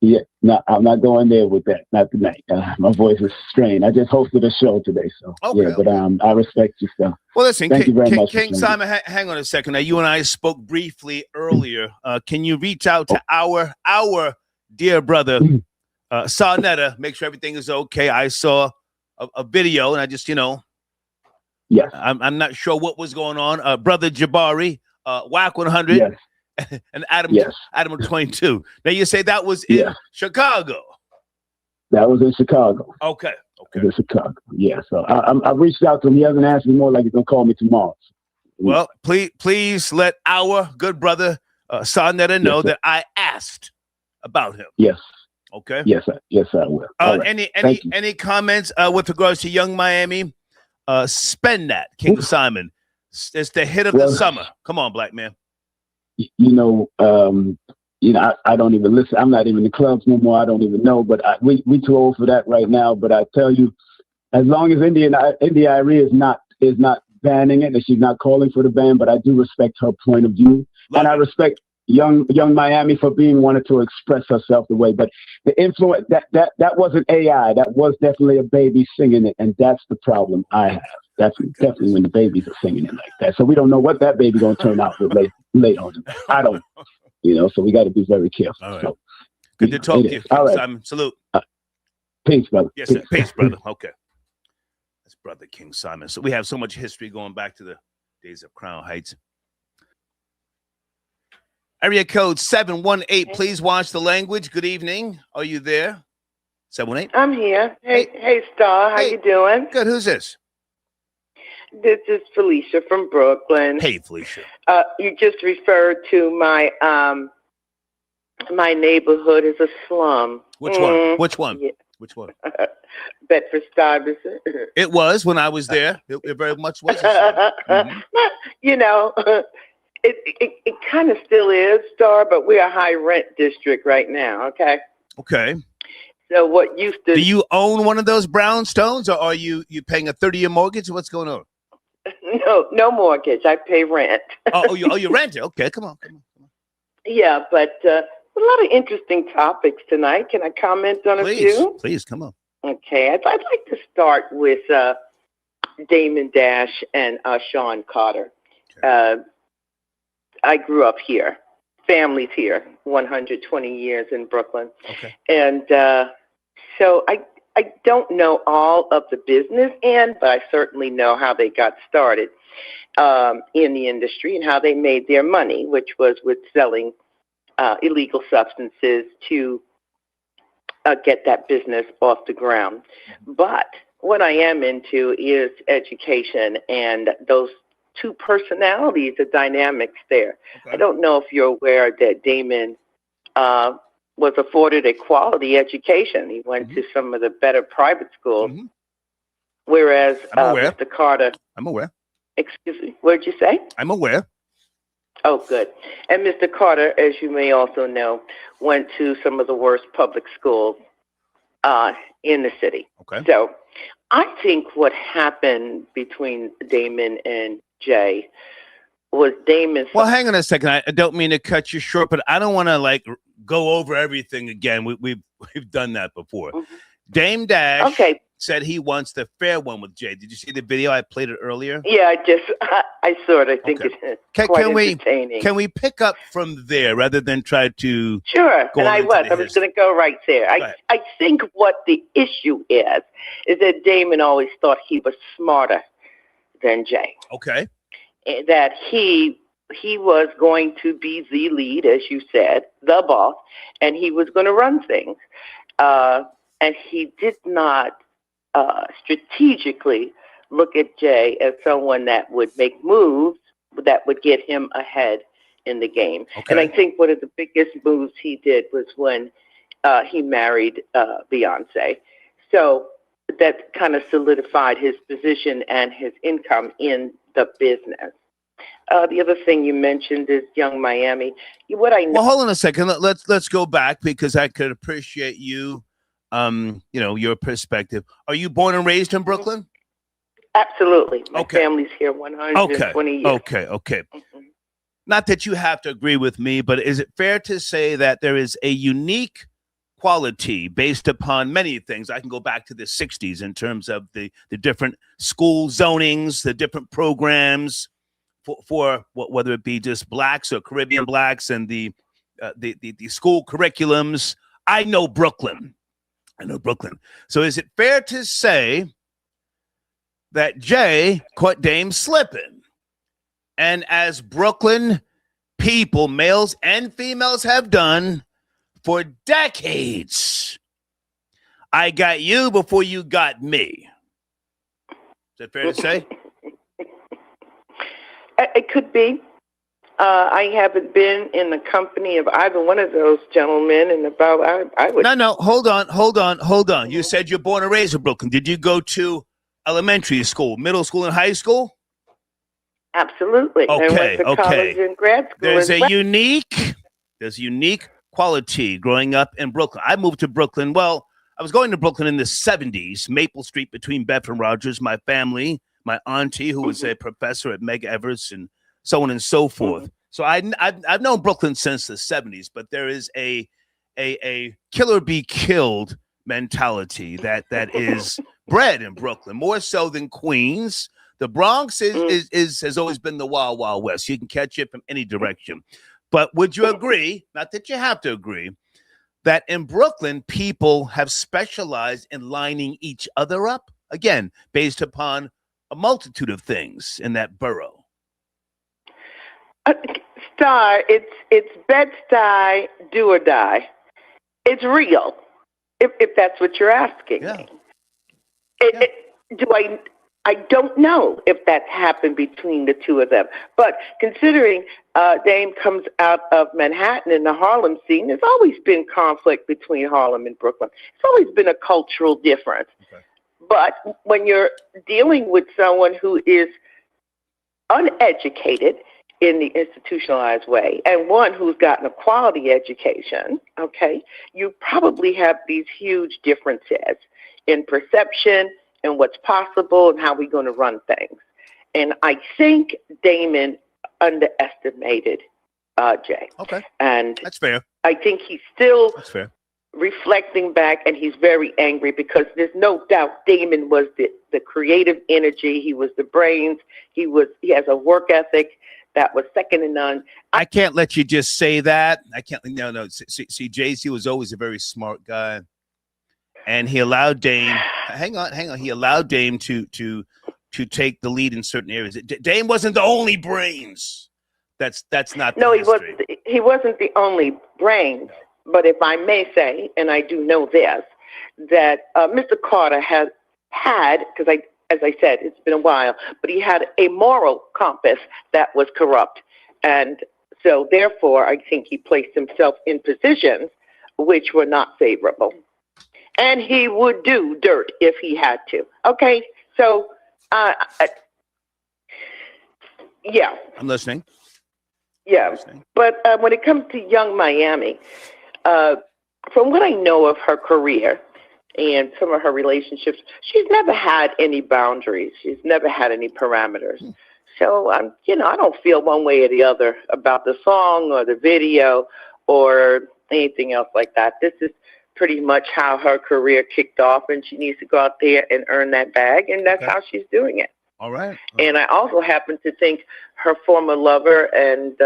Yeah, no, I'm not going there with that. Not tonight. My voice is strained. I just hosted a show today, so But I respect you, so. Well, listen, thank you very much, King Simon. Hang on a second. Now, you and I spoke briefly earlier. Can you reach out to our dear brother, Sa Neter? Make sure everything is okay. I saw a video, and I just Yes. I'm not sure what was going on. Brother Jabari, WAC 100. Yes. And Adam 22. Now you say that was in Chicago. That was in Chicago. Okay. In Chicago. Yeah. So I reached out to him. He hasn't asked me more. Like he's gonna call me tomorrow. Well, please let our good brother Sa Neter know that I asked about him. Yes. Okay. Yes, I will. Any comments with regards to Young Miami? Spend that, King Simon. It's the hit of the summer. Come on, black man. I don't even listen. I'm not even in the clubs no more. I don't even know. But we too old for that right now. But I tell you, As long as India Arie is not banning it, and she's not calling for the ban, but I do respect her point of view, and I respect young Miami for wanting to express herself the way. But the influence that wasn't AI. That was definitely a baby singing it, and that's the problem I have. That's definitely when the babies are singing it like that. So we don't know what that baby gonna turn out with late on. I don't. So we got to be very careful. All right. So, good to talk to you. All right. Simon, salute. Peace, brother. Yes, sir. Peace, brother. Okay. That's Brother King Simon. So we have so much history going back to the days of Crown Heights. Area code 718. Please watch the language. Good evening. Are you there? 718. I'm here. Hey, Star. How you doing? Good. Who's this? This is Felicia from Brooklyn. Hey, Felicia. You just referred to my my neighborhood as a slum. Which one? Which one? Yeah. Which one? Bedford-Stuyvesant. It was when I was there. It very much was. It kind of still is, Star, but we're a high rent district right now. Okay. Okay. So what used to? Do you own one of those brownstones, or are you paying a 30-year mortgage? What's going on? No mortgage. I pay rent. you rent it? Okay, come on. Yeah, but a lot of interesting topics tonight. Can I comment on a few? Please, come on. Okay, I'd like to start with Damon Dash and Sean Carter. Okay. I grew up here. Family's here. 120 years in Brooklyn. Okay. And so I don't know all of the business end, but I certainly know how they got started in the industry and how they made their money, which was with selling illegal substances to get that business off the ground. But what I am into is education, and those two personalities, the dynamics there. Okay. I don't know if you're aware that Damon was afforded a quality education. He went to some of the better private schools, whereas Mr. Carter... I'm aware. Excuse me, what did you say? I'm aware. Oh, good. And Mr. Carter, as you may also know, went to some of the worst public schools in the city. Okay. So I think what happened between Damon and Jay was Damon. Well, hang on a second. I don't mean to cut you short, but I don't want to go over everything again. We've done that before. Dame Dash said he wants the fair one with Jay. Did you see the video? I played it earlier. Yeah, I saw it. I think it's quite entertaining. Can we pick up from there rather than try to? Sure. And I was going to go right there. I think what the issue is that Damon always thought he was smarter than Jay. Okay. That he was going to be the lead, as you said, the boss, and he was going to run things. And he did not strategically look at Jay as someone that would make moves that would get him ahead in the game. Okay. And I think one of the biggest moves he did was when he married Beyonce. So that kind of solidified his position and his income in the business. The other thing you mentioned is Young Miami. Well, hold on a second. Let's go back, because I could appreciate you, your perspective. Are you born and raised in Brooklyn? Absolutely. My family's here 120 years. Okay. Mm-hmm. Not that you have to agree with me, but is it fair to say that there is a unique quality based upon many things? I can go back to the 60s in terms of the different school zonings, the different programs for whether it be just blacks or Caribbean blacks, and the school curriculums. I know Brooklyn. So is it fair to say that Jay caught Dame slipping? And as Brooklyn people, males and females, have done for decades, I got you before you got me. Is that fair to say? It could be. I haven't been in the company of either one of those gentlemen in about, I would... No, hold on. You said you're born and raised in Brooklyn. Did you go to elementary school, middle school, and high school? Absolutely. Okay, I went to college and grad school. There's a unique quality growing up in Brooklyn. I moved to Brooklyn, I was going to Brooklyn in the 70s, Maple Street between Bedford and Rogers. My family, my auntie, who was a professor at Meg Everest, and so on and so forth. So I've known Brooklyn since the 70s, but there is a killer be killed mentality that is bred in Brooklyn, more so than Queens. The Bronx has always been the wild, wild west. You can catch it from any direction. But would you agree, not that you have to agree, that in Brooklyn, people have specialized in lining each other up? Again, based upon a multitude of things in that borough. Star, it's Bed-Stuy, do or die. It's real, if that's what you're asking me. I don't know if that's happened between the two of them. But considering Dame comes out of Manhattan in the Harlem scene, there's always been conflict between Harlem and Brooklyn. It's always been a cultural difference. Okay. But when you're dealing with someone who is uneducated in the institutionalized way and one who's gotten a quality education, okay, you probably have these huge differences in perception and what's possible and how we're going to run things. And I think Damon underestimated Jay. Okay. And that's fair. I think he's still reflecting back, and he's very angry because there's no doubt Damon was the creative energy. He was the brains. He has a work ethic that was second to none. I can't let you just say that. I can't. No. See, Jay-Z was always a very smart guy, and he allowed Dame. Hang on. He allowed Dame to take the lead in certain areas. Dame wasn't the only brains. That's not. No, he wasn't. He wasn't the only brains. But if I may say, and I do know this, that Mr. Carter had, because as I said, it's been a while, but he had a moral compass that was corrupt. And so therefore, I think he placed himself in positions which were not favorable. And he would do dirt if he had to. Okay, so, yeah. I'm listening. Yeah, but when it comes to Young Miami, from what I know of her career and some of her relationships, she's never had any boundaries. She's never had any parameters. So, I don't feel one way or the other about the song or the video or anything else like that. This is pretty much how her career kicked off, and she needs to go out there and earn that bag, and that's how she's doing it. All right. And I also happen to think her former lover and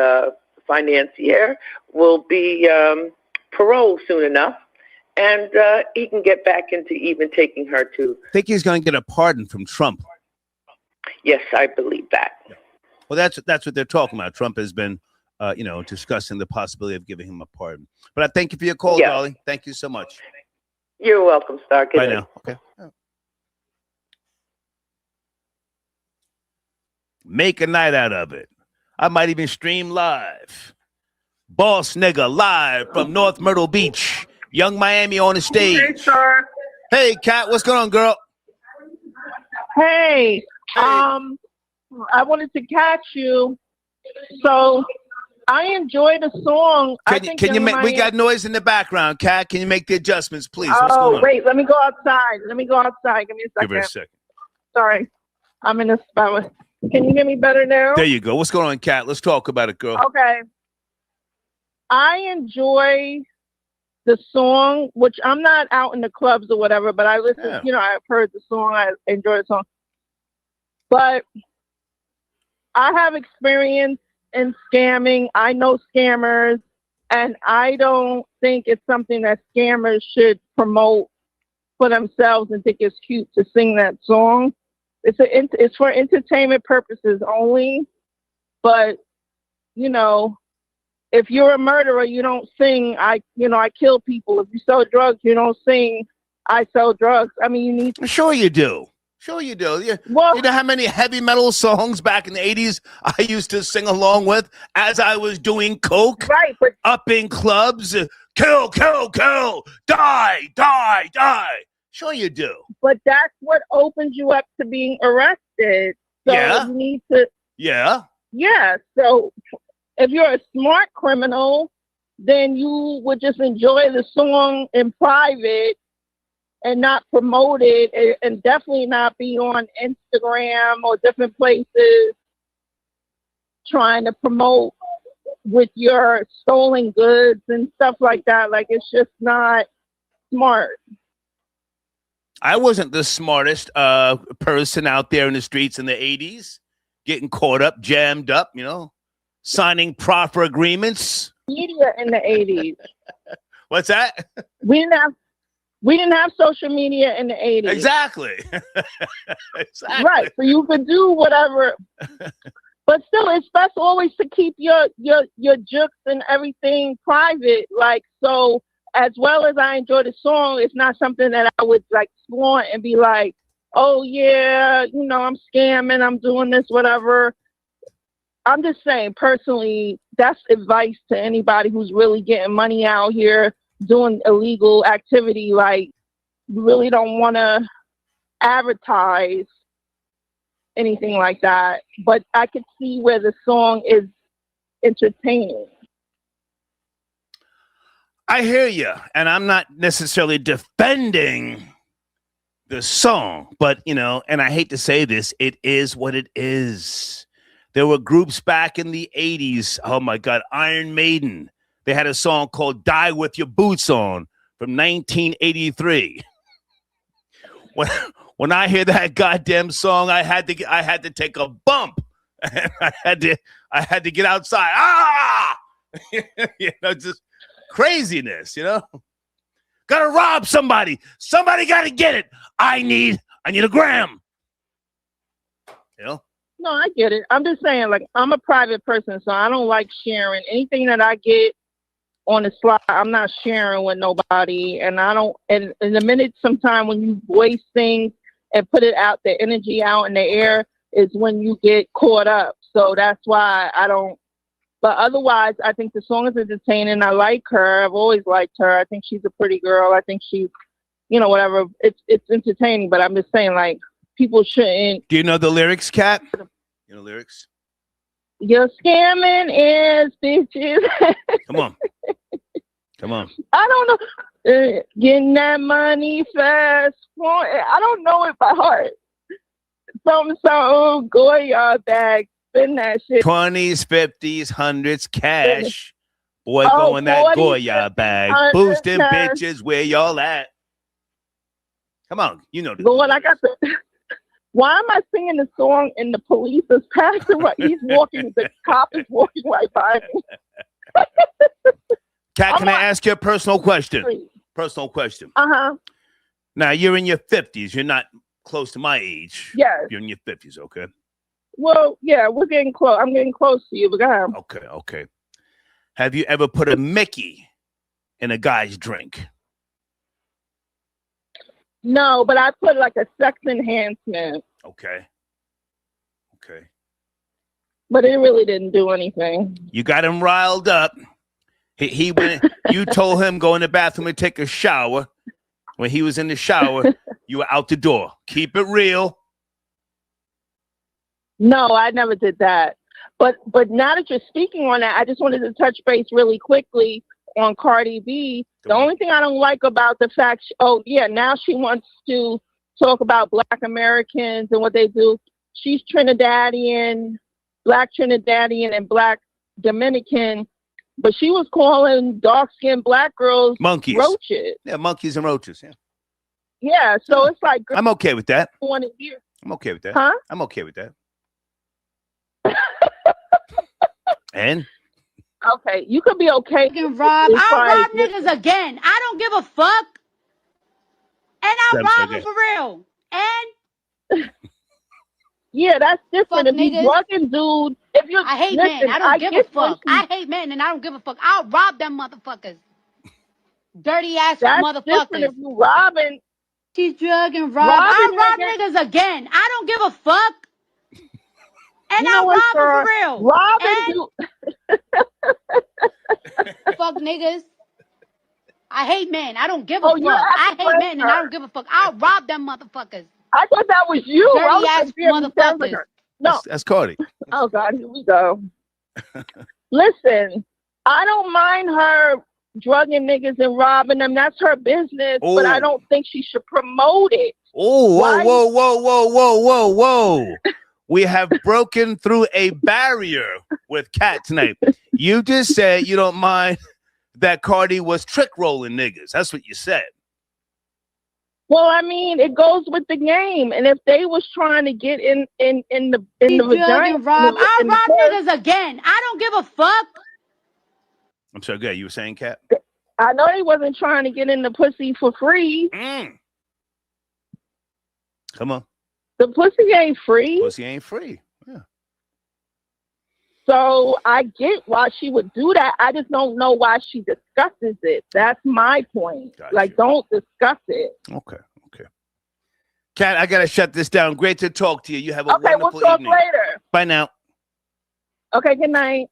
financier will be paroled soon enough, and he can get back into even taking her to. I think he's going to get a pardon from Trump. Yes, I believe that. Well, that's what they're talking about. Trump has been, discussing the possibility of giving him a pardon. But I thank you for your call, darling. Thank you so much. You're welcome, Star. Bye now. Okay. Make a night out of it. I might even stream live. Boss Nigga live from North Myrtle Beach. Young Miami on the stage. Hey, sir. Hey, Kat, what's going on, girl? Hey, I wanted to catch you. So I enjoy the song. Can you make? We got noise in the background, Kat. Can you make the adjustments, please? What's going on? Wait, let me go outside. Give me a second. Give her a second. Sorry, I'm in a spot. Can you hear me better now? There you go. What's going on, Kat? Let's talk about it, girl. Okay. I enjoy the song, which I'm not out in the clubs or whatever, but I listen, I've heard the song. I enjoy the song. But I have experience in scamming. I know scammers, and I don't think it's something that scammers should promote for themselves and think it's cute to sing that song. It's for entertainment purposes only. But, if you're a murderer, you don't sing, I kill people. If you sell drugs, you don't sing, I sell drugs. I mean, you need to. Sure you do. Yeah. Well, you know how many heavy metal songs back in the 80s I used to sing along with as I was doing coke? Right, but up in clubs, kill, die. Sure you do. But that's what opens you up to being arrested. So you need to. Yeah. Yeah. So if you're a smart criminal, then you would just enjoy the song in private and not promote it, and definitely not be on Instagram or different places trying to promote with your stolen goods and stuff like that. Like, it's just not smart. I wasn't the smartest person out there in the streets in the 80s, getting caught up, jammed up, signing proper agreements. Media in the 80s. What's that? We didn't have social media in the 80s. Exactly. Exactly. Right. So you could do whatever. But still, it's best always to keep your jokes and everything private. Like, so as well as I enjoy the song, it's not something that I would like flaunt and be like, oh yeah, I'm scamming, I'm doing this, whatever. I'm just saying, personally, that's advice to anybody who's really getting money out here doing illegal activity. Like, you really don't want to advertise anything like that. But I could see where the song is entertaining. I hear you, and I'm not necessarily defending the song, but, and I hate to say this, it is what it is. There were groups back in the 80s. Oh, my God. Iron Maiden. They had a song called Die With Your Boots On from 1983. When I hear that goddamn song, I had to take a bump. I had to get outside. Ah! Just craziness, Gotta rob somebody. Somebody gotta get it. I need a gram. No, I get it. I'm just saying, like, I'm a private person, so I don't like sharing anything that I get on the slide. I'm not sharing with nobody, and I don't. And in the minute, sometime when you voice things and put it out, the energy out in the air is when you get caught up. So that's why I don't. But otherwise, I think the song is entertaining. I like her. I've always liked her. I think she's a pretty girl. I think she's, whatever. It's entertaining. But I'm just saying, like, people shouldn't. Do you know the lyrics, Kat? You know lyrics? You're scamming ass bitches. Come on. I don't know. Getting that money fast. I don't know it by heart. Some Goya bag. Spend that shit. 20s, 50s, 100s, cash. Boy, go in that Goya bag. Boosting bitches, where y'all at? Come on, Lord, I got the. Why am I singing the song and the police is passing? He's walking. The cop is walking right by me. Kat, can I ask you a personal question? Personal question. Now, you're in your 50s. You're not close to my age. Yes. You're in your 50s, okay? Well, yeah, we're getting close. I'm getting close to you, but go ahead. Okay. Have you ever put a Mickey in a guy's drink? No, but I put like a sex enhancement. Okay. But it really didn't do anything. You got him riled up. He went. You told him go in the bathroom and take a shower. When he was in the shower, you were out the door. Keep it real. No, I never did that. But now that you're speaking on that, I just wanted to touch base really quickly on Cardi B. The only thing I don't like about the fact, now she wants to talk about Black Americans and what they do. She's Trinidadian, Black Trinidadian and Black Dominican, but she was calling dark-skinned Black girls monkeys, roaches. Yeah, monkeys and roaches. Yeah, so it's like I'm okay with that. I'm okay with that. Huh? I'm okay with that. And okay, you could be okay. Rob, I'll rob niggas again. I don't give a fuck. And I'll rob them for real. And yeah, that's different. If you drugging dude, I hate men. I don't give a fuck. I hate men and I don't give a fuck. I'll rob them motherfuckers. Dirty ass motherfuckers. If you robbing, she's drugging Rob. I'll rob niggas again. I don't give a fuck. And I'll rob them for real. Fuck niggas. I hate men. I don't give a fuck. I hate men and I don't give a fuck. I'll rob them motherfuckers. I thought that was you. Dirty ass motherfuckers. No. That's Cardi. Oh God, here we go. Listen, I don't mind her drugging niggas and robbing them. That's her business, but I don't think she should promote it. Oh, whoa. We have broken through a barrier with Cat tonight. You just said you don't mind that Cardi was trick rolling niggas. That's what you said. Well, I mean, it goes with the game. And if they was trying to get in the vagina, Rob, I'll rob niggas again. I don't give a fuck. I'm sorry, good. You were saying, Cat? I know they wasn't trying to get in the pussy for free. Come on. The pussy ain't free. Pussy ain't free. Yeah. So I get why she would do that. I just don't know why she discusses it. That's my point. Gotcha. Like, don't discuss it. Okay. Cat, I gotta shut this down. Great to talk to you. You have a Okay, wonderful we'll talk evening. later. Bye now. Okay, good night.